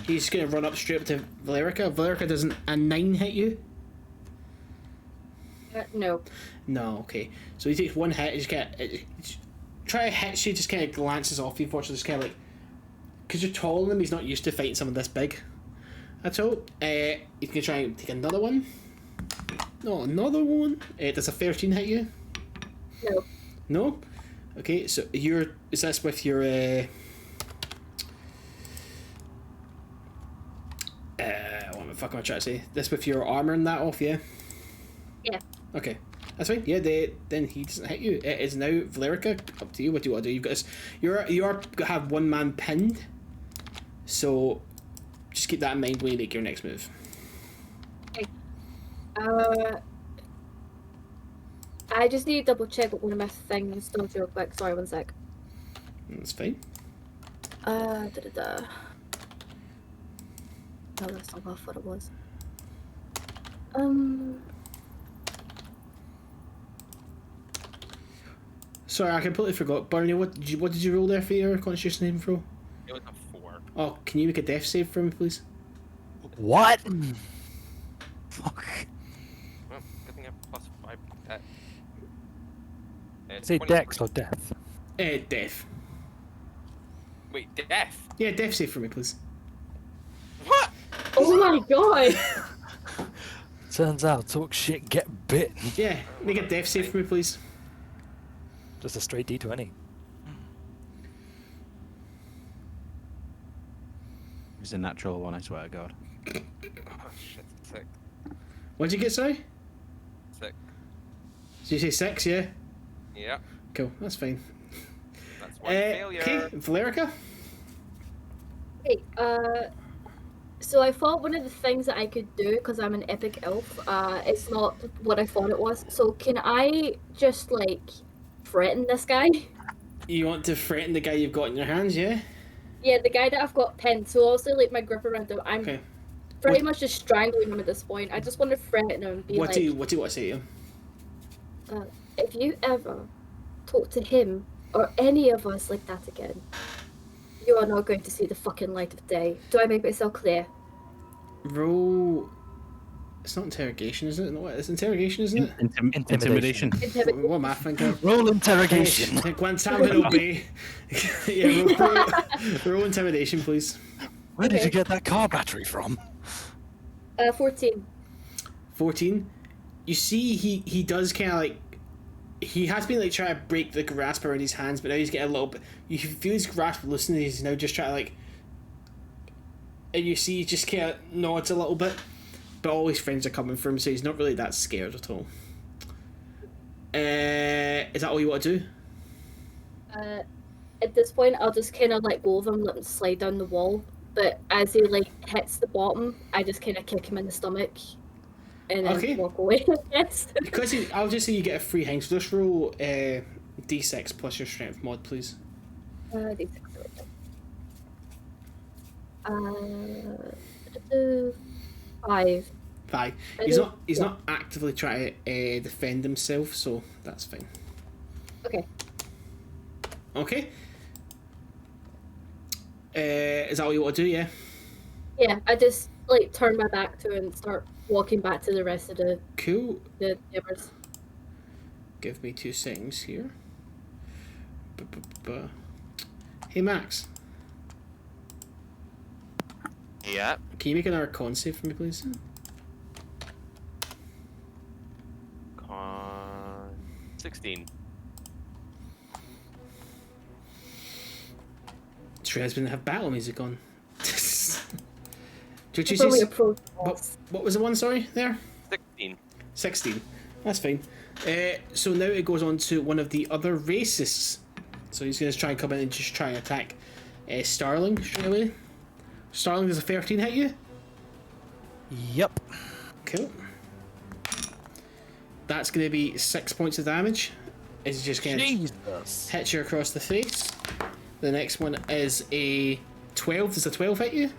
[SPEAKER 4] He's going to run up straight up to Valericia. Valericia doesn't a 9 hit you?
[SPEAKER 1] No.
[SPEAKER 4] No. Okay. So he takes one hit. He just kind of try to hit you. Just kind of glances off you. Unfortunately, just kind of like because you're taller than him. He's not used to fighting someone this big. That's all. He's gonna try and take another one. No, another one. Does a 13 hit you?
[SPEAKER 1] No.
[SPEAKER 4] No. Okay. So is this with your what the fuck am I trying to say? This with your armor and that off, yeah?
[SPEAKER 1] Yeah.
[SPEAKER 4] Okay. That's fine. Yeah, then he doesn't hit you. It is now Valericia. Up to you. What do you want to do? You've got this. You have one man pinned. So just keep that in mind when you make your next move.
[SPEAKER 1] Okay. I just need to double check what one of my things does real quick. Sorry, one sec.
[SPEAKER 4] That's fine.
[SPEAKER 1] No, that's not what it was.
[SPEAKER 4] Sorry, I completely forgot. Burnie, what did you roll there for your Constitution saving throw?
[SPEAKER 6] It was a 4.
[SPEAKER 4] Oh, can you make a death save for me, please?
[SPEAKER 7] What?
[SPEAKER 3] Fuck.
[SPEAKER 6] Well, good thing I have +5 that.
[SPEAKER 5] Say
[SPEAKER 6] 20.
[SPEAKER 5] dex or death.
[SPEAKER 4] Death.
[SPEAKER 6] Wait, death?
[SPEAKER 4] Yeah, death save for me, please.
[SPEAKER 6] What?
[SPEAKER 1] Oh my god!
[SPEAKER 5] Turns out, talk shit, get bit.
[SPEAKER 4] Yeah, make a death save for me, please.
[SPEAKER 5] Just a straight D20.
[SPEAKER 3] It's a natural one, I swear to God.
[SPEAKER 6] Oh shit, 6.
[SPEAKER 4] What'd you get, sorry?
[SPEAKER 6] 6.
[SPEAKER 4] Did you say 6, yeah?
[SPEAKER 6] Yeah,
[SPEAKER 4] Cool, that's fine.
[SPEAKER 6] that's one failure.
[SPEAKER 4] Okay, Valericia?
[SPEAKER 1] Hey, so I thought one of the things that I could do, because I'm an epic elf, it's not what I thought it was. So can I just, like, threaten this guy?
[SPEAKER 4] You want to threaten the guy you've got in your hands, yeah?
[SPEAKER 1] Yeah, the guy that I've got pinned. So also, like, my grip around him, I'm
[SPEAKER 4] Okay.
[SPEAKER 1] pretty
[SPEAKER 4] What-
[SPEAKER 1] much just strangling him at this point. I just want to threaten him and be
[SPEAKER 4] What
[SPEAKER 1] like,
[SPEAKER 4] do you want to say to him?
[SPEAKER 1] if you ever talk to him or any of us like that again, you are not going to see the fucking light of day. Do I make myself clear?
[SPEAKER 4] Roll. It's not interrogation, is it? No, it's interrogation, isn't it?
[SPEAKER 3] Intimidation.
[SPEAKER 4] What am I thinking?
[SPEAKER 5] Roll interrogation.
[SPEAKER 4] Guantanamo Bay. Yeah, roll intimidation, please.
[SPEAKER 5] Where did
[SPEAKER 1] Okay.
[SPEAKER 5] you get that car battery from?
[SPEAKER 1] 14.
[SPEAKER 4] 14. You see, he does kind of like. He has been like trying to break the grasp around his hands, but now he's getting a little bit. You feel his grasp loosen, and he's now just trying to like. And you see, he just kind of nods a little bit, but all his friends are coming for him, so he's not really that scared at all. Is that all you want to do?
[SPEAKER 1] At this point, I'll just kind of let go of him, let him slide down the wall. but as he like hits the bottom, I just kind of kick him in the stomach, and then
[SPEAKER 4] Okay.
[SPEAKER 1] walk away. Yes.
[SPEAKER 4] Because I'll just say you get a free hang. So just roll d6 plus your strength mod, please.
[SPEAKER 1] D6. 5.
[SPEAKER 4] 5. He's not actively trying to defend himself, so that's fine.
[SPEAKER 1] Okay.
[SPEAKER 4] Okay. Is that what you want to do? Yeah.
[SPEAKER 1] Yeah, I just like turn my back to him and start walking back to the rest of the
[SPEAKER 4] Cool.
[SPEAKER 1] neighbors.
[SPEAKER 4] Give me 2 seconds here. Hey Max,
[SPEAKER 6] Yeah.
[SPEAKER 4] can you make another con save for me, please?
[SPEAKER 6] Con 16.
[SPEAKER 4] Sure, has been have battle music on. Did you
[SPEAKER 1] Before we
[SPEAKER 4] say?
[SPEAKER 1] approach the boss.
[SPEAKER 4] What was the one? Sorry, there.
[SPEAKER 6] 16.
[SPEAKER 4] 16. That's fine. So now it goes on to one of the other racists. So he's going to try and come in and just try and attack Starling straight away. Starling, does a 13 hit you?
[SPEAKER 5] Yep.
[SPEAKER 4] Cool. That's going to be 6 points of damage. As he just kind of
[SPEAKER 5] Jesus.
[SPEAKER 4] hits you across the face. The next one is a 12. Does a 12 hit you?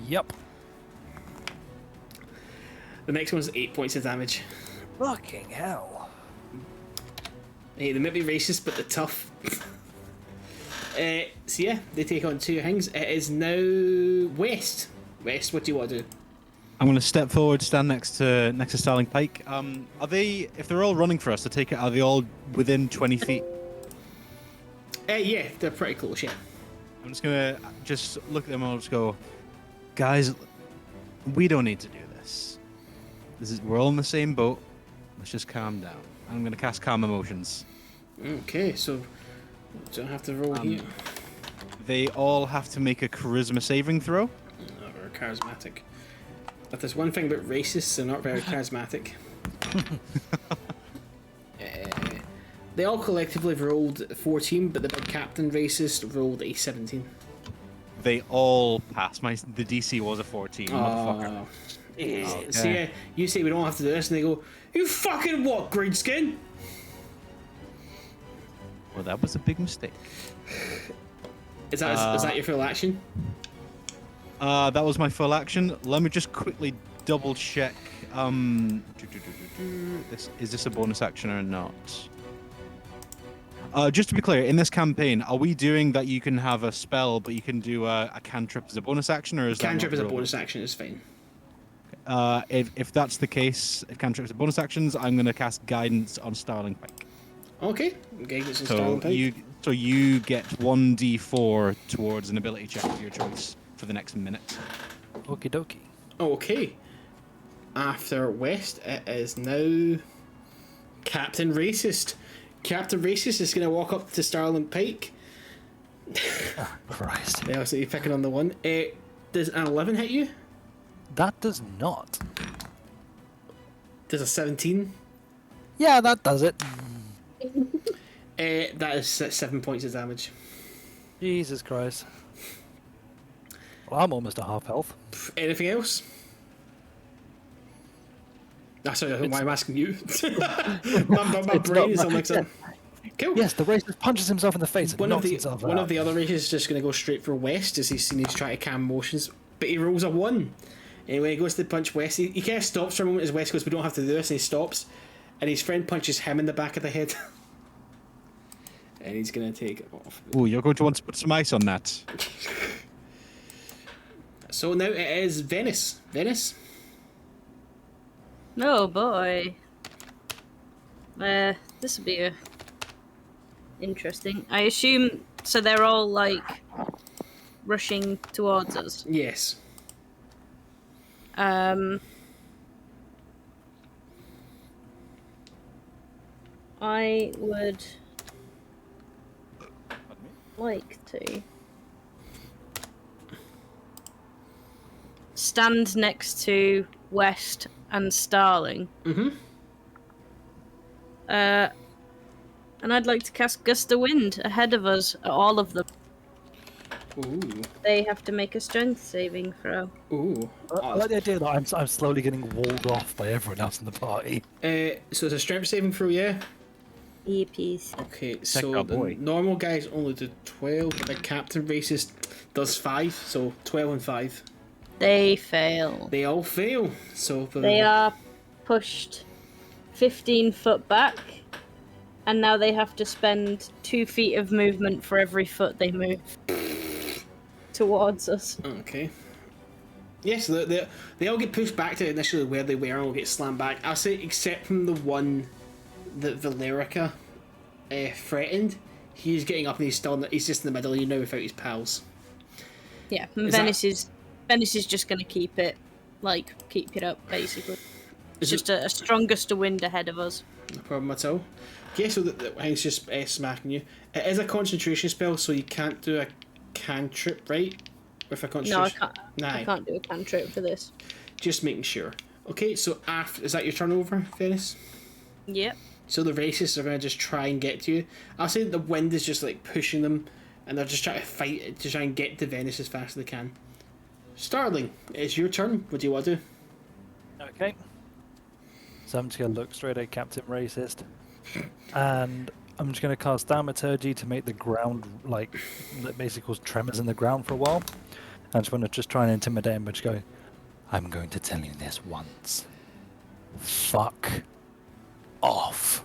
[SPEAKER 5] Yep.
[SPEAKER 4] The next one's 8 points of damage.
[SPEAKER 5] Fucking hell.
[SPEAKER 4] Hey, they might be racist, but they're tough. So yeah, they take on 2 hangs. It is now West. West, what do you want to do?
[SPEAKER 3] I'm going to step forward, stand next to Starling Pike. Are they? If they're all running for us, to take it, are they all within 20 feet?
[SPEAKER 4] Yeah, they're pretty close. Yeah.
[SPEAKER 3] I'm just gonna look at them and I'll just go, guys, we don't need to do this. We're all in the same boat. Let's just calm down. I'm gonna cast Calm Emotions.
[SPEAKER 4] Okay, so do I have to roll here?
[SPEAKER 3] They all have to make a Charisma saving throw.
[SPEAKER 4] Or charismatic. But there's one thing about racists, they're not very charismatic. They all collectively rolled 14, but the big captain racist rolled a 17.
[SPEAKER 3] They all pass. The DC was a 14, motherfucker.
[SPEAKER 4] So yeah, you say we don't have to do this, and they go, "You fucking what, greenskin?"
[SPEAKER 3] Well, that was a big mistake.
[SPEAKER 4] Is that your full action?
[SPEAKER 3] That was my full action. Let me just quickly double check. Is this a bonus action or not? Just to be clear, in this campaign, are we doing that you can have a spell, but you can do a cantrip as a bonus action, or is
[SPEAKER 4] Cantrip
[SPEAKER 3] that
[SPEAKER 4] as a
[SPEAKER 3] not
[SPEAKER 4] bonus action is fine.
[SPEAKER 3] If that's the case, if cantrips are bonus actions, I'm going to cast Guidance on Starling Pike.
[SPEAKER 4] Okay, guidance on
[SPEAKER 3] So
[SPEAKER 4] Starling Pike.
[SPEAKER 3] you get 1d4 towards an ability check of your choice for the next minute.
[SPEAKER 5] Okie dokie.
[SPEAKER 4] Okay. After West, it is now Captain Racist. Captain Racist is going to walk up to Starling Pike.
[SPEAKER 5] Christ.
[SPEAKER 4] Yeah, so you're picking on the one. Does an 11 hit you?
[SPEAKER 5] That does not.
[SPEAKER 4] Does a 17?
[SPEAKER 5] Yeah, that does it.
[SPEAKER 4] That is 7 points of damage.
[SPEAKER 5] Jesus Christ. Well, I'm almost at half health.
[SPEAKER 4] Anything else? Sorry, why I'm asking you. my brain is on like something. Cool.
[SPEAKER 5] Yes, the racist punches himself in the face and knocks himself out.
[SPEAKER 4] One of the other racists is just going to go straight for West as he's seen he's trying to calm motions, but he rolls a 1. And when he goes to punch West, he kind of stops for a moment as West goes, "We don't have to do this," and he stops, and his friend punches him in the back of the head. And he's going to take it off.
[SPEAKER 3] Oh, you're going to want to put some ice on that.
[SPEAKER 4] So now it is Venis. Venis?
[SPEAKER 2] Oh boy. This would be interesting. I assume so. They're all like rushing towards us.
[SPEAKER 4] Yes.
[SPEAKER 2] I would like to stand next to West and Starling.
[SPEAKER 4] Mm-hmm.
[SPEAKER 2] And I'd like to cast Gust of Wind ahead of us, at all of them.
[SPEAKER 4] Ooh.
[SPEAKER 2] They have to make a strength saving throw.
[SPEAKER 4] Ooh.
[SPEAKER 5] I like the idea that I'm slowly getting walled off by everyone else in the party.
[SPEAKER 4] So it's a strength saving throw, yeah?
[SPEAKER 2] Earpiece.
[SPEAKER 4] Okay,
[SPEAKER 3] Sick
[SPEAKER 4] so the
[SPEAKER 3] boy.
[SPEAKER 4] normal guys only do 12, but the captain racist does 5, so 12 and 5.
[SPEAKER 2] They fail.
[SPEAKER 4] They all fail, so...
[SPEAKER 2] They are pushed 15 foot back, and now they have to spend 2 feet of movement for every foot they move towards us.
[SPEAKER 4] Okay. Yes, they all get pushed back to initially where they were and will get slammed back. I'll say except from the one that Valericia threatened. He's getting up and he's just in the middle, you know, without his pals.
[SPEAKER 2] Yeah,
[SPEAKER 4] Is
[SPEAKER 2] Venis is just going to keep it up, basically. It's just a strongest wind ahead of us.
[SPEAKER 4] No problem at all. Okay, so Hank's just smacking you. It is a concentration spell, so you can't do a cantrip, right? With a concentration.
[SPEAKER 2] No, I can't.
[SPEAKER 4] Nah.
[SPEAKER 2] I can't do a cantrip for this.
[SPEAKER 4] Just making sure. Okay, so is that your turn over, Venis?
[SPEAKER 2] Yep.
[SPEAKER 4] So the racists are going to just try and get to you. I'll say that the wind is just like pushing them, and they're just trying to fight it to try and get to Venis as fast as they can. Starling, it's your turn. What do you want to do?
[SPEAKER 5] Okay. So I'm just going to look straight at Captain Racist. And I'm just going to cast Thaumaturgy to make the ground, that basically cause tremors in the ground for a while. I just want to try and intimidate him, but just go, I'm going to tell you this once. Fuck off.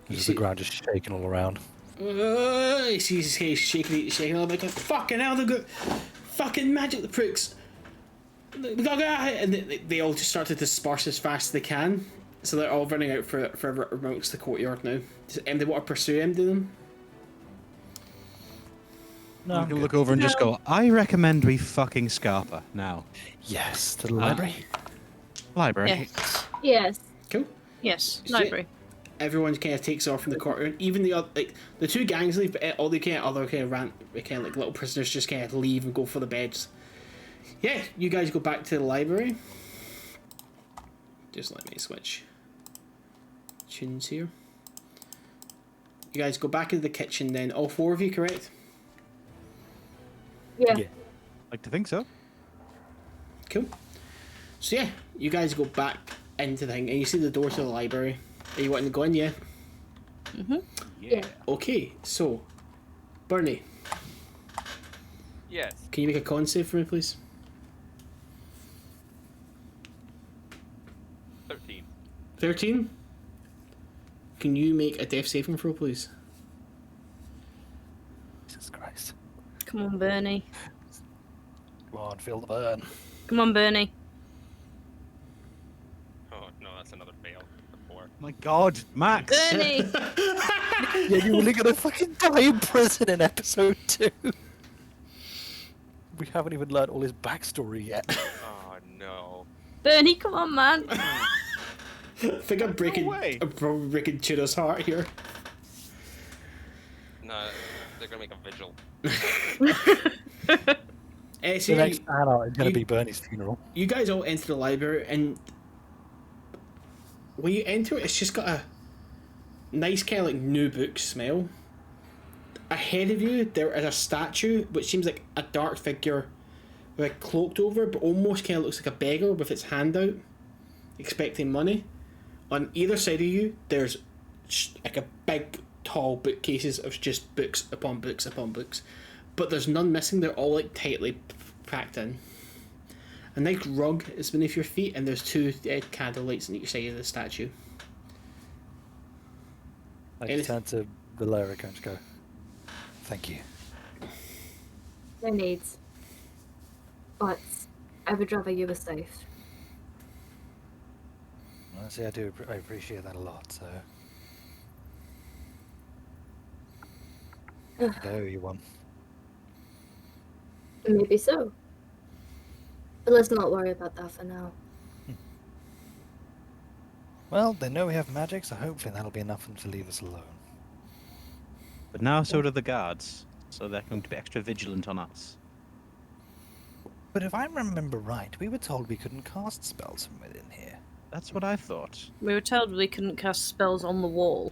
[SPEAKER 5] The ground just shaking all around.
[SPEAKER 4] He sees his head shaking a little bit. Going, fucking hell, they've got fucking magic, the pricks. We gotta get out of here. And they all just start to disperse as fast as they can. So they're all running out for amongst the courtyard now. Does they want to pursue him, do them?
[SPEAKER 5] No,
[SPEAKER 3] You can look over and just go, I recommend we fucking Scarpa now.
[SPEAKER 5] yes, to the library.
[SPEAKER 3] Library.
[SPEAKER 2] Yes.
[SPEAKER 1] Yes.
[SPEAKER 4] Cool.
[SPEAKER 2] Yes.
[SPEAKER 4] So
[SPEAKER 2] Library.
[SPEAKER 4] everyone kind of takes off from the courtyard. Even the two gangs leave, but all the other little prisoners just kind of leave and go for the beds. Yeah, you guys go back to the library. Just let me switch tunes here. You guys go back into the kitchen then. All four of you, correct?
[SPEAKER 1] Yeah.
[SPEAKER 3] Like to think so.
[SPEAKER 4] Cool. So yeah, you guys go back into the thing and you see the door to the library. Are you wanting to go in? Yeah.
[SPEAKER 1] Yeah.
[SPEAKER 4] Okay, so Burnie,
[SPEAKER 6] Yes.
[SPEAKER 4] can you make a con save for me, please?
[SPEAKER 6] 13.
[SPEAKER 4] 13. Can you make a death saving throw, please?
[SPEAKER 5] Jesus Christ.
[SPEAKER 2] Come on, Burnie.
[SPEAKER 5] Come on, feel the burn.
[SPEAKER 2] Come on, Burnie.
[SPEAKER 6] Oh no, that's another fail. Four.
[SPEAKER 3] My God, Max.
[SPEAKER 2] Burnie.
[SPEAKER 5] Yeah, you're only gonna fucking die in prison in episode 2. We haven't even learned all his backstory yet.
[SPEAKER 6] Oh no.
[SPEAKER 2] Burnie, come on, man.
[SPEAKER 4] I think I'm
[SPEAKER 3] way.
[SPEAKER 4] probably breaking Tudor's heart here.
[SPEAKER 6] No, they're gonna make a vigil.
[SPEAKER 4] So
[SPEAKER 5] The
[SPEAKER 4] yeah,
[SPEAKER 5] next fan art is gonna
[SPEAKER 4] you-
[SPEAKER 5] be Bernie's funeral.
[SPEAKER 4] you guys all enter the library, and when you enter it, it's just got a nice kind of like new book smell. Ahead of you, there is a statue which seems like a dark figure with a cloaked over, but almost kind of looks like a beggar with its hand out, expecting money. On either side of you, there's like a big, tall bookcases of just books upon books upon books, but there's none missing. They're all like tightly packed in. A nice rug is beneath your feet, and there's two candle lights on each side of the statue.
[SPEAKER 5] I just turn to Valericia and just go, thank you.
[SPEAKER 1] No needs. But I would rather you were safe.
[SPEAKER 5] Honestly, I appreciate that a lot, so... I owe you one.
[SPEAKER 1] Maybe so. But let's not worry about that for now.
[SPEAKER 5] Well, they know we have magic, so hopefully that'll be enough for them to leave us alone.
[SPEAKER 3] But now so do the guards, so they're going to be extra vigilant on us.
[SPEAKER 5] But if I remember right, we were told we couldn't cast spells from within here.
[SPEAKER 3] That's what I thought.
[SPEAKER 2] We were told we couldn't cast spells on the wall.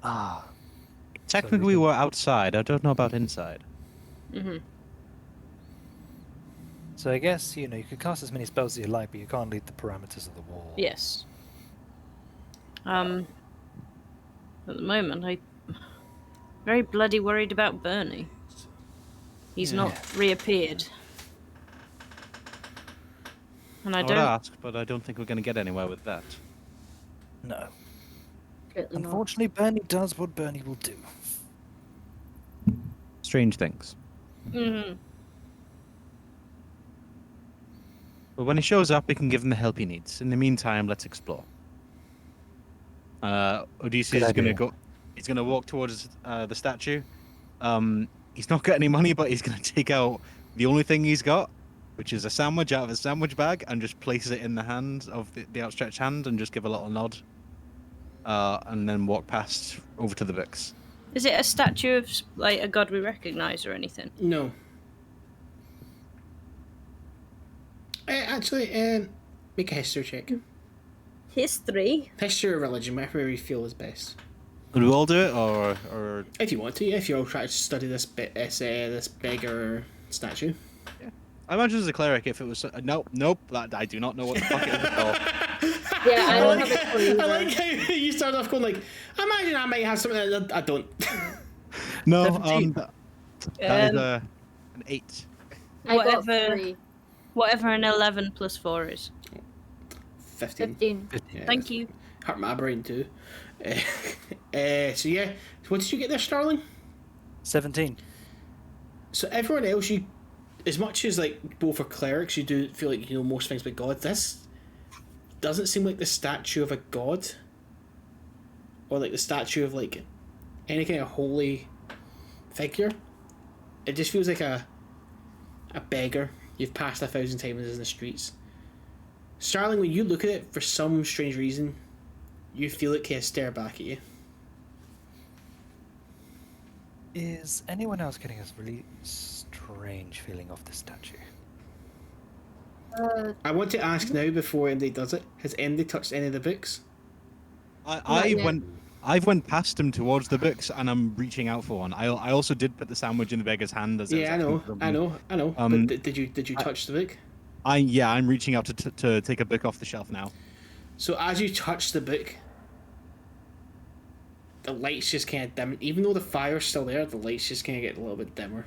[SPEAKER 5] Ah.
[SPEAKER 3] Technically, we were outside. I don't know about inside.
[SPEAKER 2] Mm-hmm.
[SPEAKER 5] So I guess, you could cast as many spells as you like, but you can't leave the parameters of the wall.
[SPEAKER 2] Yes. At the moment, I'm very bloody worried about Burnie. He's not reappeared. And I
[SPEAKER 3] I would
[SPEAKER 2] don't...
[SPEAKER 3] ask, but I don't think we're going to get anywhere with that.
[SPEAKER 5] No.
[SPEAKER 1] Certainly not.
[SPEAKER 5] Unfortunately, Burnie does what Burnie will do.
[SPEAKER 3] Strange things.
[SPEAKER 2] Mm-hmm.
[SPEAKER 3] But when he shows up, we can give him the help he needs. In the meantime, let's explore. Odeysus
[SPEAKER 5] Good
[SPEAKER 3] is going to
[SPEAKER 5] idea.
[SPEAKER 3] go. He's going to walk towards the statue. He's not got any money, but he's going to take out the only thing he's got, which is a sandwich out of his sandwich bag, and just place it in the hand of the outstretched hand, and just give a little nod. And then walk past over to the books.
[SPEAKER 2] Is it a statue of, like, a god we recognise or anything?
[SPEAKER 4] No. Actually, make a history check.
[SPEAKER 2] History?
[SPEAKER 4] History or religion, whatever you feel is best.
[SPEAKER 3] Would we all do it, or
[SPEAKER 4] If you want to, if you're all trying to study this this beggar statue.
[SPEAKER 3] I imagine as a cleric, if it was nope, that I do not know what the fuck it is at all.
[SPEAKER 1] Yeah, I don't have a clue.
[SPEAKER 4] I like how you started off going like, I imagine I might have something that I don't.
[SPEAKER 3] No,
[SPEAKER 2] 17.
[SPEAKER 3] that is an 8.
[SPEAKER 1] I got
[SPEAKER 2] Whatever.
[SPEAKER 1] 3.
[SPEAKER 2] Whatever an 11 plus 4 is.
[SPEAKER 4] 15.
[SPEAKER 1] 15.
[SPEAKER 4] Yeah,
[SPEAKER 2] Thank you.
[SPEAKER 4] hurt my brain too. So yeah, what did you get there, Starling?
[SPEAKER 5] 17.
[SPEAKER 4] So everyone else, you, as much as like both are clerics, you do feel like you know most things about God. This doesn't seem like the statue of a god, or like the statue of like any kind of holy figure. It just feels like a beggar you've passed 1,000 times in the streets. Starling, when you look at it, for some strange reason, you feel it kind of stare back at you.
[SPEAKER 5] Is anyone else getting a really strange feeling off the statue?
[SPEAKER 4] I want to ask now before anybody does it. Has anybody touched any of the books?
[SPEAKER 3] I've went past him towards the books, and I'm reaching out for one. I also did put the sandwich in the beggar's hand. As
[SPEAKER 4] Yeah, I know.
[SPEAKER 3] Um,
[SPEAKER 4] But did you touch the book?
[SPEAKER 3] I'm reaching out to take a book off the shelf now.
[SPEAKER 4] So as you touch the book, the lights just kind of dim. Even though the fire's still there, the lights just kind of get a little bit dimmer.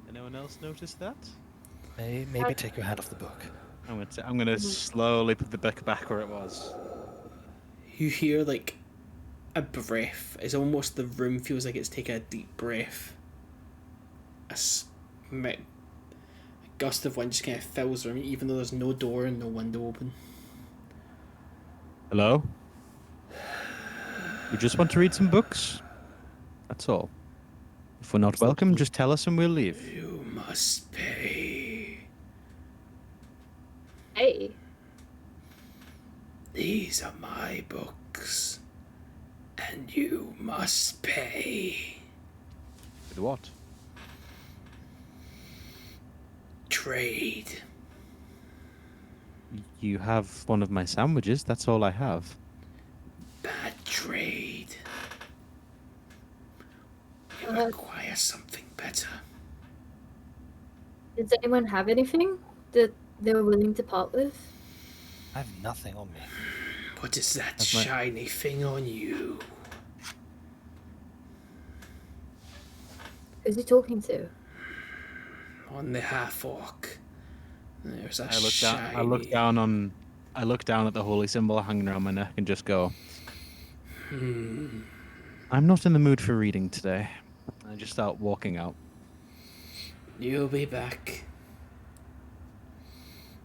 [SPEAKER 3] Anyone else notice that?
[SPEAKER 5] Maybe take your hand off the book.
[SPEAKER 3] I'm gonna slowly put the book back where it was.
[SPEAKER 4] You hear like a breath. It's almost the room feels like it's taking a deep breath. A gust of wind just kind of fills the room, even though there's no door and no window open.
[SPEAKER 3] Hello? We just want to read some books. That's all. If we're not welcome, just tell us and we'll leave.
[SPEAKER 4] You must pay.
[SPEAKER 1] Hey.
[SPEAKER 4] These are my books, and you must pay.
[SPEAKER 3] With what?
[SPEAKER 4] Trade.
[SPEAKER 3] You have one of my sandwiches, that's all I have.
[SPEAKER 4] Bad trade. You require something better.
[SPEAKER 1] Does anyone have anything that they were willing to part with?
[SPEAKER 5] I have nothing on me.
[SPEAKER 4] What is that
[SPEAKER 3] That's my-
[SPEAKER 4] shiny thing on you?
[SPEAKER 1] Who's he talking to?
[SPEAKER 4] On the half-orc. There's a
[SPEAKER 3] I look
[SPEAKER 4] shiny...
[SPEAKER 3] down. I look down at the holy symbol hanging around my neck and just go. I'm not in the mood for reading today. I just start walking out.
[SPEAKER 4] You'll be back.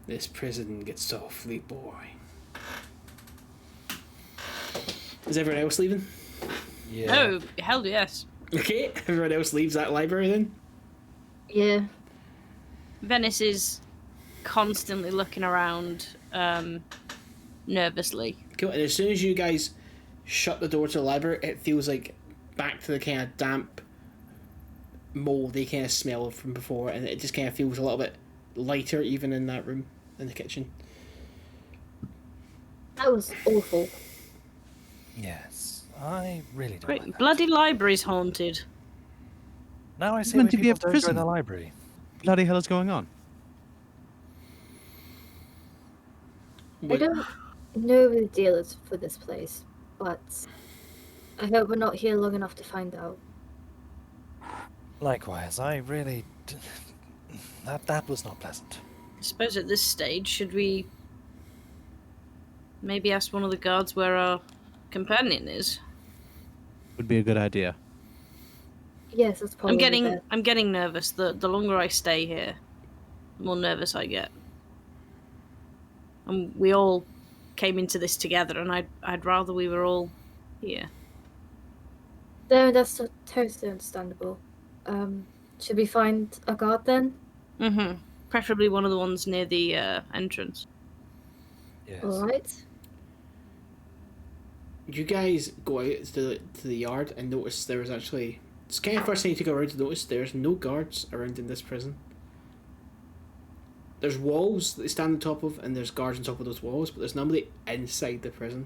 [SPEAKER 4] This prison gets awfully boring. Is everyone else leaving?
[SPEAKER 5] Yeah.
[SPEAKER 2] Oh, hell yes.
[SPEAKER 4] Okay, everyone else leaves that library then?
[SPEAKER 1] Yeah.
[SPEAKER 2] Venis is constantly looking around nervously.
[SPEAKER 4] Cool, and as soon as you guys shut the door to the library, it feels like back to the kind of damp, mouldy kind of smell from before, and it just kind of feels a little bit lighter even in that room, in the kitchen.
[SPEAKER 1] That was awful.
[SPEAKER 5] Yes. I really don't
[SPEAKER 2] Great.
[SPEAKER 5] like that.
[SPEAKER 2] Bloody library's haunted.
[SPEAKER 5] Now I see
[SPEAKER 3] meant
[SPEAKER 5] why
[SPEAKER 3] to be a
[SPEAKER 5] people don't join
[SPEAKER 3] prison.
[SPEAKER 5] the library.
[SPEAKER 3] Bloody hell is going on?
[SPEAKER 1] I don't know the deal is for this place, but I hope we're not here long enough to find out.
[SPEAKER 5] Likewise, I really... That was not pleasant.
[SPEAKER 2] I suppose at this stage, should we maybe ask one of the guards where our companion is?
[SPEAKER 3] Would be a good idea.
[SPEAKER 1] Yes, that's probably best.
[SPEAKER 2] I'm getting nervous. The longer I stay here, the more nervous I get. And we all came into this together, and I'd rather we were all here.
[SPEAKER 1] No, that's totally understandable. Should we find a guard then?
[SPEAKER 2] Mm-hmm. Preferably one of the ones near the entrance.
[SPEAKER 5] Yes.
[SPEAKER 1] Alright.
[SPEAKER 4] You guys go out to the yard and notice there is actually... It's kind of first thing to go around to notice there's no guards around in this prison. There's walls that they stand on top of, and there's guards on top of those walls, but there's nobody inside the prison.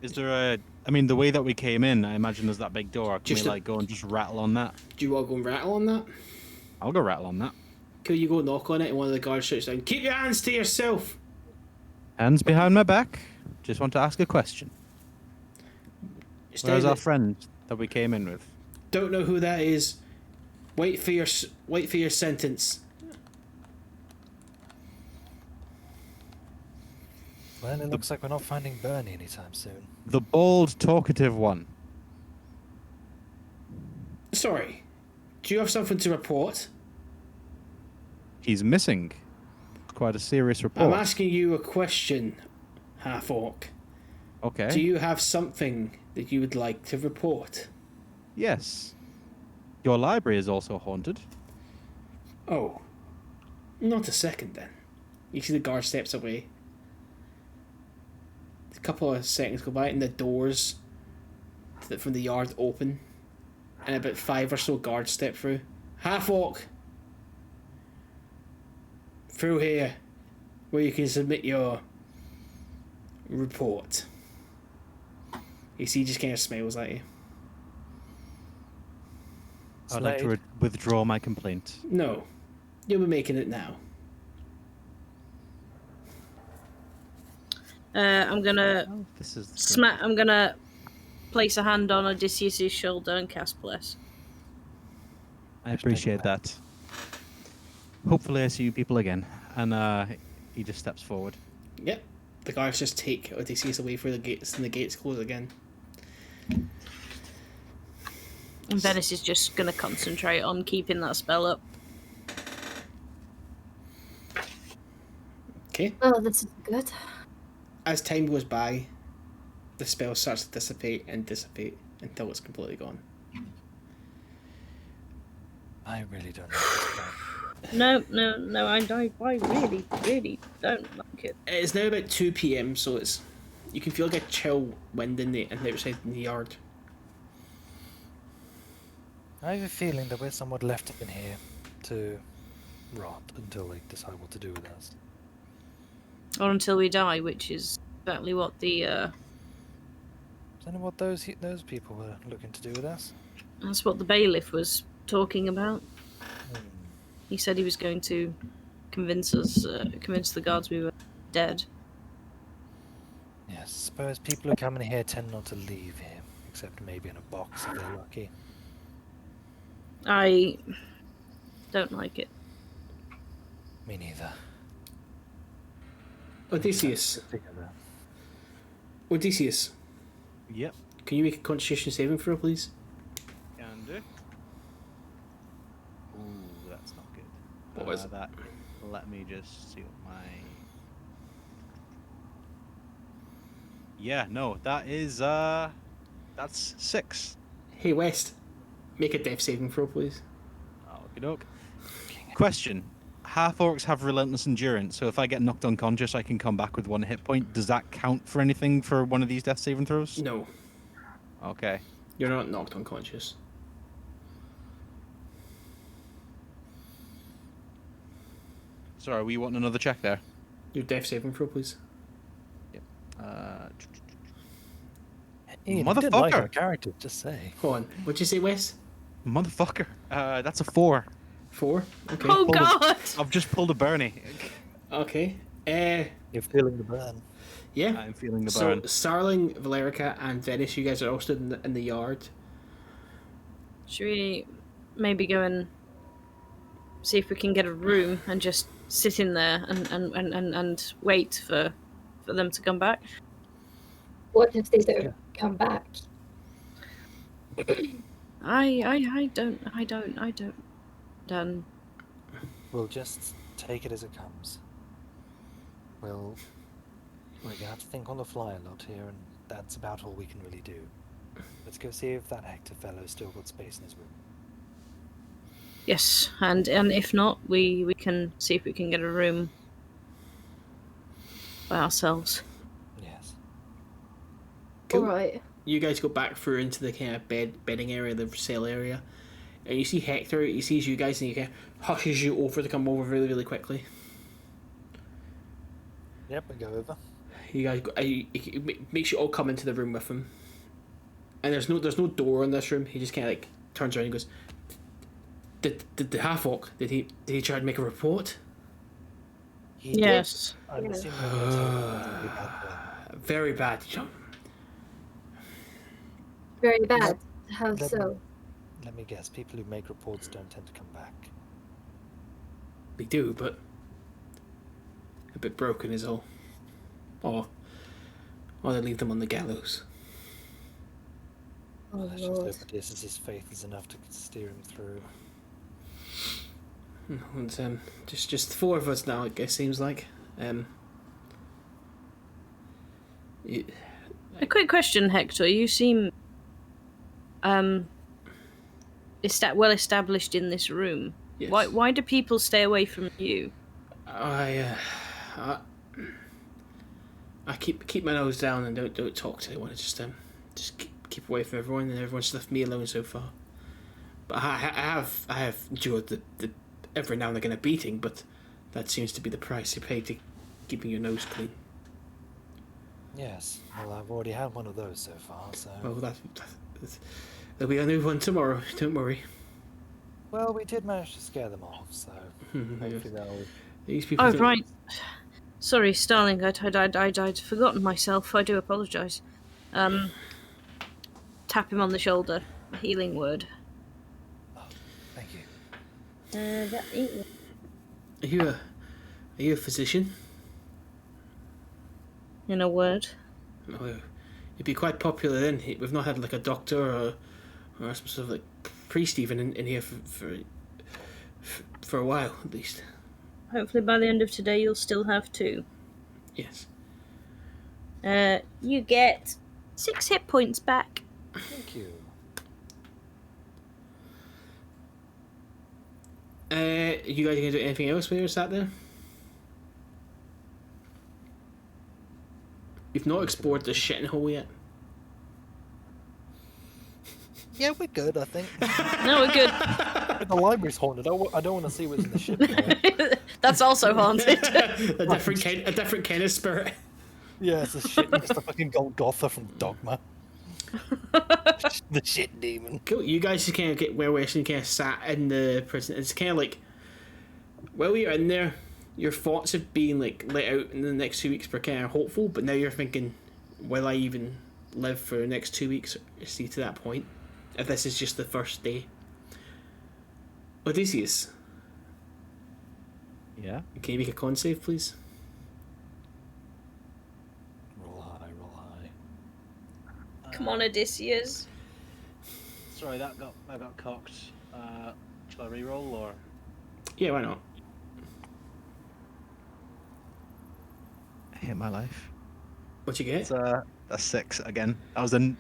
[SPEAKER 3] Is there a... I mean, the way that we came in, I imagine there's that big door. Can we, go and just rattle on that?
[SPEAKER 4] Do you want to go and rattle on that?
[SPEAKER 3] I'll go rattle on that.
[SPEAKER 4] Could you go knock on it, and one of the guards shouts down, "Keep your hands to yourself!"
[SPEAKER 3] Hands behind my back. Just want to ask a question. Where's our friend that we came in with?
[SPEAKER 4] Don't know who that is. Wait for your sentence.
[SPEAKER 5] Well, it looks like we're not finding Burnie anytime soon.
[SPEAKER 3] The bald, talkative one.
[SPEAKER 4] Sorry. Do you have something to report?
[SPEAKER 3] He's missing. Quite a serious report.
[SPEAKER 4] I'm asking you a question, half-orc.
[SPEAKER 3] Okay.
[SPEAKER 4] Do you have something that you would like to report?
[SPEAKER 3] Yes. Your library is also haunted.
[SPEAKER 4] Oh. Not a second, then. You see the guard steps away. A couple of seconds go by and the doors from the yard open. And about 5 or so guards step through. Half-orc! Through here, where you can submit your report. You see, he just kind of smiles at you.
[SPEAKER 3] I'd like to withdraw my complaint.
[SPEAKER 4] No, you'll be making it now.
[SPEAKER 2] I'm gonna
[SPEAKER 3] This is
[SPEAKER 2] I'm gonna place a hand on Odysseus' shoulder and cast bless.
[SPEAKER 3] I appreciate that. Hopefully I see you people again. And he just steps forward.
[SPEAKER 4] Yep. The guards just take Odysseus away through the gates and the gates close again.
[SPEAKER 2] And Venis is just gonna concentrate on keeping that spell up.
[SPEAKER 4] Okay.
[SPEAKER 1] Oh, this is good.
[SPEAKER 4] As time goes by, the spell starts to dissipate until it's completely gone.
[SPEAKER 5] I really don't know.
[SPEAKER 2] No, I really, really don't like it.
[SPEAKER 4] It's now about 2 PM, so you can feel like a chill wind in the outside in the yard.
[SPEAKER 5] I have a feeling that we're somewhat left up in here to rot until they decide what to do with us.
[SPEAKER 2] Or until we die, which is exactly what the
[SPEAKER 5] Is that what those people were looking to do with us?
[SPEAKER 2] that's what the bailiff was talking about. He said he was going to convince the guards we were dead.
[SPEAKER 5] Yes, I suppose people who come in here tend not to leave here, except maybe in a box if they're lucky.
[SPEAKER 2] I don't like it.
[SPEAKER 5] Me neither.
[SPEAKER 4] Odysseus. Odysseus,
[SPEAKER 3] Yep.
[SPEAKER 4] can you make a Constitution saving throw, please?
[SPEAKER 3] Can do. Ooh, that's not good.
[SPEAKER 4] What was it?
[SPEAKER 3] That? Let me just see what my... Yeah, no, that is, that's 6.
[SPEAKER 4] Hey, West, make a death saving throw, please.
[SPEAKER 3] Okey-doke. Question. Half-orcs have relentless endurance, so if I get knocked unconscious, I can come back with 1 hit point. Does that count for anything for one of these death saving throws?
[SPEAKER 4] No,
[SPEAKER 3] Okay.
[SPEAKER 4] you're not knocked unconscious.
[SPEAKER 3] Sorry, we want another check there.
[SPEAKER 4] Your death saving throw, please.
[SPEAKER 5] Ian, you didn't like
[SPEAKER 3] Motherfucker!
[SPEAKER 5] our character, just say.
[SPEAKER 4] Hold on, what'd you say, Wes?
[SPEAKER 3] Motherfucker. That's a 4.
[SPEAKER 4] 4. Okay.
[SPEAKER 2] Oh
[SPEAKER 3] Pulled a-
[SPEAKER 2] God!
[SPEAKER 3] I've just pulled a Burnie.
[SPEAKER 4] Okay.
[SPEAKER 5] You're feeling the burn.
[SPEAKER 4] Yeah.
[SPEAKER 3] I'm feeling the
[SPEAKER 4] So
[SPEAKER 3] burn.
[SPEAKER 4] Starling, Valerica, and Venis, you guys are all stood in the yard.
[SPEAKER 2] Should we maybe go and see if we can get a room and just sit in there and wait for them to come back?
[SPEAKER 1] What if they don't come back?
[SPEAKER 2] I don't. Done.
[SPEAKER 5] We'll just take it as it comes. We're gonna have to think on the fly a lot here, and that's about all we can really do. Let's go see if that Hector fellow's still got space in his room.
[SPEAKER 2] Yes, and if not, we can see if we can get a room by ourselves.
[SPEAKER 5] Yes.
[SPEAKER 4] Cool.
[SPEAKER 1] Alright.
[SPEAKER 4] You guys go back through into the kind of bedding area, the cell area, and you see Hector. He sees you guys, and he kind of hushes you over to come over really, really quickly.
[SPEAKER 5] Yep, we go over.
[SPEAKER 4] You guys go, he makes you all come into the room with him, and there's no door in this room. He just kind of like turns around and goes, "Did the half-orc? Did he try to make a report?"
[SPEAKER 5] He
[SPEAKER 2] Yes.
[SPEAKER 5] did. I'm
[SPEAKER 1] Yeah.
[SPEAKER 5] assuming that's a really bad burn.
[SPEAKER 4] Very bad.
[SPEAKER 1] Very bad. How
[SPEAKER 5] Let-
[SPEAKER 1] so?
[SPEAKER 5] Let me guess, people who make reports don't tend to come back.
[SPEAKER 4] They do, but a bit broken is all. Or they leave them on the gallows.
[SPEAKER 1] Oh
[SPEAKER 5] Let's just
[SPEAKER 1] lord.
[SPEAKER 5] hope Odeysus' faith is enough to steer him through.
[SPEAKER 4] And just 4 of us now. It seems like.
[SPEAKER 2] A quick question, Hector. You seem well established in this room.
[SPEAKER 4] Yes.
[SPEAKER 2] Why do people stay away from you?
[SPEAKER 4] I keep my nose down and don't talk to anyone. I just keep away from everyone, and everyone's left me alone so far. But I have endured the every now and again a beating, but that seems to be the price you pay to keeping your nose clean.
[SPEAKER 5] Yes, well, I've already had one of those so far, so...
[SPEAKER 4] Well, there'll be a new one tomorrow. Don't worry.
[SPEAKER 5] Well, we did manage to scare them off, so hopefully that'll...
[SPEAKER 4] These people.
[SPEAKER 2] Oh
[SPEAKER 4] don't-
[SPEAKER 2] right. Sorry, Starling. I'd forgotten myself. I do apologise. Tap him on the shoulder. A healing word.
[SPEAKER 5] Thank you.
[SPEAKER 4] Are you a physician?
[SPEAKER 2] In a word.
[SPEAKER 4] Oh, you'd be quite popular then. We've not had like a doctor or some sort of like priest even in here for a while at least.
[SPEAKER 2] Hopefully by the end of today you'll still have 2.
[SPEAKER 4] Yes.
[SPEAKER 2] You get 6 hit points back.
[SPEAKER 5] Thank you.
[SPEAKER 4] You guys gonna do anything else when you're sat there? You've not explored the shitting hole yet.
[SPEAKER 5] Yeah, we're good, I think.
[SPEAKER 2] No, we're good.
[SPEAKER 5] But the library's haunted. I don't want to see what's in the ship. Anymore.
[SPEAKER 2] That's also haunted.
[SPEAKER 4] a different kind of spirit.
[SPEAKER 5] Yeah, it's a shit. It's the fucking Golgotha from Dogma. The shit demon.
[SPEAKER 4] Cool. You guys just kind of get well-rested and kind of sat in the prison. It's kind of like, while you're in there, your thoughts have been like let out in the next 2 weeks were kind of hopeful, but now you're thinking, will I even live for the next 2 weeks? See to that point, if this is just the first day. Odysseus,
[SPEAKER 3] Yeah.
[SPEAKER 4] can you make a con save, please?
[SPEAKER 5] Roll high, roll high.
[SPEAKER 2] Come on, Odysseus.
[SPEAKER 3] Sorry, I got cocked. Shall I reroll or?
[SPEAKER 4] Yeah, why not?
[SPEAKER 3] I hate my life.
[SPEAKER 4] What you get?
[SPEAKER 3] It's a 6 again. That was the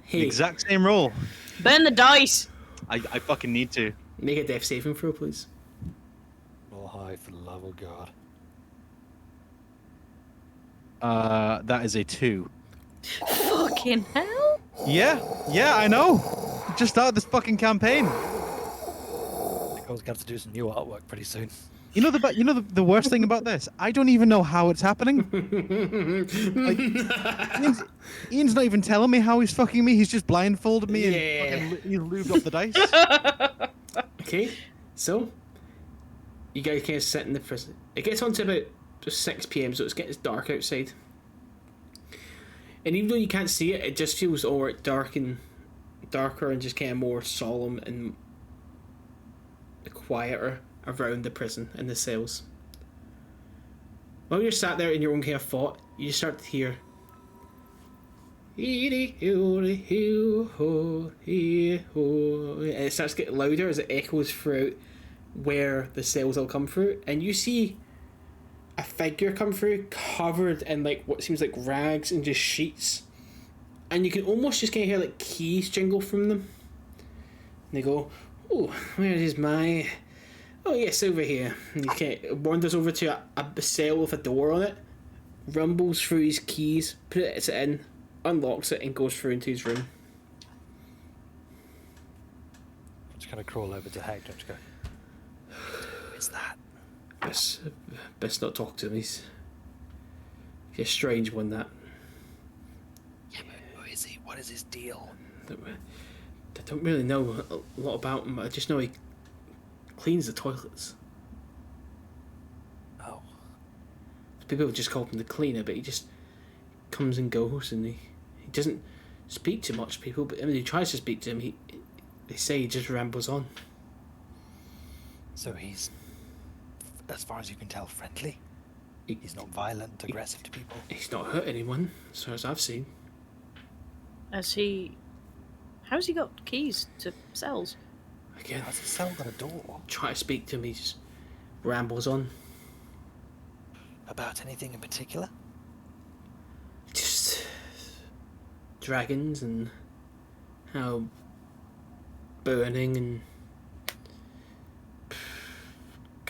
[SPEAKER 4] Hey,
[SPEAKER 3] exact same roll.
[SPEAKER 2] Burn the dice.
[SPEAKER 3] I fucking need to.
[SPEAKER 4] make a death saving throw, please.
[SPEAKER 5] Roll high for the love of God.
[SPEAKER 3] That is a 2.
[SPEAKER 2] Fucking hell.
[SPEAKER 3] Yeah, I know. Just started this fucking campaign.
[SPEAKER 5] I think I was going to have to do some new artwork pretty soon.
[SPEAKER 3] The worst thing about this? I don't even know how it's happening. Like, Ian's not even telling me how he's fucking me. He's just blindfolded me and fucking he's lubed up the dice.
[SPEAKER 4] Okay, so you guys kind of sit in the prison. It gets on to about 6 p.m, so it's getting dark outside. And even though you can't see it, it just feels all dark and darker and just kind of more solemn and quieter around the prison and the cells. While you're sat there in your own kind of thought, you start to hear. And it starts getting louder as it echoes throughout where the cells all come through, and you see a figure come through covered in like what seems like rags and just sheets, and you can almost just kind of hear like keys jingle from them. And they go, "Oh, where is my? Oh yes, over here." And he kind of wanders over to a cell with a door on it, rumbles through his keys, puts it in, unlocks it, and goes through into his room.
[SPEAKER 5] I'm just gonna crawl over to Hector and just go. Who is that?
[SPEAKER 4] Best not talk to him. He's a strange one. That.
[SPEAKER 5] Yeah, but who is he? What is his deal?
[SPEAKER 4] I don't really know a lot about him. I just know he cleans the toilets.
[SPEAKER 5] Oh.
[SPEAKER 4] People just call him the cleaner, but he just comes and goes, and he doesn't speak to much people. But when he tries to speak to him, they say he just rambles on.
[SPEAKER 5] So he's, as far as you can tell, friendly? He's not violent, aggressive to people?
[SPEAKER 4] He's not hurt anyone, as far as I've seen.
[SPEAKER 2] How's he got keys to cells?
[SPEAKER 4] Again,
[SPEAKER 5] How's the cell got a door?
[SPEAKER 4] try to speak to him, he just rambles on.
[SPEAKER 5] About anything in particular?
[SPEAKER 4] Just dragons and how burning and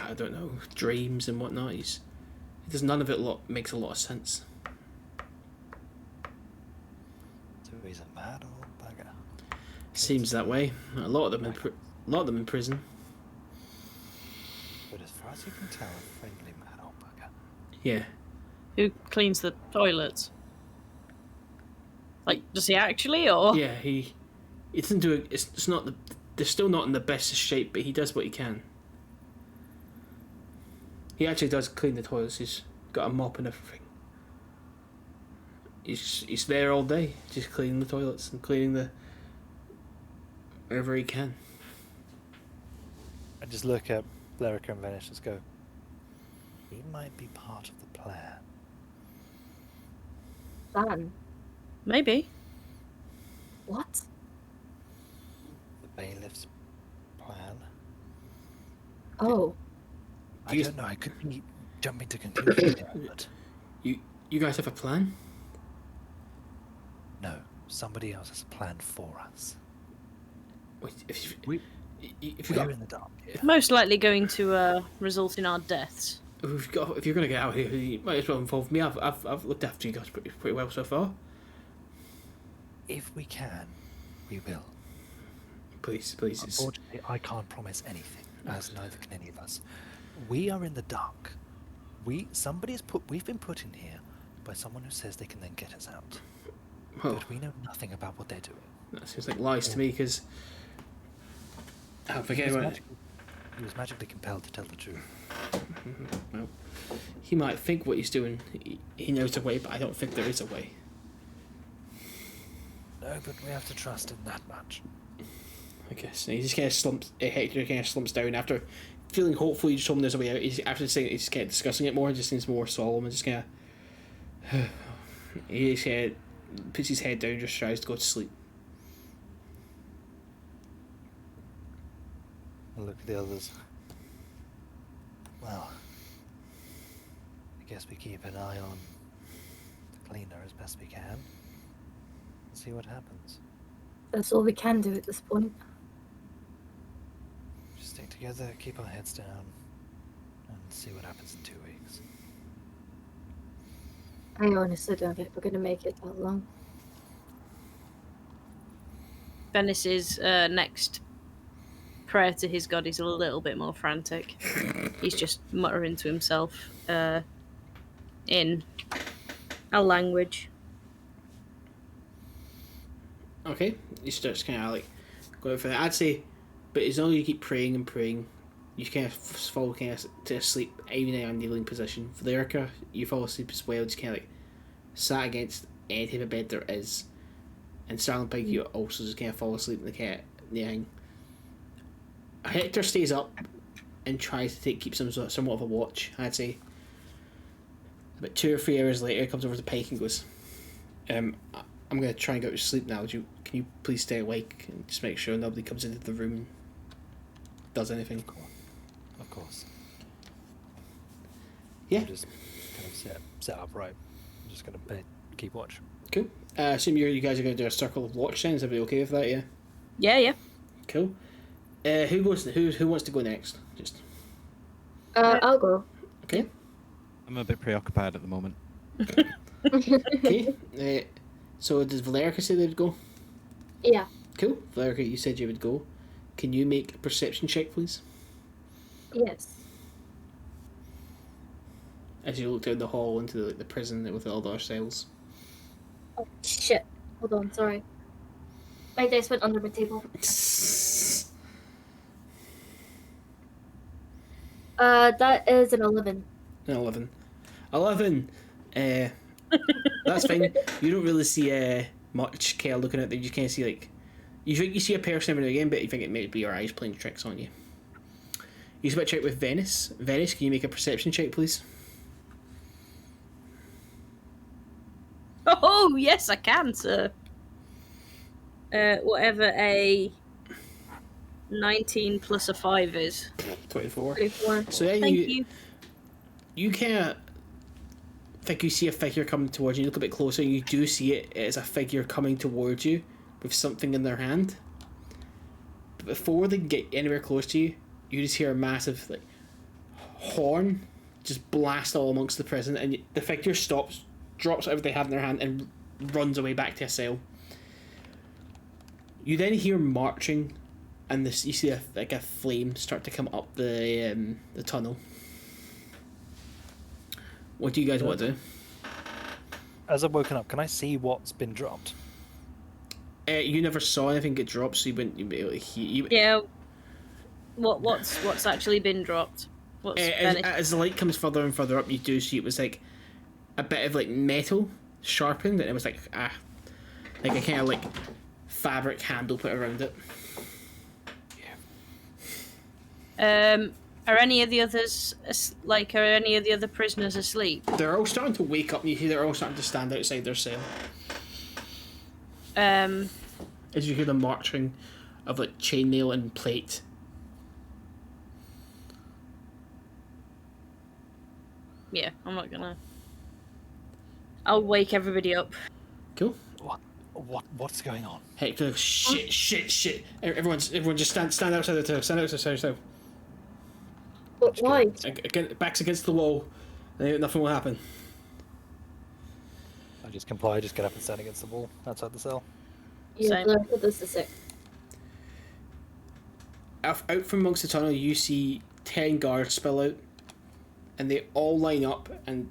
[SPEAKER 4] I don't know, dreams and whatnot. There's none of it makes a lot of sense.
[SPEAKER 5] So he's a mad old bugger.
[SPEAKER 4] Seems that way. A lot of them in prison.
[SPEAKER 5] But as far as you can tell, a friendly mad old bugger.
[SPEAKER 4] Yeah.
[SPEAKER 2] Who cleans the toilets? Like, does he actually, or?
[SPEAKER 4] Yeah, he doesn't do it. It's not they're still not in the best of shape, but he does what he can. He actually does clean the toilets. He's got a mop and everything. He's there all day, just cleaning the toilets and cleaning the wherever he can.
[SPEAKER 5] I just look at Valericia and Venis and just go, he might be part of the plan.
[SPEAKER 1] Plan?
[SPEAKER 2] Maybe.
[SPEAKER 1] What?
[SPEAKER 5] The bailiff's plan?
[SPEAKER 1] Oh.
[SPEAKER 5] I don't know, I could be jumping to conclusions here, but
[SPEAKER 4] You guys have a plan?
[SPEAKER 5] no, somebody else has a plan for us.
[SPEAKER 4] Wait, if
[SPEAKER 5] We're in the dark. Yeah.
[SPEAKER 2] Most likely going to result in our deaths.
[SPEAKER 4] if you're gonna get out here, you might as well involve me. I've looked after you guys pretty well so far.
[SPEAKER 5] If we can, we will.
[SPEAKER 4] Please.
[SPEAKER 5] Unfortunately, I can't promise anything, as neither can any of us. We are in the dark. We've been put in here by someone who says they can then get us out.
[SPEAKER 4] Well,
[SPEAKER 5] But we know nothing about what they're doing.
[SPEAKER 4] that seems like lies to me because I forget
[SPEAKER 5] He was magically compelled to tell the truth.
[SPEAKER 4] Well, he might think what he's doing. He knows a way, but I don't think there is a way.
[SPEAKER 5] No, but we have to trust him that much.
[SPEAKER 4] I guess. And he just kind of slumps. Hector kind of slumps down after feeling hopeful. He just told him there's a way out. After saying it, he's just kind of discussing it more. It just seems more solemn and just kind of. He just kind of puts his head down and just tries to go to sleep.
[SPEAKER 5] And look at the others. Well, I guess we keep an eye on the cleaner as best we can. And see what happens.
[SPEAKER 1] That's all we can do at this point.
[SPEAKER 5] Just stick together, keep our heads down, and see what happens in 2 weeks.
[SPEAKER 1] I honestly don't think we're going to make it that long.
[SPEAKER 2] Venis's next prayer to his god, he's a little bit more frantic. He's just muttering to himself in a language.
[SPEAKER 4] Okay, he starts kind of like going for that. I'd say, but as long as you keep praying and praying, you kind of fall kind of to sleep, even in a kneeling position. Valericia, you fall asleep as well, just kind of like sat against any type of bed there is. And Starling, Pike, you also just kind of fall asleep in the kind of kneeling. Hector stays up and tries to keep somewhat of a watch, I'd say. About 2 or 3 hours later, he comes over to Pike and goes, I'm going to try and go to sleep now. Can you please stay awake and just make sure nobody comes into the room and does anything?
[SPEAKER 5] Of course.
[SPEAKER 4] Yeah.
[SPEAKER 5] I'm just kind of set upright. I'm just going to keep watch.
[SPEAKER 4] Cool. I assume you guys are going to do a circle of watch then. Is everybody okay with that? Yeah.
[SPEAKER 2] Yeah.
[SPEAKER 4] Cool. Who wants to go next? Just
[SPEAKER 1] I'll go.
[SPEAKER 4] okay.
[SPEAKER 3] I'm a bit preoccupied at the moment.
[SPEAKER 4] Okay. So does Valerica say they'd go?
[SPEAKER 1] Yeah.
[SPEAKER 4] Cool. Valerica, you said you would go. Can you make a perception check, please?
[SPEAKER 1] Yes.
[SPEAKER 4] As you look down the hall into the prison with all the other cells.
[SPEAKER 1] Oh shit. Hold on. Sorry. My dice went under my table. That is an 11.
[SPEAKER 4] An 11. 11. That's fine. You don't really see much kind of looking at there. You can't see like you think you see a person every now and again, but you think it might be your eyes playing tricks on you. You switch out with Venis. Venis, can you make a perception check, please?
[SPEAKER 2] Oh, yes, I can, sir. Whatever a 19 plus a 5 is.
[SPEAKER 4] 24.
[SPEAKER 1] 24.
[SPEAKER 4] So then
[SPEAKER 2] Thank you.
[SPEAKER 4] you can't think you see a figure coming towards you. You look a bit closer, you do see it as a figure coming towards you with something in their hand. But before they can get anywhere close to you, you just hear a massive like horn just blast all amongst the prison, and the figure stops, drops whatever they have in their hand, and runs away back to a cell. You then hear marching, and you see a flame start to come up the tunnel. What do you guys want to do?
[SPEAKER 5] As I've woken up, can I see what's been dropped?
[SPEAKER 4] You never saw anything get dropped, so you wouldn't be able to hear.
[SPEAKER 2] Yeah. What's actually been dropped? What's
[SPEAKER 4] as the light comes further and further up, you do see it was like a bit of like metal sharpened, and it was like a kind of like fabric handle put around it.
[SPEAKER 2] Are any of the others are any of the other prisoners asleep?
[SPEAKER 4] They're all starting to wake up, and you hear they're all starting to stand outside their cell. As you hear the marching of like chainmail and plate.
[SPEAKER 2] Yeah, I'm not gonna. I'll wake everybody up.
[SPEAKER 4] Cool.
[SPEAKER 5] What's going on?
[SPEAKER 4] Hector, shit. Everyone just stand outside the tower. Stand outside the tower.
[SPEAKER 1] But why?
[SPEAKER 4] Backs against the wall, and nothing will happen.
[SPEAKER 5] I just comply, just get up and stand against the wall outside the cell.
[SPEAKER 1] Yeah,
[SPEAKER 2] Same.
[SPEAKER 1] this is it.
[SPEAKER 4] Out from amongst the tunnel, you see 10 guards spill out, and they all line up and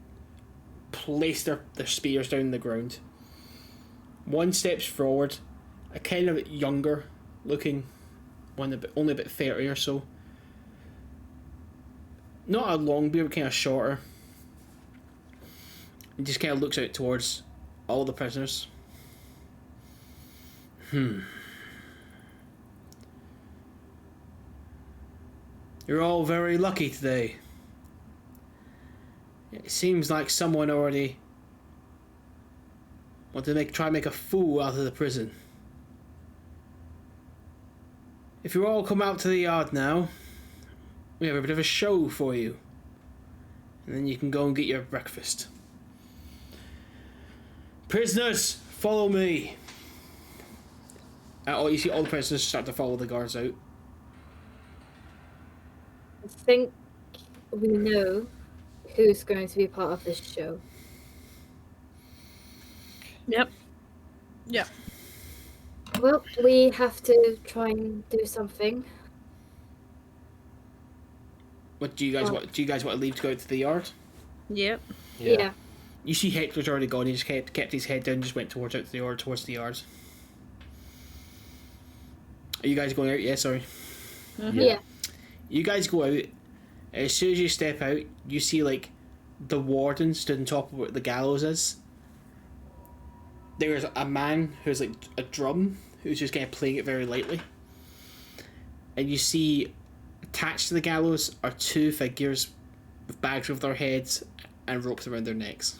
[SPEAKER 4] place their spears down the ground. One steps forward, a kind of younger looking one, only about 30 or so. Not a long beard, kind of shorter. And just kind of looks out towards all the prisoners. You're all very lucky today. It seems like someone already wanted to try and make a fool out of the prison. If you all come out to the yard now, we have a bit of a show for you. And then you can go and get your breakfast. Prisoners, follow me. You see all the prisoners start to follow the guards out.
[SPEAKER 1] I think we know who's going to be part of this show.
[SPEAKER 2] Yep.
[SPEAKER 1] Well, we have to try and do something.
[SPEAKER 4] What do you guys want? Do you guys want to leave to go out to the yard?
[SPEAKER 2] Yep.
[SPEAKER 1] Yeah.
[SPEAKER 4] You see Hector's already gone. He just kept his head down, just went towards the yard. Are you guys going out? Yeah, sorry.
[SPEAKER 1] Yeah.
[SPEAKER 4] You guys go out. As soon as you step out, you see like the warden stood on top of where the gallows is. There's a man who's like a drum who's just kind of playing it very lightly. And you see attached to the gallows are two figures with bags over their heads and ropes around their necks.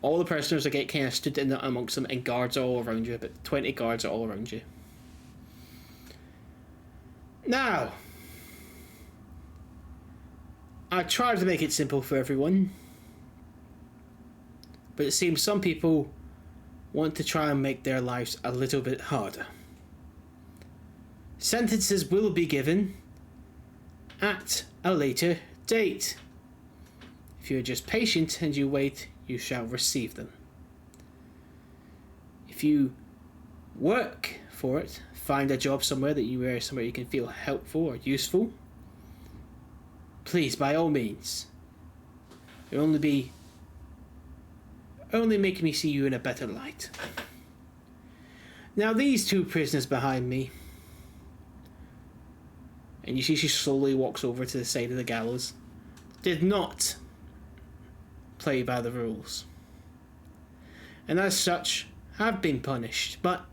[SPEAKER 4] All the prisoners are get kind of stood in amongst them, and guards are all around you. About 20 guards are all around you. Now, I tried to make it simple for everyone, but it seems some people want to try and make their lives a little bit harder. Sentences will be given at a later date. If you are just patient and you wait, you shall receive them. If you work for it, find a job somewhere somewhere you can feel helpful or useful, please, by all means. It'll only make me see you in a better light. Now these two prisoners behind me, and you see she slowly walks over to the side of the gallows, did not play by the rules, and as such have been punished, but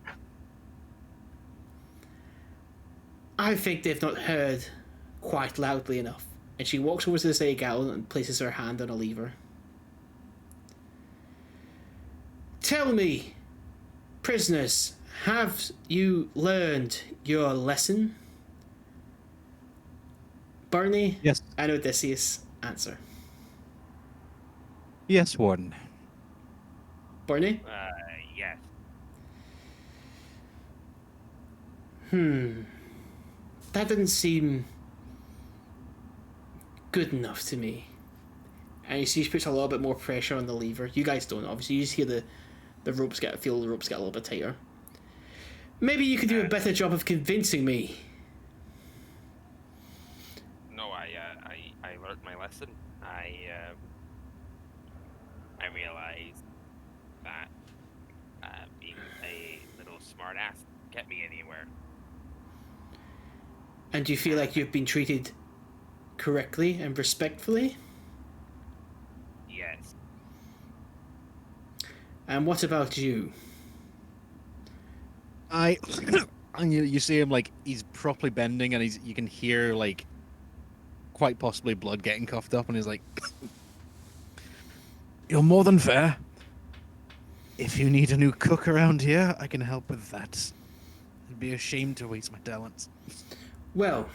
[SPEAKER 4] I think they've not heard quite loudly enough. And she walks over to the side of the gallows and places her hand on a lever. Tell me, prisoners, have you learned your lesson? Burnie
[SPEAKER 3] Yes.
[SPEAKER 4] and Odeysus answer.
[SPEAKER 3] Yes, Warden.
[SPEAKER 4] Burnie?
[SPEAKER 6] Yes.
[SPEAKER 4] That didn't seem good enough to me. And you see she puts a little bit more pressure on the lever. You guys don't, obviously. You just hear the ropes get a little bit tighter. Maybe you could do a better job of convincing me.
[SPEAKER 6] No, I learned my lesson. I realized that being a little smartass didn't get me anywhere.
[SPEAKER 4] And do you feel like you've been treated correctly and respectfully?
[SPEAKER 6] Yes.
[SPEAKER 4] And what about you?
[SPEAKER 3] And you see him like he's properly bending, and you can hear like quite possibly blood getting coughed up, and he's like, "You're more than fair. If you need a new cook around here, I can help with that. It'd be a shame to waste my talents."
[SPEAKER 4] Well,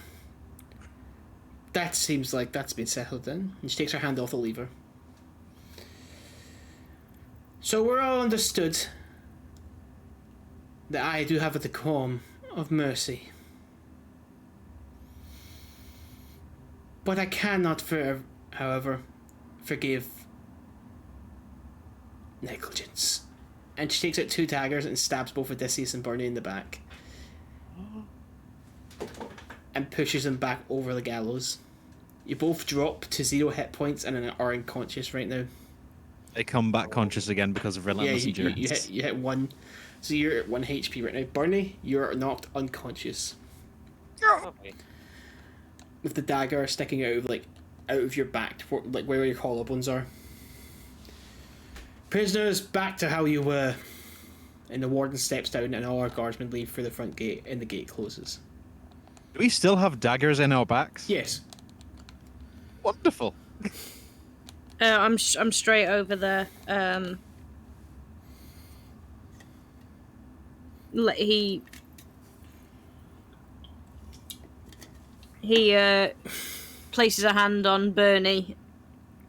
[SPEAKER 4] that seems like that's been settled then. And she takes her hand off the lever. So we're all understood that I do have a decorum of mercy. But I cannot, however, forgive negligence. And she takes out two daggers and stabs both Odeysus and Burnie in the back. And pushes them back over the gallows. You both drop to 0 hit points and are unconscious right now.
[SPEAKER 3] They come back conscious again because of relentless endurance.
[SPEAKER 4] You hit 1. So you're at 1 HP right now. Burnie, you're knocked unconscious.
[SPEAKER 6] Okay.
[SPEAKER 4] With the dagger sticking out of your back, like where your collarbones are. Prisoners, back to how you were. And the warden steps down and all our guardsmen leave through the front gate and the gate closes.
[SPEAKER 3] Do we still have daggers in our backs?
[SPEAKER 4] Yes.
[SPEAKER 3] Wonderful.
[SPEAKER 2] I'm straight over there. He places a hand on Burnie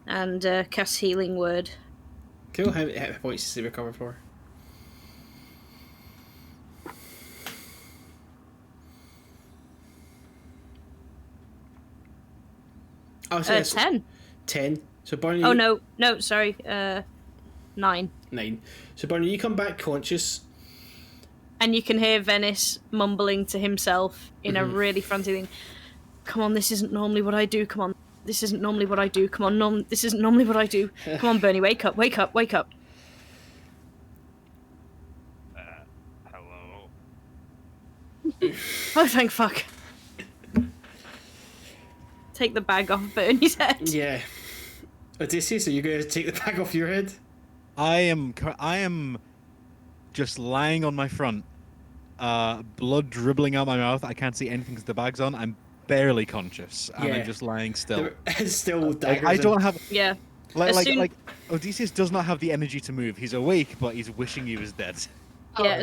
[SPEAKER 2] and casts healing word.
[SPEAKER 4] Cool. How many points does he recover for? Oh, so
[SPEAKER 2] 10.
[SPEAKER 4] 10. So Burnie.
[SPEAKER 2] Oh no, sorry. 9.
[SPEAKER 4] 9. So Burnie, you come back conscious,
[SPEAKER 2] And you can hear Venis mumbling to himself in a really frantic thing. Come on, this isn't normally what I do. Come on, this isn't normally what I do. Come on, this isn't normally what I do. Come on, Burnie, wake up, wake up, wake up.
[SPEAKER 6] Hello.
[SPEAKER 2] Oh, thank fuck. Take the bag off Burnie's head.
[SPEAKER 4] Yeah. Odysseus, are you going to take the bag off your head?
[SPEAKER 3] I am just lying on my front, blood dribbling out my mouth. I can't see anything because the bag's on. I'm barely conscious, and
[SPEAKER 4] Yeah.
[SPEAKER 3] I'm just lying still.
[SPEAKER 4] There's still
[SPEAKER 3] Like,
[SPEAKER 4] daggers.
[SPEAKER 3] I don't have
[SPEAKER 2] Yeah.
[SPEAKER 3] like
[SPEAKER 2] As
[SPEAKER 3] like
[SPEAKER 2] soon-
[SPEAKER 3] like Odysseus does not have the energy to move. He's awake, but he's wishing he was dead.
[SPEAKER 2] Yeah,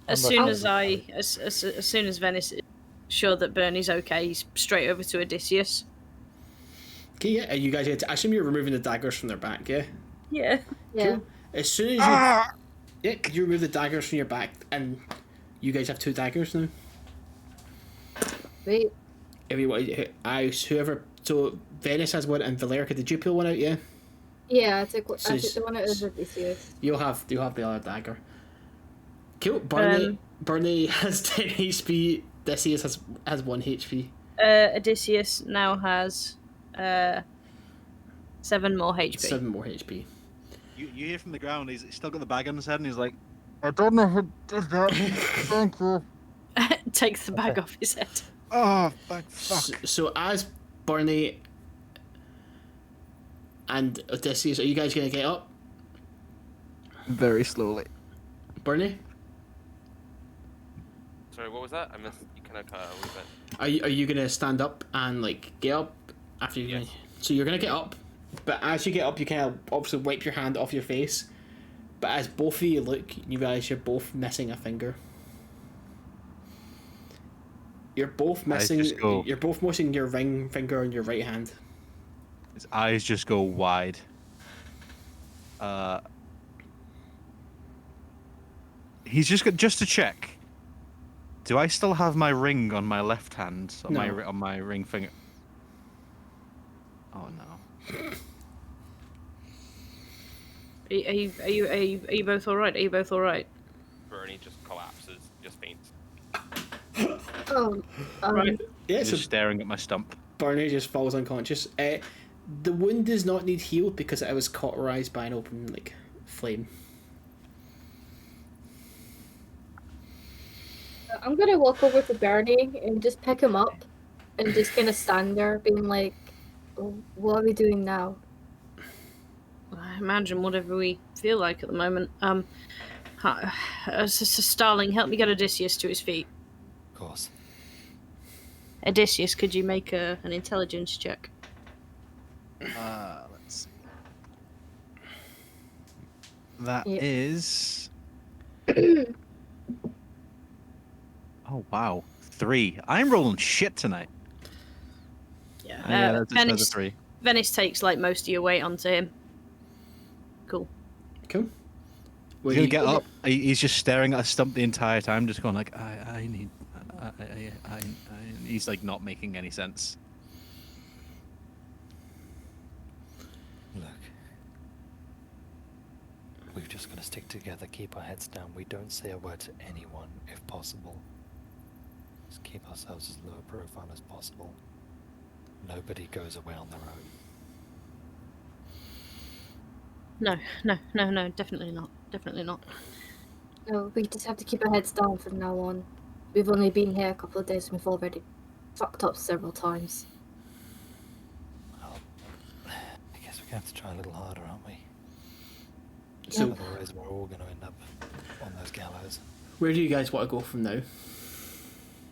[SPEAKER 2] as soon as
[SPEAKER 5] lucky.
[SPEAKER 2] as soon as Venis is sure that Burnie's okay, he's straight over to Odysseus.
[SPEAKER 4] Okay, yeah. Are you guys? I assume you're removing the daggers from their back, yeah.
[SPEAKER 2] Yeah.
[SPEAKER 1] Yeah.
[SPEAKER 4] As soon as you, yeah, you remove the daggers from your back, and you guys have 2 daggers now.
[SPEAKER 1] Wait.
[SPEAKER 4] Everybody, whoever. So Venis has one, and Valericia, did you pull one out? Yeah.
[SPEAKER 1] Yeah, I took
[SPEAKER 4] So
[SPEAKER 1] the one out of Odysseus.
[SPEAKER 4] You'll have the other dagger. Cool. Burnie has 10 HP. Odysseus has 1 HP.
[SPEAKER 2] Odysseus now has 7 more HP.
[SPEAKER 4] 7 more HP.
[SPEAKER 3] You hear from the ground. He's still got the bag on his head, and he's like, "I don't know who did that. Thank you."
[SPEAKER 2] Takes the bag off his head.
[SPEAKER 3] Oh, fuck.
[SPEAKER 4] So as Burnie and Odysseus, are you guys gonna get up?
[SPEAKER 3] Very slowly.
[SPEAKER 4] Burnie,
[SPEAKER 6] Sorry, what was that? I missed. You kind of cut out a wee bit.
[SPEAKER 4] are you gonna stand up and like get up after you?
[SPEAKER 6] Yes.
[SPEAKER 4] So you're gonna get up, but as you get up, you kind of obviously wipe your hand off your face. But as both of you look, you realize you're both missing a finger. You're both missing.
[SPEAKER 3] just go-
[SPEAKER 4] You're both missing your ring finger on your right hand.
[SPEAKER 3] His eyes just go wide. He's just to check. Do I still have my ring on my left hand? On
[SPEAKER 4] No.
[SPEAKER 3] my ring finger. Oh no.
[SPEAKER 2] Are you both all right? Are you both all right?
[SPEAKER 6] Burnie just collapses, just faints.
[SPEAKER 1] Oh,
[SPEAKER 2] Right.
[SPEAKER 4] Yeah,
[SPEAKER 3] Just
[SPEAKER 4] so
[SPEAKER 3] staring at my stump.
[SPEAKER 4] Burnie just falls unconscious. The wound does not need healed because it was cauterized by an open flame.
[SPEAKER 1] I'm gonna walk over to Burnie and just pick him up and just kind of stand there being like, "Oh, what are we doing now?"
[SPEAKER 2] I imagine whatever we feel like at the moment. Starling, help me get Odysseus to his feet.
[SPEAKER 5] Of course.
[SPEAKER 2] Odysseus, could you make an intelligence check?
[SPEAKER 3] Let's see. That
[SPEAKER 1] Yep.
[SPEAKER 3] is. Oh wow, 3. I'm rolling shit tonight.
[SPEAKER 2] Yeah.
[SPEAKER 3] Yeah, that's a
[SPEAKER 2] Venis,
[SPEAKER 3] 3.
[SPEAKER 2] Venis takes like most of your weight onto him. Cool.
[SPEAKER 4] Cool.
[SPEAKER 3] He's gonna get up. He's just staring at a stump the entire time, just going like, I need. He's like not making any sense.
[SPEAKER 5] Look. We've just got to stick together, keep our heads down. We don't say a word to anyone, if possible. Just keep ourselves as low profile as possible. Nobody goes away on their own.
[SPEAKER 2] No, definitely not. Definitely not.
[SPEAKER 1] No, we just have to keep our heads down from now on. We've only been here a couple of days and we've already fucked up several times.
[SPEAKER 5] Well, I guess we're going to have to try a little harder, aren't we?
[SPEAKER 4] So
[SPEAKER 5] Otherwise, we're all going to end up on those gallows.
[SPEAKER 4] where do you guys want to go from now?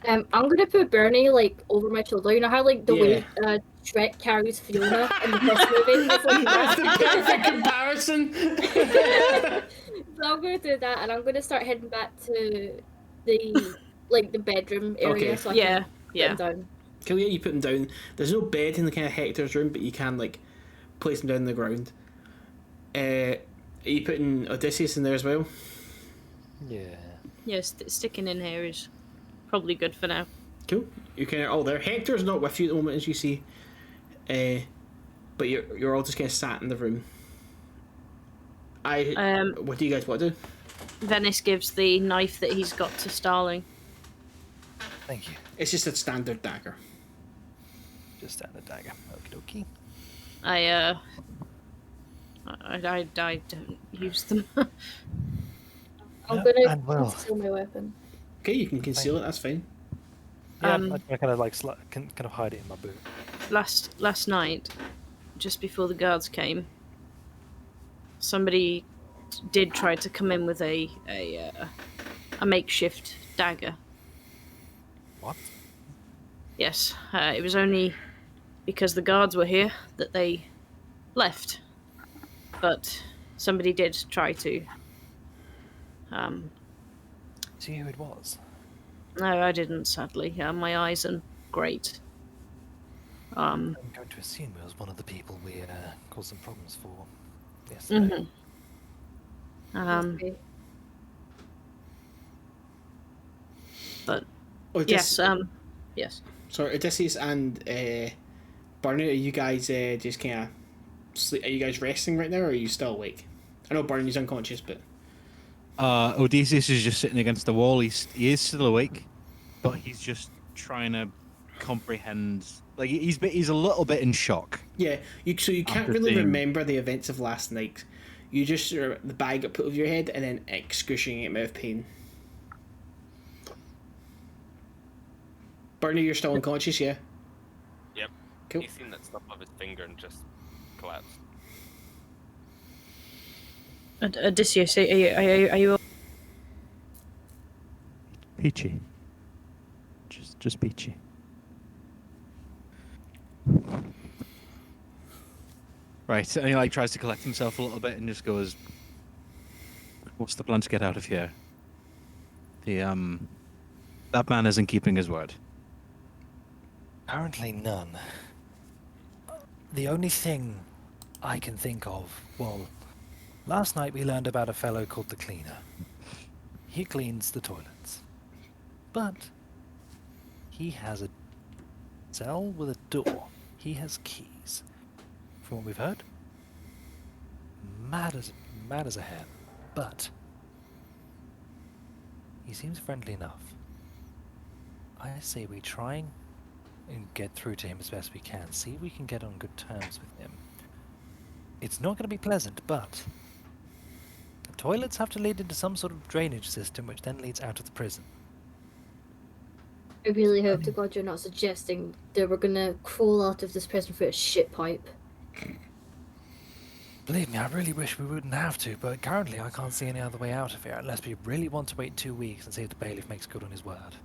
[SPEAKER 1] I'm gonna put Burnie over my shoulder. You know how the way Shrek carries Fiona in the first movie? It's like
[SPEAKER 4] That's the
[SPEAKER 1] that.
[SPEAKER 4] perfect comparison.
[SPEAKER 1] So I'm gonna do that, and I'm gonna start heading back to the bedroom area.
[SPEAKER 4] Okay.
[SPEAKER 1] So I
[SPEAKER 2] Yeah,
[SPEAKER 1] can put
[SPEAKER 2] yeah.
[SPEAKER 1] him down.
[SPEAKER 4] Cool, yeah, you put them down. There's no bed in the kind of Hector's room, but you can place them down on the ground. Are you putting Odysseus in there as well?
[SPEAKER 5] Yeah.
[SPEAKER 2] Yeah, sticking in here is probably good for now.
[SPEAKER 4] Cool. You kind of all there. Hector's not with you at the moment, as you see. But you're all just kind of sat in the room. What do you guys want to do?
[SPEAKER 2] Venis gives the knife that he's got to Starling.
[SPEAKER 5] Thank you.
[SPEAKER 4] It's just a standard dagger.
[SPEAKER 5] Just standard dagger. Okie dokie.
[SPEAKER 2] I don't use them.
[SPEAKER 1] I'm
[SPEAKER 5] Yeah,
[SPEAKER 1] gonna
[SPEAKER 5] and well.
[SPEAKER 1] conceal my weapon.
[SPEAKER 4] Okay, you can conceal it. That's fine.
[SPEAKER 5] Yeah, I kind of like kind of hide it in my boot.
[SPEAKER 2] Last night, just before the guards came, somebody did try to come in with a makeshift dagger.
[SPEAKER 5] What?
[SPEAKER 2] Yes, it was only because the guards were here that they left. But somebody did try to.
[SPEAKER 5] See who it was?
[SPEAKER 2] No, I didn't, sadly. My eyes aren't great.
[SPEAKER 5] I'm going to assume it was one of the people we caused some problems for yesterday.
[SPEAKER 2] Mhm. But
[SPEAKER 4] Odysseus,
[SPEAKER 2] yes.
[SPEAKER 4] sorry, Odysseus and Burnie, are you guys just kind of sleep? Are you guys resting right now, or are you still awake? I know Burnie's unconscious, but
[SPEAKER 3] Odysseus is just sitting against the wall. He is still awake, but he's just trying to comprehend. Like he's a little bit in shock.
[SPEAKER 4] yeah, you can't
[SPEAKER 3] After
[SPEAKER 4] really
[SPEAKER 3] seeing-
[SPEAKER 4] remember the events of last night. You just the bag got put over your head, and then excruciating amount of pain. Burnie, you're still unconscious, yeah?
[SPEAKER 6] Yep.
[SPEAKER 4] Cool.
[SPEAKER 6] He's seen that stuff off his finger and just collapsed.
[SPEAKER 2] Odysseus, are you
[SPEAKER 3] Peachy. Just peachy. Right, and he like tries to collect himself a little bit and just goes, "What's the plan to get out of here?" That man isn't keeping his word.
[SPEAKER 5] Apparently none. The only thing I can think of, well, last night we learned about a fellow called the Cleaner. He cleans the toilets. But he has a cell with a door. He has keys. From what we've heard, mad as a hen. But he seems friendly enough. I say we try and get through to him as best we can. See if we can get on good terms with him. It's not going to be pleasant, but the toilets have to lead into some sort of drainage system, which then leads out of the prison.
[SPEAKER 1] I really hope to God you're not suggesting that we're gonna crawl out of this prison through a shit pipe.
[SPEAKER 5] Believe me, I really wish we wouldn't have to, but currently I can't see any other way out of here unless we really want to wait 2 weeks and see if the bailiff makes good on his word.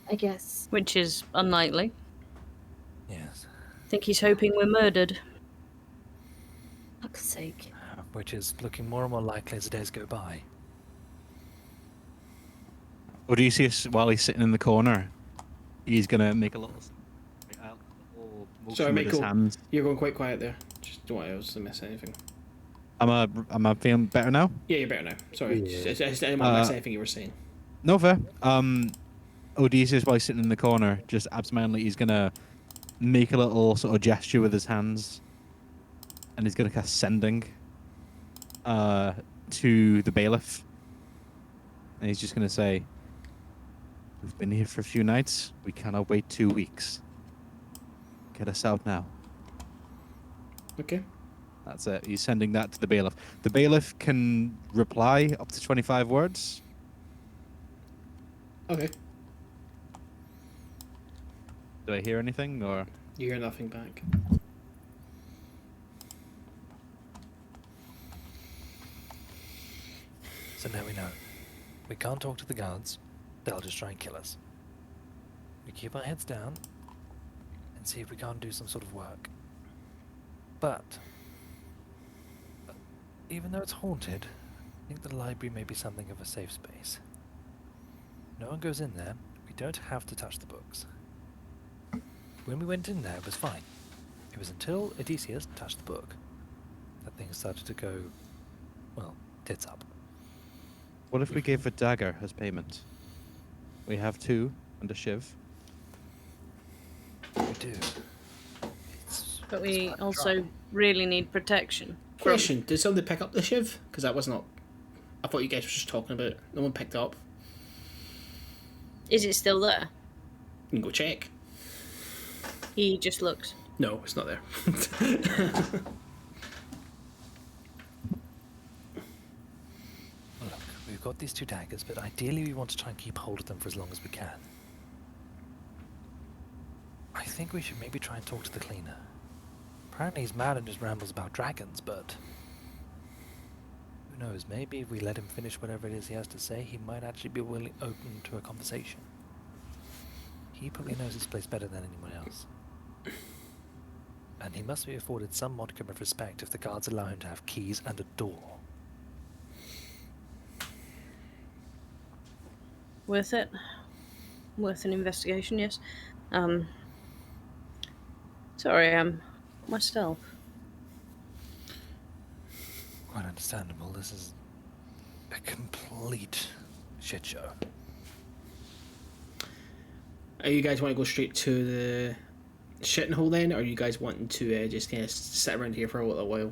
[SPEAKER 1] I guess.
[SPEAKER 2] which is unlikely.
[SPEAKER 5] Yes.
[SPEAKER 2] I think he's hoping we're murdered.
[SPEAKER 1] Fuck's sake.
[SPEAKER 5] Which is looking more and more likely as the days go by.
[SPEAKER 3] Odysseus, while he's sitting in the corner, he's gonna make a little motion
[SPEAKER 4] Sorry,
[SPEAKER 3] with his
[SPEAKER 4] Michael.
[SPEAKER 3] hands.
[SPEAKER 4] You're going quite quiet there. Just don't want else to miss anything.
[SPEAKER 3] Am I feeling better now?
[SPEAKER 4] Yeah, you're better now. Sorry.
[SPEAKER 5] Yeah.
[SPEAKER 4] I didn't want to miss anything you were saying.
[SPEAKER 3] No fair. Odysseus, while he's sitting in the corner, just absentmindedly, he's gonna make a little sort of gesture with his hands, and he's gonna cast sending to the bailiff, and he's just gonna say, "We've been here for a few nights. We cannot wait 2 weeks. Get us out now."
[SPEAKER 4] Okay.
[SPEAKER 3] That's it. He's sending that to the bailiff. The bailiff can reply up to 25 words.
[SPEAKER 4] Okay.
[SPEAKER 3] Do I hear anything, or?
[SPEAKER 4] You hear nothing back.
[SPEAKER 5] So now we know. We can't talk to the guards. They'll just try and kill us. We keep our heads down and see if we can't do some sort of work. But even though it's haunted, I think the library may be something of a safe space. No one goes in there. We don't have to touch the books. When we went in there, it was fine. It was until Odysseus touched the book that things started to go, well, tits up.
[SPEAKER 3] What if we gave a dagger as payment? We have 2 and a shiv.
[SPEAKER 5] We do.
[SPEAKER 2] But we
[SPEAKER 5] worth a
[SPEAKER 2] also
[SPEAKER 5] try.
[SPEAKER 2] really need protection.
[SPEAKER 4] Question: did somebody pick up the shiv? Because that was not I thought you guys were just talking about it. No one picked up.
[SPEAKER 2] Is it still there?
[SPEAKER 4] You can go check.
[SPEAKER 2] He just looked.
[SPEAKER 4] No, it's not there.
[SPEAKER 5] Look, we've got these 2 daggers, but ideally we want to try and keep hold of them for as long as we can. I think we should maybe try and talk to the cleaner. Apparently he's mad and just rambles about dragons, but who knows, maybe if we let him finish whatever it is he has to say, he might actually be open to a conversation. He probably knows this place better than anyone else. And he must be afforded some modicum of respect if the guards allow him to have keys and a door.
[SPEAKER 2] Worth it. Worth an investigation, yes. Sorry, myself.
[SPEAKER 5] Quite understandable. This is a complete shit show.
[SPEAKER 4] Are you guys want to go straight to the shitting hole then, or are you guys wanting to just kind of sit around here for a little while?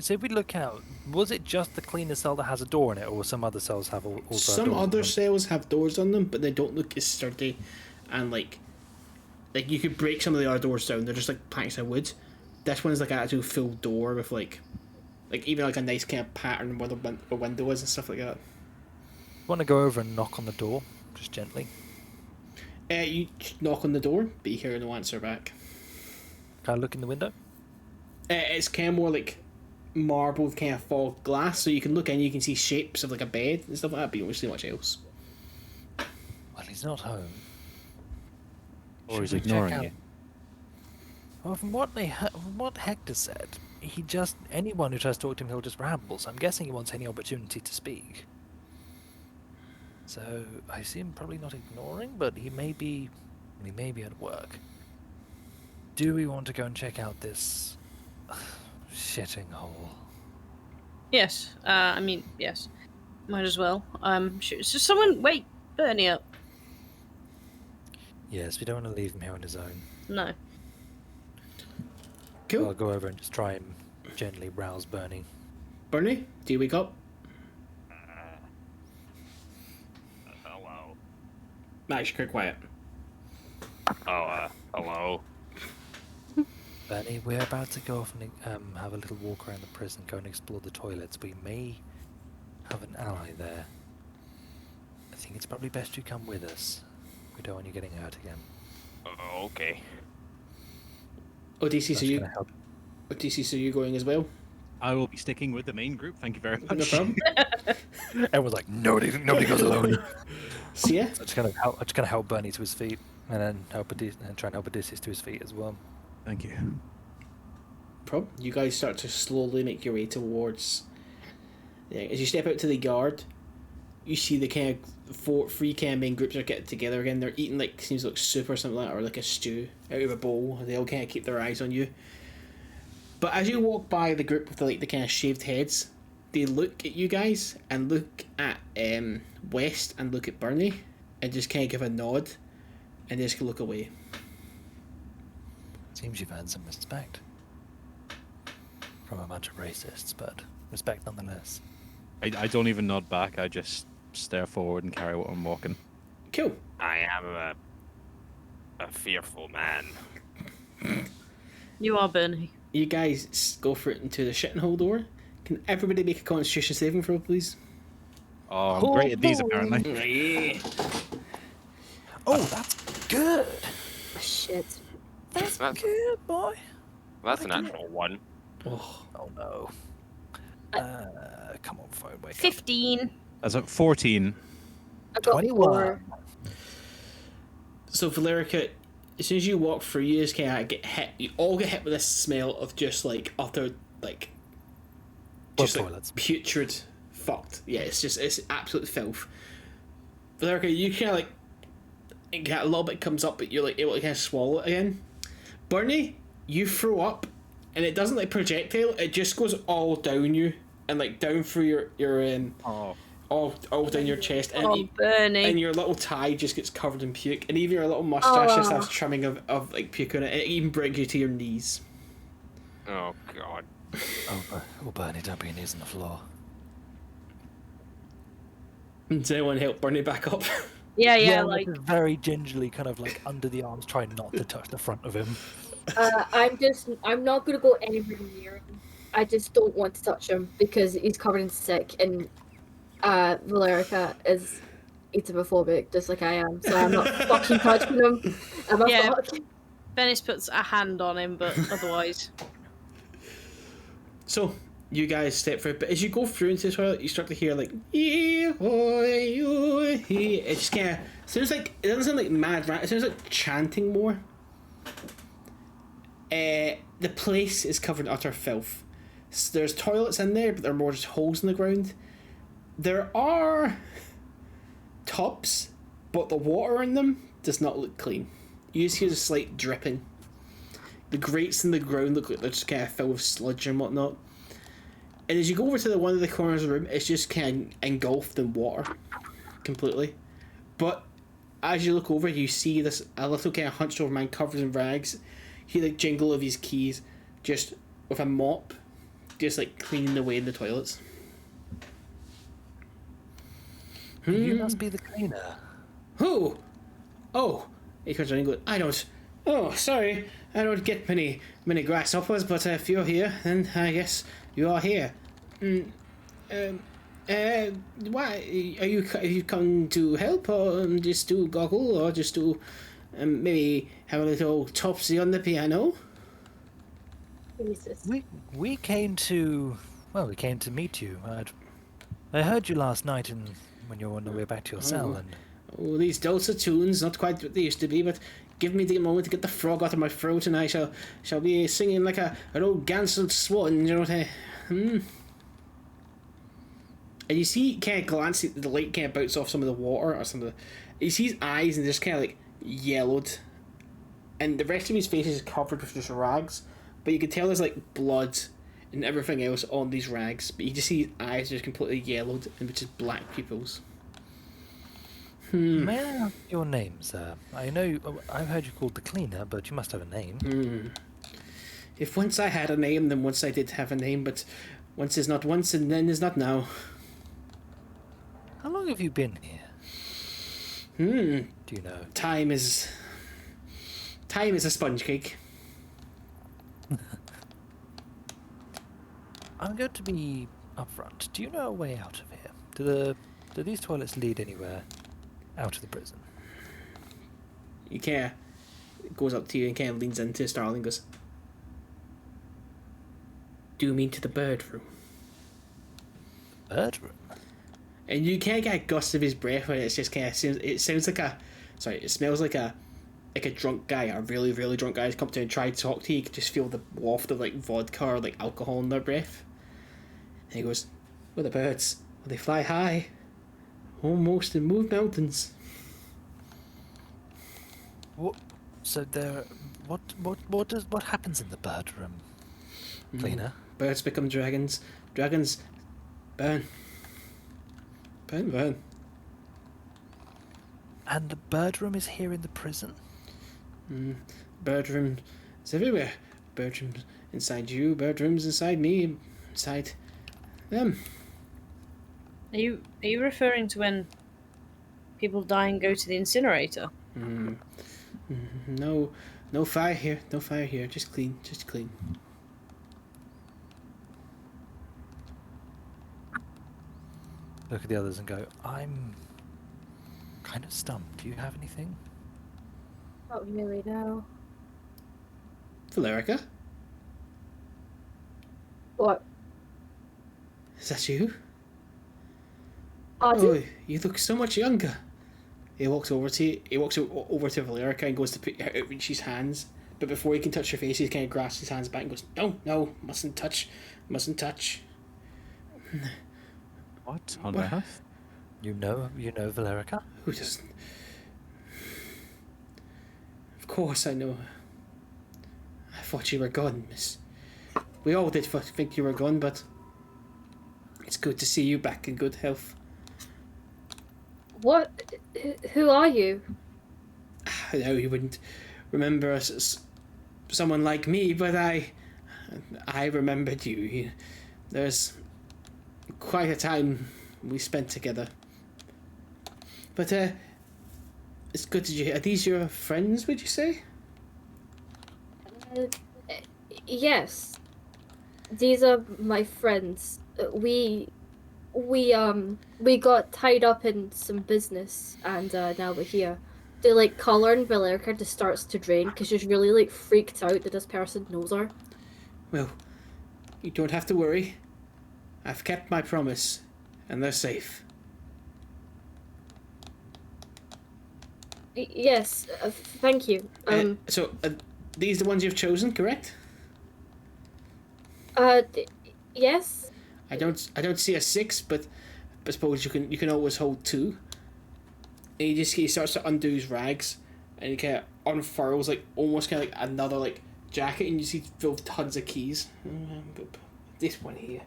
[SPEAKER 5] So if we look out, was it just the cleaner cell that has a door in it, or some other cells have also a
[SPEAKER 4] Some
[SPEAKER 5] door
[SPEAKER 4] other
[SPEAKER 5] in them?
[SPEAKER 4] cells have doors on them, but they don't look as sturdy, and like you could break some of the other doors down. They're just like planks of wood. This one's like an actual full door with like even like a nice kind of pattern where the window is and stuff like that.
[SPEAKER 5] Want to go over and knock on the door, just gently?
[SPEAKER 4] You knock on the door, but you hear no answer back.
[SPEAKER 5] Can I look in the window?
[SPEAKER 4] It's kind of more like marble kind of fog glass, so you can look in, you can see shapes of like a bed and stuff like that, but you don't see much else.
[SPEAKER 5] Well, he's not home.
[SPEAKER 3] Or he's
[SPEAKER 5] Should we check
[SPEAKER 3] ignoring
[SPEAKER 5] out-
[SPEAKER 3] you.
[SPEAKER 5] Well, from what Hector said, anyone who tries to talk to him, he'll just ramble. So I'm guessing he wants any opportunity to speak. So I see him probably not ignoring, but he may be at work. Do we want to go and check out this shitting hole?
[SPEAKER 2] Yes. I mean, yes. Might as well. So someone wait Burnie up.
[SPEAKER 5] Yes, we don't want to leave him here on his own.
[SPEAKER 2] No.
[SPEAKER 4] Cool.
[SPEAKER 5] I'll go over and just try and gently rouse Burnie.
[SPEAKER 4] Burnie, do you wake up?
[SPEAKER 6] Hello.
[SPEAKER 4] Max, you're quiet.
[SPEAKER 6] Hello.
[SPEAKER 5] Burnie, we're about to go off and have a little walk around the prison, go and explore the toilets. We may have an ally there. I think it's probably best you come with us. We don't want you getting hurt again.
[SPEAKER 6] Okay.
[SPEAKER 4] Odeysus,
[SPEAKER 5] That's
[SPEAKER 4] are you?
[SPEAKER 5] gonna help.
[SPEAKER 4] Odeysus, are you going as well?
[SPEAKER 3] I will be sticking with the main group. Thank you very much.
[SPEAKER 4] No problem.
[SPEAKER 5] Everyone's like, nobody goes alone.
[SPEAKER 4] See ya.
[SPEAKER 5] I'm just gonna help Burnie to his feet, and then try and help Odysseus to his feet as well.
[SPEAKER 3] Thank you.
[SPEAKER 4] Problem. You guys start to slowly make your way towards. Yeah, as you step out to the yard, you see the kind of three kind of main groups are getting together again. They're eating like seems like soup or something like that, or like a stew out of a bowl. They all kind of keep their eyes on you. But as you walk by the group with the kind of shaved heads, they look at you guys and look at West and look at Burnie and just kind of give a nod and just look away.
[SPEAKER 5] Seems you've earned some respect from a bunch of racists, but respect nonetheless.
[SPEAKER 3] I don't even nod back. I just stare forward and carry what I'm walking.
[SPEAKER 4] Cool.
[SPEAKER 6] I am a fearful man.
[SPEAKER 2] You are Burnie.
[SPEAKER 4] You guys go for it into the shitting hole door. Can everybody make a Constitution saving throw, please?
[SPEAKER 3] Oh, I'm great at these apparently.
[SPEAKER 4] Yeah.
[SPEAKER 5] Oh, that's good.
[SPEAKER 1] Shit.
[SPEAKER 5] That's
[SPEAKER 6] That's-
[SPEAKER 5] good, boy.
[SPEAKER 6] That's an actual one.
[SPEAKER 4] Oh,
[SPEAKER 5] Oh no. Come on, phone, wake up.
[SPEAKER 2] 15.
[SPEAKER 3] That's at 14.
[SPEAKER 1] I got
[SPEAKER 5] 21.
[SPEAKER 1] 4.
[SPEAKER 4] so Valericia, as soon as you walk through, you just kind of get hit. You all get hit with this smell of just like utter like, just like
[SPEAKER 5] toilets.
[SPEAKER 4] putrid, fucked. Yeah, it's absolute filth. Valericia, you kind of like get a little bit comes up, but you're like able to kind of swallow it again. Burnie, you throw up, and it doesn't like projectile. It just goes all down you and like down through your
[SPEAKER 3] Oh.
[SPEAKER 4] all down your chest, and
[SPEAKER 2] Oh, Burnie.
[SPEAKER 4] and your little tie just gets covered in puke, and even your little mustache just
[SPEAKER 1] Oh.
[SPEAKER 4] has trimming of like puke on it, and it even brings you to your knees.
[SPEAKER 6] Oh god.
[SPEAKER 5] Oh, Burnie, don't be knees on the floor.
[SPEAKER 4] Does anyone help Burnie back up?
[SPEAKER 2] Yeah,
[SPEAKER 5] Let's
[SPEAKER 2] like
[SPEAKER 5] just very gingerly, kind of like under the arms, try not to touch the front of him.
[SPEAKER 1] I'm not gonna go anywhere near him. I just don't want to touch him because he's covered in sick, and Valerica is etomophobic, just like I am. So I'm not fucking touching him. Am I
[SPEAKER 2] Yeah.
[SPEAKER 1] fucked?
[SPEAKER 2] Venis puts a hand on him, but otherwise.
[SPEAKER 4] So, you guys step through, but as you go through into the toilet, you start to hear like, it just kind of sounds like, it doesn't sound like mad rant, it sounds like chanting more. The place is covered in utter filth. There's toilets in there, but they're more just holes in the ground. There are tubs, but the water in them does not look clean. You just hear a slight dripping. The grates in the ground look like they're just kind of filled with sludge and whatnot. And as you go over to one of the corners of the room, it's just kind of engulfed in water completely. But as you look over, you see a little kind of hunched over man covered in rags. You hear the jingle of his keys, just with a mop, just like cleaning away in the toilets.
[SPEAKER 5] You must be the cleaner.
[SPEAKER 4] Who? Oh, he turns around and goes, I don't. Oh, sorry, I don't get many grasshoppers, but if you're here, then I guess you are here. Why are you come to help, or just to goggle, or just to maybe have a little topsy on the piano?
[SPEAKER 1] Jesus.
[SPEAKER 5] We came to meet you. I heard you last night when you were on the way back to your cell, and
[SPEAKER 4] Oh, these dulcet tunes, not quite what they used to be, but give me the moment to get the frog out of my throat, and I shall be singing like an old ganselled swan, you know what I... And you see, kind of glancing, the light kind of bounce off some of the water, or some of the... You see his eyes, and they're just kind of like yellowed, and the rest of his face is covered with just rags, but you can tell there's like blood and everything else on these rags, but you just see his eyes just completely yellowed, and with just black pupils.
[SPEAKER 5] may I ask your name, sir? I know I've heard you called the cleaner, but you must have a name.
[SPEAKER 4] If once I had a name, then once I did have a name, but once is not once, and then is not now.
[SPEAKER 5] How long have you been here? Do you know?
[SPEAKER 4] Time is a sponge cake.
[SPEAKER 5] I'm going to be upfront. Do you know a way out of here? Do these toilets lead anywhere out of the prison?
[SPEAKER 4] He kind of goes up to you and kind of leans into Starling and goes, do you mean to the bird room?
[SPEAKER 5] Bird room?
[SPEAKER 4] And you kind of get a gust of his breath, and it's just kind of, it smells like a drunk guy, a really, really drunk guy who's come to and tried to talk to you. You can just feel the waft of like vodka or like alcohol in their breath. And he goes, well, the birds, well, they fly high, almost, and move mountains.
[SPEAKER 5] What? So there. What happens in the bird room, cleaner?
[SPEAKER 4] Birds become dragons. Dragons burn. Burn.
[SPEAKER 5] And the bird room is here in the prison?
[SPEAKER 4] Bird rooms everywhere. Bird rooms inside you, bird rooms inside me, inside them.
[SPEAKER 2] Are you referring to when people die and go to the incinerator?
[SPEAKER 4] No fire here. No fire here. Just clean.
[SPEAKER 5] Look at the others and go, I'm kind of stumped. Do you have anything?
[SPEAKER 1] Not really, no.
[SPEAKER 4] Valerica,
[SPEAKER 1] What?
[SPEAKER 4] is that you?
[SPEAKER 1] Arden?
[SPEAKER 4] Oh, you look so much younger. He walks over to Valerica and goes to reach his hands, but before he can touch her face, he kind of grasps his hands back and goes, No, mustn't touch.
[SPEAKER 3] What on
[SPEAKER 4] What?
[SPEAKER 3] earth?
[SPEAKER 5] You know Valerica?
[SPEAKER 4] Who doesn't? Of course I know. I thought you were gone, miss. We all did think you were gone, but it's good to see you back in good health.
[SPEAKER 1] What? Who are you?
[SPEAKER 4] I know you wouldn't remember us as someone like me, but I remembered you. There's quite a time we spent together. But, it's good to hear. Are these your friends, would you say?
[SPEAKER 1] Uh, yes, these are my friends. We got tied up in some business, and now we're here. The color in Valerica just starts to drain because she's really freaked out that this person knows her.
[SPEAKER 4] Well, you don't have to worry. I've kept my promise, and they're safe.
[SPEAKER 1] Yes, thank you.
[SPEAKER 4] So, these the ones you've chosen, correct?
[SPEAKER 1] Yes.
[SPEAKER 4] I don't see a 6, but I suppose you can always hold 2. And he starts to undo his rags, and he kind of unfurls almost kind of another jacket, and you see filled tons of keys. This one here,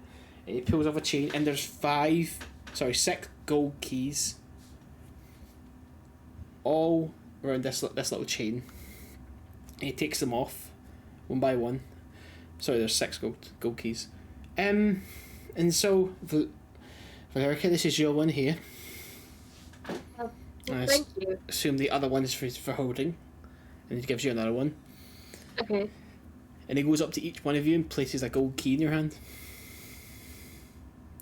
[SPEAKER 4] and he pulls off a chain, and there's 6 gold keys, all around this little chain. And he takes them off one by one. Sorry, there's 6 gold keys. And so Valerica, this is your one here.
[SPEAKER 1] Thank you.
[SPEAKER 4] Assume the other one is for holding, and he gives you another one.
[SPEAKER 1] Okay.
[SPEAKER 4] And he goes up to each one of you and places a gold key in your hand.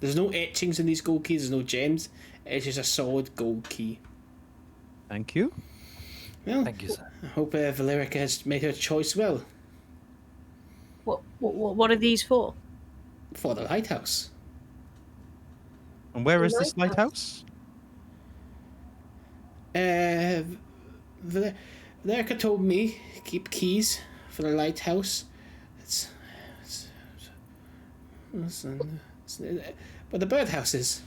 [SPEAKER 4] There's no etchings in these gold keys. There's no gems. It's just a solid gold key.
[SPEAKER 3] Thank you.
[SPEAKER 4] Well,
[SPEAKER 5] Thank you, sir.
[SPEAKER 4] I hope Valerica has made her choice well
[SPEAKER 2] What are these for?
[SPEAKER 4] for the lighthouse.
[SPEAKER 3] And where is this
[SPEAKER 1] Lighthouse.
[SPEAKER 3] lighthouse?
[SPEAKER 4] Valerica told me keep keys for the lighthouse. It's but the birdhouse is.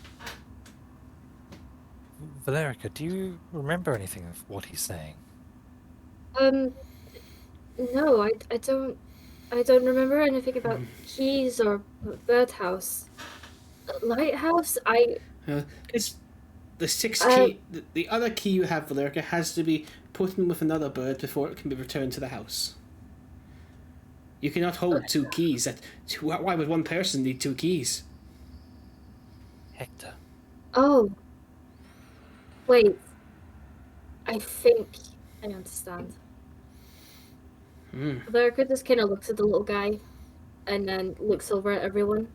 [SPEAKER 5] Valerica, do you remember anything of what he's saying?
[SPEAKER 1] No, I don't remember anything about keys or birdhouse. Lighthouse,
[SPEAKER 4] It's the 6 key. The other key you have, Valerica, has to be put in with another bird before it can be returned to the house. You cannot hold 2 keys. Why would one person need 2 keys?
[SPEAKER 5] Hector.
[SPEAKER 1] Oh. Wait. I think I understand. Valerica just kind of looks at the little guy and then looks over at everyone.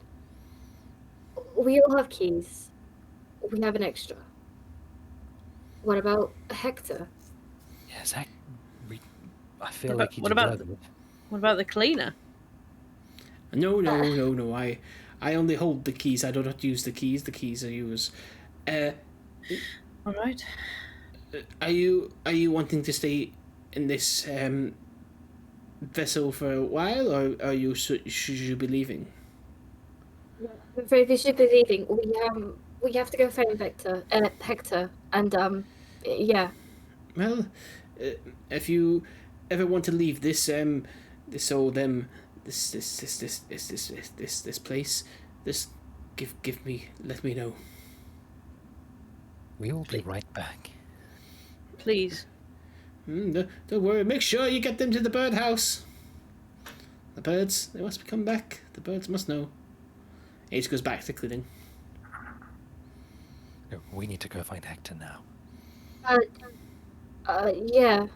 [SPEAKER 1] We all have keys. We have an extra. What about Hector?
[SPEAKER 5] Yes, I feel like he
[SPEAKER 2] what about
[SPEAKER 5] deserved it.
[SPEAKER 2] What about the cleaner?
[SPEAKER 4] No. I only hold the keys. I do not use the keys. The keys are yours.
[SPEAKER 2] All right.
[SPEAKER 4] Are you wanting to stay in this vessel for a while, or should you be leaving?
[SPEAKER 1] I'm afraid we should be leaving. We have to go find Hector, and yeah.
[SPEAKER 4] Well, if you ever want to leave this place, just let me know.
[SPEAKER 5] We will be right back.
[SPEAKER 2] Please.
[SPEAKER 4] Don't worry. Make sure you get them to the birdhouse. The birds, they must come back. The birds must know. He just goes back to cleaning.
[SPEAKER 5] No, we need to go find Hector now.
[SPEAKER 1] Yeah.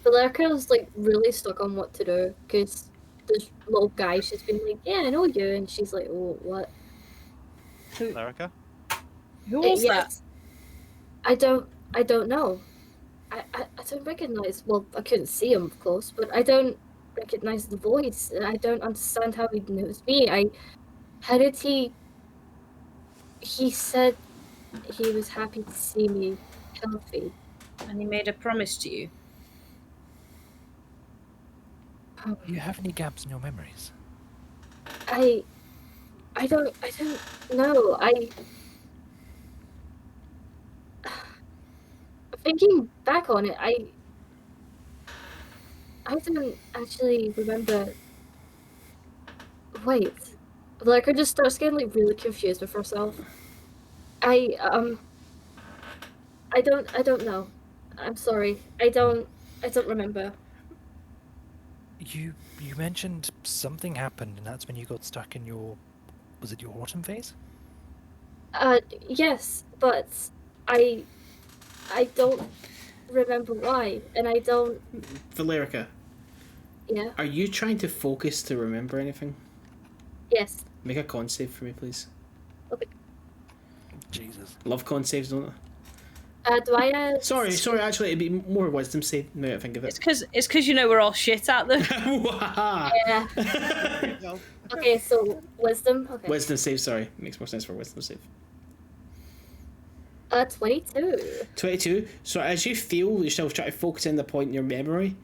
[SPEAKER 1] Valerica's really stuck on what to do because this little guy, she's been like, yeah, I know you, and she's like, oh, what?
[SPEAKER 3] Valerica?
[SPEAKER 2] Who was that?
[SPEAKER 1] I don't know. I don't recognize. Well, I couldn't see him, of course, but I don't recognize the voice. And I don't understand how he knows me. How did he? He said he was happy to see me healthy.
[SPEAKER 2] And he made a promise to you.
[SPEAKER 5] Do you have any gaps in your memories?
[SPEAKER 1] I don't know. Thinking back on it, I don't actually remember. Wait, I just starts getting really confused with herself. I don't know. I'm sorry. I don't remember.
[SPEAKER 5] You mentioned something happened, and that's when you got stuck in your... Was it your autumn phase?
[SPEAKER 1] Yes, but I don't remember why, and I don't.
[SPEAKER 4] Valerica,
[SPEAKER 1] Yeah.
[SPEAKER 4] are you trying to focus to remember anything?
[SPEAKER 1] Yes.
[SPEAKER 4] Make a con save for me, please.
[SPEAKER 1] Okay.
[SPEAKER 5] Jesus.
[SPEAKER 4] Love con saves, don't it?
[SPEAKER 1] Do I?
[SPEAKER 4] Sorry. Actually, it'd be more wisdom save. Now that I think of it.
[SPEAKER 2] It's because you know we're all shit at them.
[SPEAKER 1] Yeah. Okay, so wisdom. Okay.
[SPEAKER 4] Wisdom save. Sorry, makes more sense for wisdom save.
[SPEAKER 1] 22.
[SPEAKER 4] 22. So as you feel yourself try to focus in the point in your memory,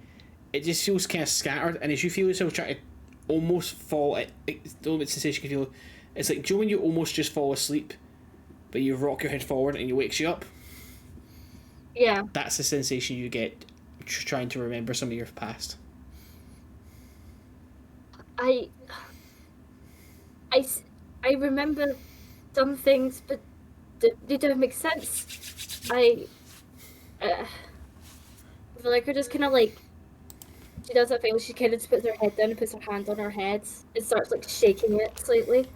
[SPEAKER 4] it just feels kind of scattered, and as you feel yourself try to almost fall, the only sensation you can feel, it's like, do you know when you almost just fall asleep, but you rock your head forward and it wakes you up?
[SPEAKER 1] Yeah.
[SPEAKER 4] That's the sensation you get trying to remember some of your past.
[SPEAKER 1] I remember some things, but they don't make sense. I feel like we're just kind of like, she does that thing where she kind of just puts her head down and puts her hand on her head and starts like shaking it slightly.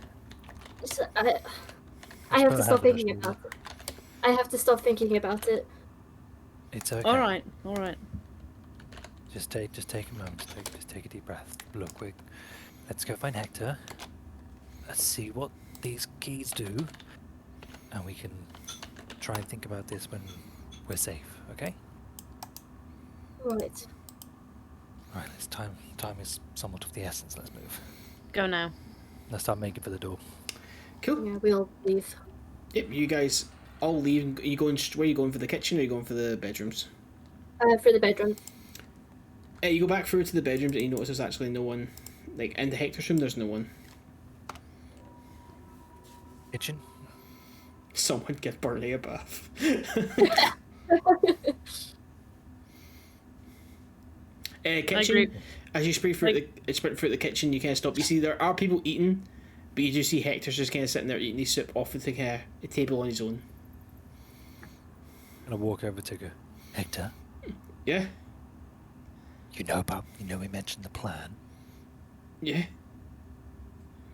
[SPEAKER 1] I have to stop thinking about it. I have to stop thinking about it.
[SPEAKER 5] It's okay.
[SPEAKER 2] All right.
[SPEAKER 5] Just take a moment. Just take a deep breath. Look, let's go find Hector. Let's see what these keys do, and we can try and think about this when we're safe. Okay?
[SPEAKER 1] Right.
[SPEAKER 5] Right. It's time. Time is somewhat of the essence. Let's move.
[SPEAKER 2] Go now.
[SPEAKER 5] Let's start making for the door.
[SPEAKER 4] Cool.
[SPEAKER 1] Yeah, we all leave.
[SPEAKER 4] Yep, you guys all leave. Are you going? Where are you going, for the kitchen, or are you going for the bedrooms?
[SPEAKER 1] For the bedroom.
[SPEAKER 4] You go back through to the bedrooms and you notice there's actually no one. Like, in the Hector's room, there's no one.
[SPEAKER 5] Kitchen.
[SPEAKER 4] Someone give Burnie a bath. Kitchen. As you sprint through the kitchen, you kind of stop. You see there are people eating, but you do see Hector's just kind of sitting there eating his soup off the a table on his own.
[SPEAKER 5] I'm gonna walk over to go. Hector.
[SPEAKER 4] Yeah.
[SPEAKER 5] You know we mentioned the plan.
[SPEAKER 4] Yeah.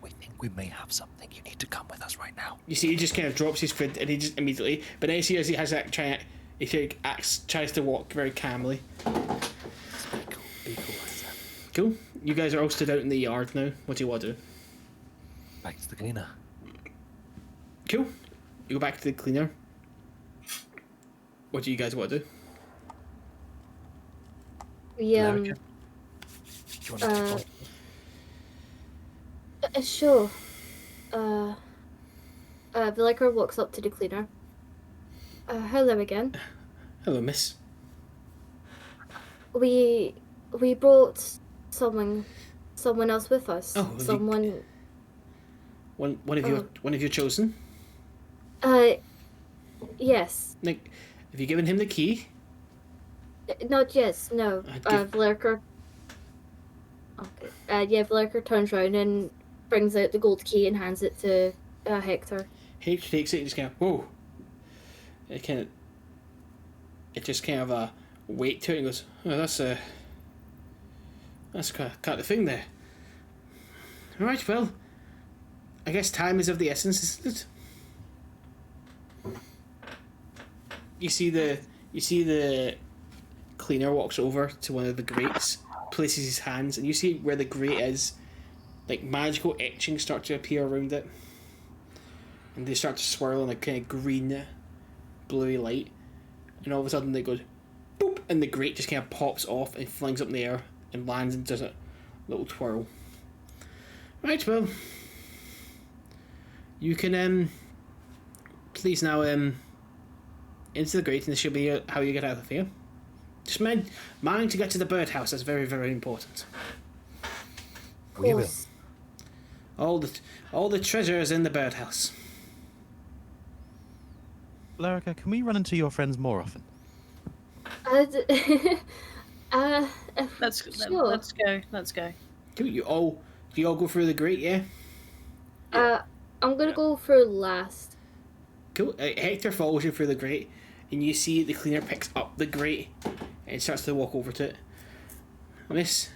[SPEAKER 5] We think we may have something. You need to come with us right now.
[SPEAKER 4] You see, he just kind of drops his food and he just immediately. But then you see as he has that tries to walk very calmly.
[SPEAKER 5] Be cool.
[SPEAKER 4] Cool. You guys are all stood out in the yard now. What do you want to do?
[SPEAKER 5] Back to the cleaner.
[SPEAKER 4] Cool. You go back to the cleaner. What do you guys want to do?
[SPEAKER 1] We
[SPEAKER 5] Valerica, do you want to
[SPEAKER 1] sure. Valerica walks up to the cleaner. Hello again.
[SPEAKER 4] Hello, miss.
[SPEAKER 1] We brought someone else with us.
[SPEAKER 4] Oh,
[SPEAKER 1] someone.
[SPEAKER 4] One of you chosen?
[SPEAKER 1] Yes.
[SPEAKER 4] Like, have you given him the key?
[SPEAKER 1] Not yes, no. Valerica. Okay. Yeah, Valerica turns around and brings out the gold key and hands it to Hector.
[SPEAKER 4] Hector takes it and just kind of, whoa. It just kind of a weight to it and goes, oh, that's kind of the thing there. Right, well, I guess time is of the essence, isn't it? You see the cleaner walks over to one of the grates, places his hands, and you see where the grate is, like magical etchings start to appear around it, and they start to swirl in a kind of green, bluey light, and all of a sudden they go, boop, and the grate just kind of pops off and flings up in the air and lands and does a little twirl. Right, well, you can please now into the grate, and this should be how you get out of here. Just mind to get to the birdhouse. That's very, very important.
[SPEAKER 5] We will.
[SPEAKER 1] Course.
[SPEAKER 4] All the treasure is in the birdhouse.
[SPEAKER 3] Valerica, can we run into your friends more often?
[SPEAKER 2] Let's
[SPEAKER 1] Sure.
[SPEAKER 2] Let's go.
[SPEAKER 4] Do you all go through the grate? Yeah.
[SPEAKER 1] I'm gonna go for last.
[SPEAKER 4] Cool. Hector follows you through the grate, and you see the cleaner picks up the grate and starts to walk over to it. Miss,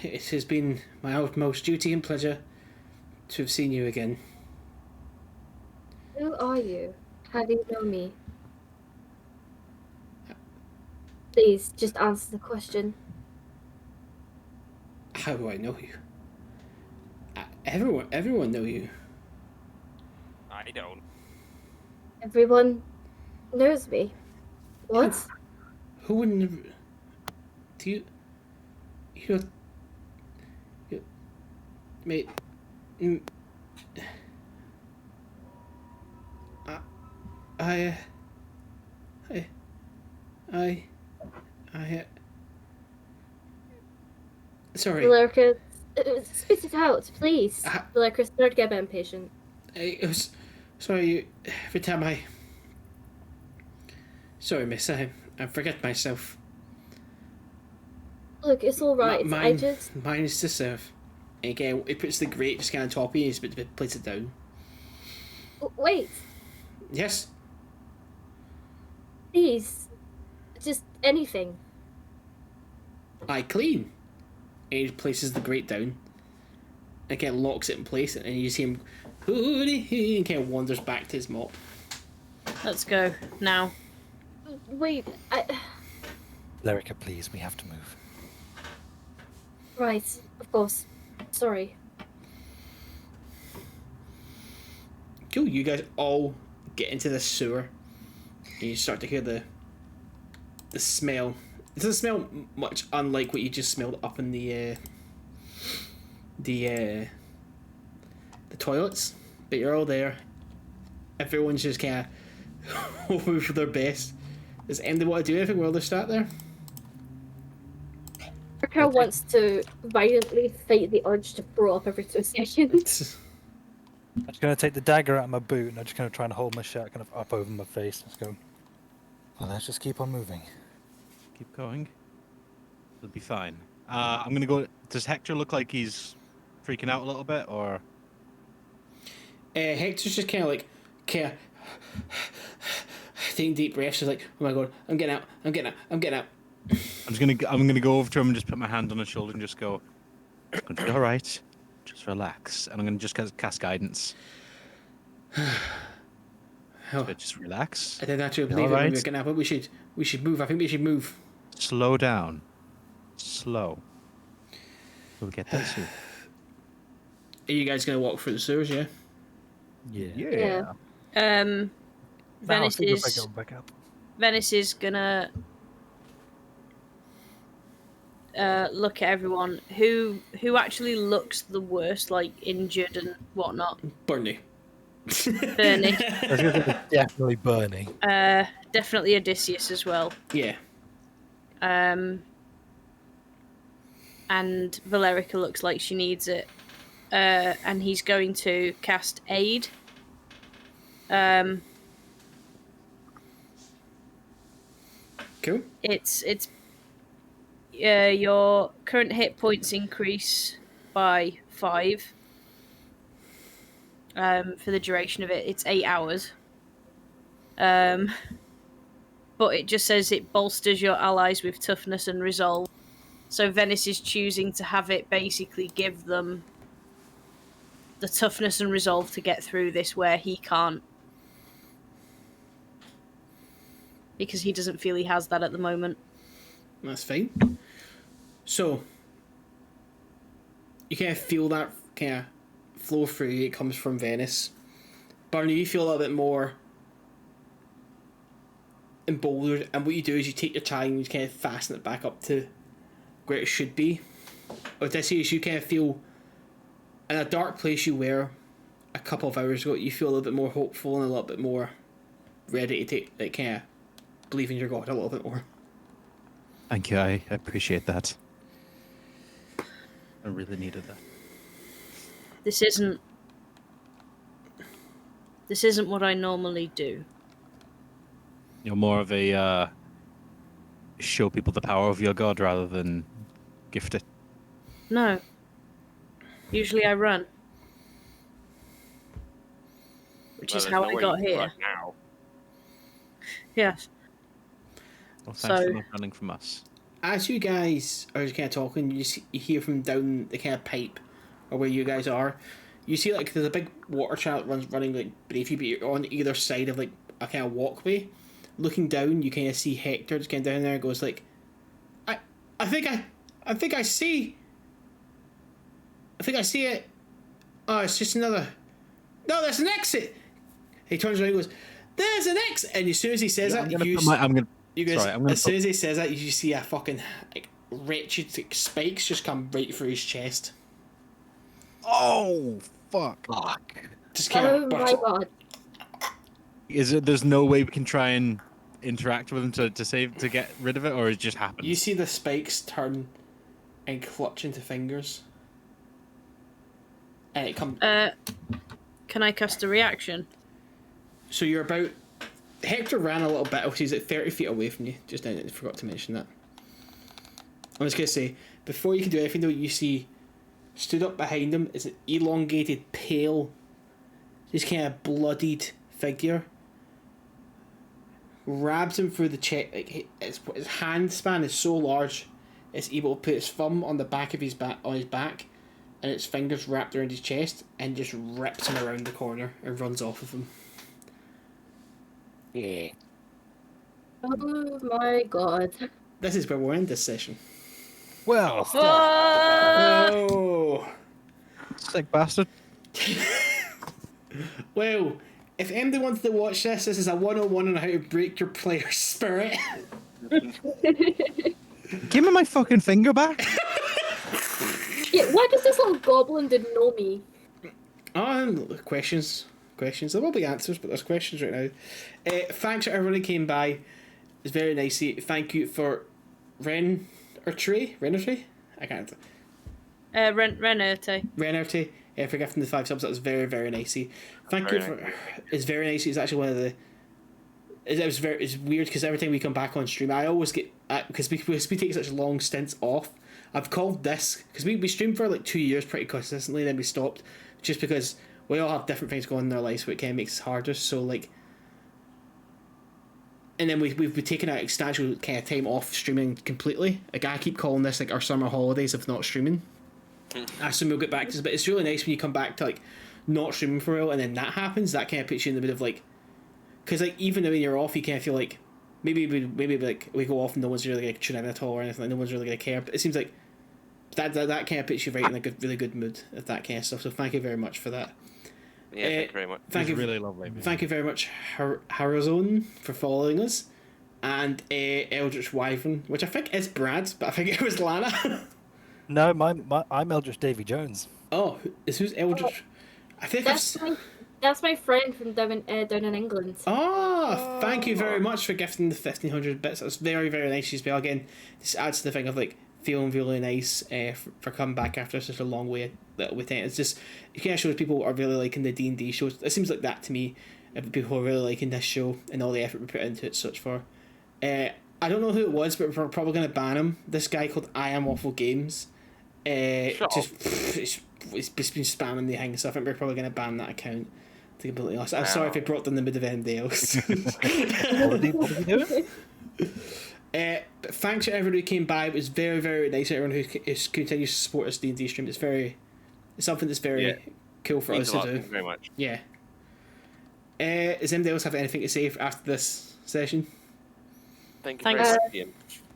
[SPEAKER 4] It has been my utmost duty and pleasure to have seen you again.
[SPEAKER 1] Who are you? How do you know me? Please, just answer the question.
[SPEAKER 4] How do I know you? Everyone know you.
[SPEAKER 6] I don't.
[SPEAKER 1] Everyone knows me. What?
[SPEAKER 4] Who wouldn't have... Do you... You... Mate... I... Sorry.
[SPEAKER 1] Valerica, spit it out, please. Valerica started to get a bit impatient.
[SPEAKER 4] It was... Sorry, every time I... Sorry, miss, I forget myself.
[SPEAKER 1] Look, it's alright.
[SPEAKER 4] Mine is to serve. And again, he puts the grate just kind of top, he's about to place it down.
[SPEAKER 1] Wait,
[SPEAKER 4] Yes?
[SPEAKER 1] please. Just anything.
[SPEAKER 4] I clean. And he places the grate down. And again, locks it in place, and you see him... And kind of wanders back to his mop.
[SPEAKER 2] Let's go now.
[SPEAKER 1] Wait,
[SPEAKER 5] Valerica, please, we have to move.
[SPEAKER 1] Right, of course. Sorry.
[SPEAKER 4] Cool, you guys all get into the sewer. And you start to hear the smell. It doesn't smell much unlike what you just smelled up in the toilets. But you're all there. Everyone's just kind of hoping for their best. Does anyone want to do anything while they're sat there?
[SPEAKER 1] Valerica wants to violently fight the urge to throw up every 2 seconds.
[SPEAKER 5] I'm just going to take the dagger out of my boot and I'm just going to try and hold my shirt kind of up over my face. Let's go. Well, let's just keep on moving.
[SPEAKER 3] Keep going. It'll be fine. I'm gonna go. Does Hector look like he's freaking out a little bit, or?
[SPEAKER 4] Hector's just kind of taking deep breaths. He's like, "Oh my god, I'm getting out! I'm getting out! I'm getting out!"
[SPEAKER 3] I'm gonna go over to him and just put my hand on his shoulder and just go, "It's gonna be all right. Just relax." And I'm gonna just cast guidance. Just relax.
[SPEAKER 4] I didn't actually believe it when we were getting out, but we should move. I think we should move.
[SPEAKER 3] Slow down. Slow. We'll get there soon.
[SPEAKER 4] Are you guys gonna walk through the sewers? Yeah.
[SPEAKER 1] Yeah.
[SPEAKER 2] Venis is
[SPEAKER 5] Go back up.
[SPEAKER 2] Venis is gonna look at everyone who actually looks the worst, like injured and whatnot.
[SPEAKER 4] Burnie.
[SPEAKER 2] Burnie.
[SPEAKER 5] Definitely Burnie.
[SPEAKER 2] Definitely Odeysus as well.
[SPEAKER 4] Yeah.
[SPEAKER 2] And Valerica looks like she needs it. And he's going to cast Aid.
[SPEAKER 4] Cool.
[SPEAKER 2] It's your current hit points increase by 5. For the duration of it, it's 8 hours. But it just says it bolsters your allies with toughness and resolve. So Venis is choosing to have it basically give them the toughness and resolve to get through this where he can't. Because he doesn't feel he has that at the moment.
[SPEAKER 4] That's fine. So, you kind of feel that kind of flow through you. It comes from Venis. Burnie, you feel a little bit more emboldened, and what you do is you take your tie and you kind of fasten it back up to where it should be. Odeysus, you kind of feel in a dark place you were a couple of hours ago, you feel a little bit more hopeful and a little bit more ready to take, like, kind of believe in your god a little bit more.
[SPEAKER 3] Thank you. I appreciate that. I really needed that.
[SPEAKER 2] This isn't what I normally do.
[SPEAKER 3] You're more of a show people the power of your god rather than gift it.
[SPEAKER 2] No. Usually I run. Which is how I got here.
[SPEAKER 6] Now.
[SPEAKER 2] Yes.
[SPEAKER 3] Well, thanks
[SPEAKER 2] So-
[SPEAKER 3] for not running from us.
[SPEAKER 4] as you guys are kind of talking, you hear from down the kind of pipe, or where you guys are. You see like there's a big water channel that running like beneath you, but you're on either side of like a kind of walkway. Looking down, you kind of see Hector just getting down there and goes like, I think I see it. Oh, it's just another. No, there's an exit. He turns around and goes, "There's an exit." And as soon as he says that, as soon as he says that, you see a fucking like wretched like, spikes just come right through his chest.
[SPEAKER 3] Oh fuck!
[SPEAKER 4] Just kind of
[SPEAKER 1] my god.
[SPEAKER 3] Is it? There's no way we can try and interact with him to get rid of it, or it just happens?
[SPEAKER 4] You see the spikes turn and clutch into fingers, and it comes.
[SPEAKER 2] Can I cast a reaction?
[SPEAKER 4] So you're about. Hector ran a little bit, which he's at 30 feet away from you. Just I forgot to mention that. I was gonna say before you can do anything though, you see stood up behind him is an elongated, pale, just kind of bloodied figure. Grabs him through the chest. Like his hand span is so large, it's able to put his thumb on the back of his back and its fingers wrapped around his chest, and just rips him around the corner and runs off of him.
[SPEAKER 7] Yeah.
[SPEAKER 1] Oh my god.
[SPEAKER 4] This is where we're in this session.
[SPEAKER 3] Well,
[SPEAKER 4] Oh.
[SPEAKER 3] sick bastard.
[SPEAKER 4] Well, if anybody wants to watch this is a 101 on how to break your player's spirit.
[SPEAKER 3] Give me my fucking finger back.
[SPEAKER 1] Yeah, why does this little goblin didn't know me?
[SPEAKER 4] Questions. There will be answers, but there's questions right now. Thanks for everyone who came by. It's very nice. Thank you for Renerte? I can't.
[SPEAKER 2] Renerte.
[SPEAKER 4] For gifting the 5 subs. That was very, very nice. Thank you for. It's very nice. It's actually one of the. It's weird because every time we come back on stream, I always get because we take such long stints off. I've called this because we streamed for like 2 years pretty consistently, then we stopped just because we all have different things going on in our lives, so it kind of makes it harder. So like, and then we've been taking out substantial kind of time off streaming completely. Like I keep calling this like our summer holidays of not streaming. I assume we'll get back to this, but it's really nice when you come back to like not streaming for a while, and then that happens. That kind of puts you in the bit of like, because like even when you're off, you kind of feel like maybe like we go off and no one's really like tuning in at all or anything. Like, no one's really gonna care. But it seems like that kind of puts you right in a really good mood of that kind of stuff. So thank you very much for that.
[SPEAKER 6] Yeah, thank you very much.
[SPEAKER 4] Thank you,
[SPEAKER 3] really lovely. Man.
[SPEAKER 4] Thank you very much, Harazone, for following us, and Eldritch Wyvern, which I think is Brad, but I think it was Lana.
[SPEAKER 5] No, I'm Eldritch Davy Jones.
[SPEAKER 4] Oh, who's Eldritch? I think
[SPEAKER 1] That's my friend from down in England.
[SPEAKER 4] Oh, thank you very much for gifting the 1,500 bits. That's very, very nice as well. Again, this adds to the thing of like feeling really nice for coming back after such a long way that we think. It's just it kind of shows people are really liking the D&D shows. It seems like that to me. People are really liking this show and all the effort we put into it. Such for. I don't know who it was, but we're probably going to ban him. This guy called I Am Awful Games. He's been spamming the thing, so I think we're probably going to ban that account. To be completely honest, I'm sorry if I brought down the mood of anybody else.
[SPEAKER 5] What did he do?
[SPEAKER 4] But thanks to everybody who came by. It was very, very nice. Everyone who continues to support us D&D stream. It's something that's very cool for us to do.
[SPEAKER 6] Thank you very much.
[SPEAKER 4] Yeah. Does anybody else have anything to say after this session?
[SPEAKER 6] Thank you
[SPEAKER 2] Thanks.
[SPEAKER 6] very much, Ian.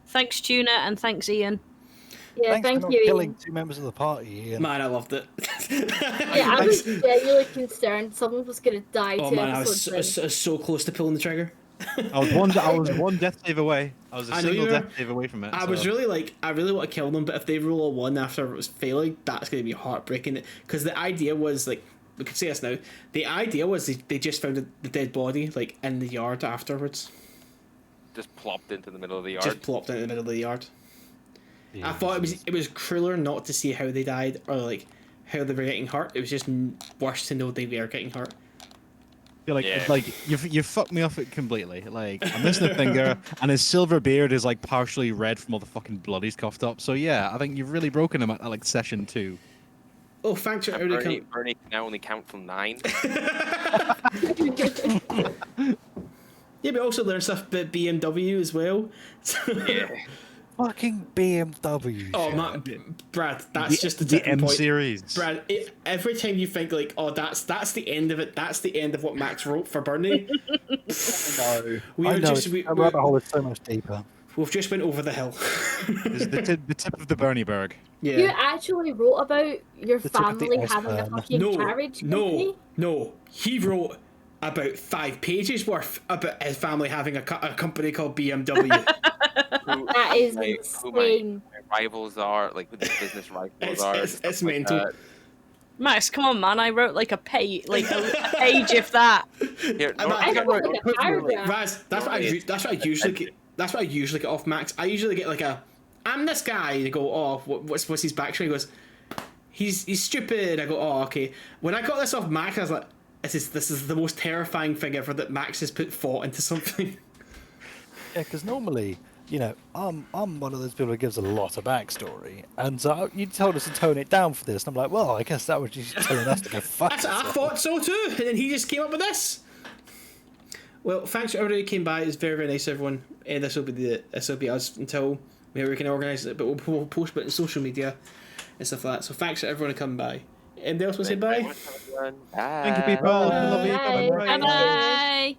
[SPEAKER 2] Thanks, Tuna, and thanks, Ian.
[SPEAKER 1] Yeah,
[SPEAKER 5] Thanks
[SPEAKER 1] thank
[SPEAKER 5] for not
[SPEAKER 1] you.
[SPEAKER 5] killing 2 members of the party, Ian.
[SPEAKER 4] Man, I loved it.
[SPEAKER 1] Yeah, I was genuinely concerned someone was gonna die.
[SPEAKER 4] Oh man, I was so close to pulling the trigger.
[SPEAKER 3] I was one death save away. I was a single death save away from it.
[SPEAKER 4] I was really like, I really want to kill them, but if they roll a 1 after it was failing, that's going to be heartbreaking. Because the idea was like, we could say this now. The idea was they just found the dead body like in the yard afterwards.
[SPEAKER 6] Just plopped into the middle of the yard.
[SPEAKER 4] Just plopped into the middle of the yard.
[SPEAKER 5] Yeah,
[SPEAKER 4] I thought it was crueler not to see how they died or like how they were getting hurt. It was just worse to know they were getting hurt.
[SPEAKER 3] You're like you fucked me off it completely. Like I'm missing a finger, and his silver beard is like partially red from all the fucking blood he's coughed up. So yeah, I think you've really broken him at like session 2.
[SPEAKER 4] Oh, thanks for everybody.
[SPEAKER 6] Burnie can now only count from 9.
[SPEAKER 4] Yeah, but also learn stuff about BMW as well.
[SPEAKER 6] Yeah.
[SPEAKER 5] fucking BMW.
[SPEAKER 4] Oh
[SPEAKER 5] shirt.
[SPEAKER 4] man, Brad, that's just the
[SPEAKER 3] the
[SPEAKER 4] tipping
[SPEAKER 3] M
[SPEAKER 4] point.
[SPEAKER 3] series.
[SPEAKER 4] Brad, every time you think like, oh, that's the end of it. That's the end of what Max wrote for Burnie.
[SPEAKER 5] No,
[SPEAKER 4] We
[SPEAKER 5] I
[SPEAKER 4] are
[SPEAKER 5] know.
[SPEAKER 4] just
[SPEAKER 5] The rabbit hole is so much deeper.
[SPEAKER 4] we've just went over the hill.
[SPEAKER 3] This is the tip of the Burnie berg.
[SPEAKER 4] Yeah.
[SPEAKER 1] You actually wrote about your
[SPEAKER 5] The tip of the
[SPEAKER 1] family having a
[SPEAKER 5] iceberg.
[SPEAKER 1] fucking carriage company?
[SPEAKER 4] No. He wrote about 5 pages worth about his family having a company called BMW.
[SPEAKER 1] That is
[SPEAKER 6] who
[SPEAKER 1] insane.
[SPEAKER 6] my rivals are, like who the business rivals are. and
[SPEAKER 4] it's
[SPEAKER 6] stuff like
[SPEAKER 4] mental.
[SPEAKER 6] that.
[SPEAKER 2] Max, come on, man! I wrote like a page, a page if that.
[SPEAKER 6] Here,
[SPEAKER 4] I'm
[SPEAKER 6] no,
[SPEAKER 1] I just want like a paragraph.
[SPEAKER 4] Raz, that's what I usually get. That's what I usually get off Max. I usually get like I'm this guy. They go, oh, what's his backstory? He goes, he's stupid. I go, oh, okay. When I got this off Max, I was like, this is the most terrifying thing ever that Max has put thought into something.
[SPEAKER 5] Yeah, because normally, you know, I'm one of those people who gives a lot of backstory, and so you told us to tone it down for this, and I'm like, well, I guess that was just telling us to go fuck
[SPEAKER 4] I
[SPEAKER 5] yourself.
[SPEAKER 4] thought so too, and then he just came up with this. Well, thanks for everybody who came by. It's very, very nice, everyone. This will be us until we can organise it, but we'll post it on social media and stuff like that. So thanks for everyone coming by. Anybody else want to say bye?
[SPEAKER 6] Bye.
[SPEAKER 3] Thank you, people. Love you.
[SPEAKER 1] Bye.
[SPEAKER 3] Bye-bye.
[SPEAKER 2] Bye bye.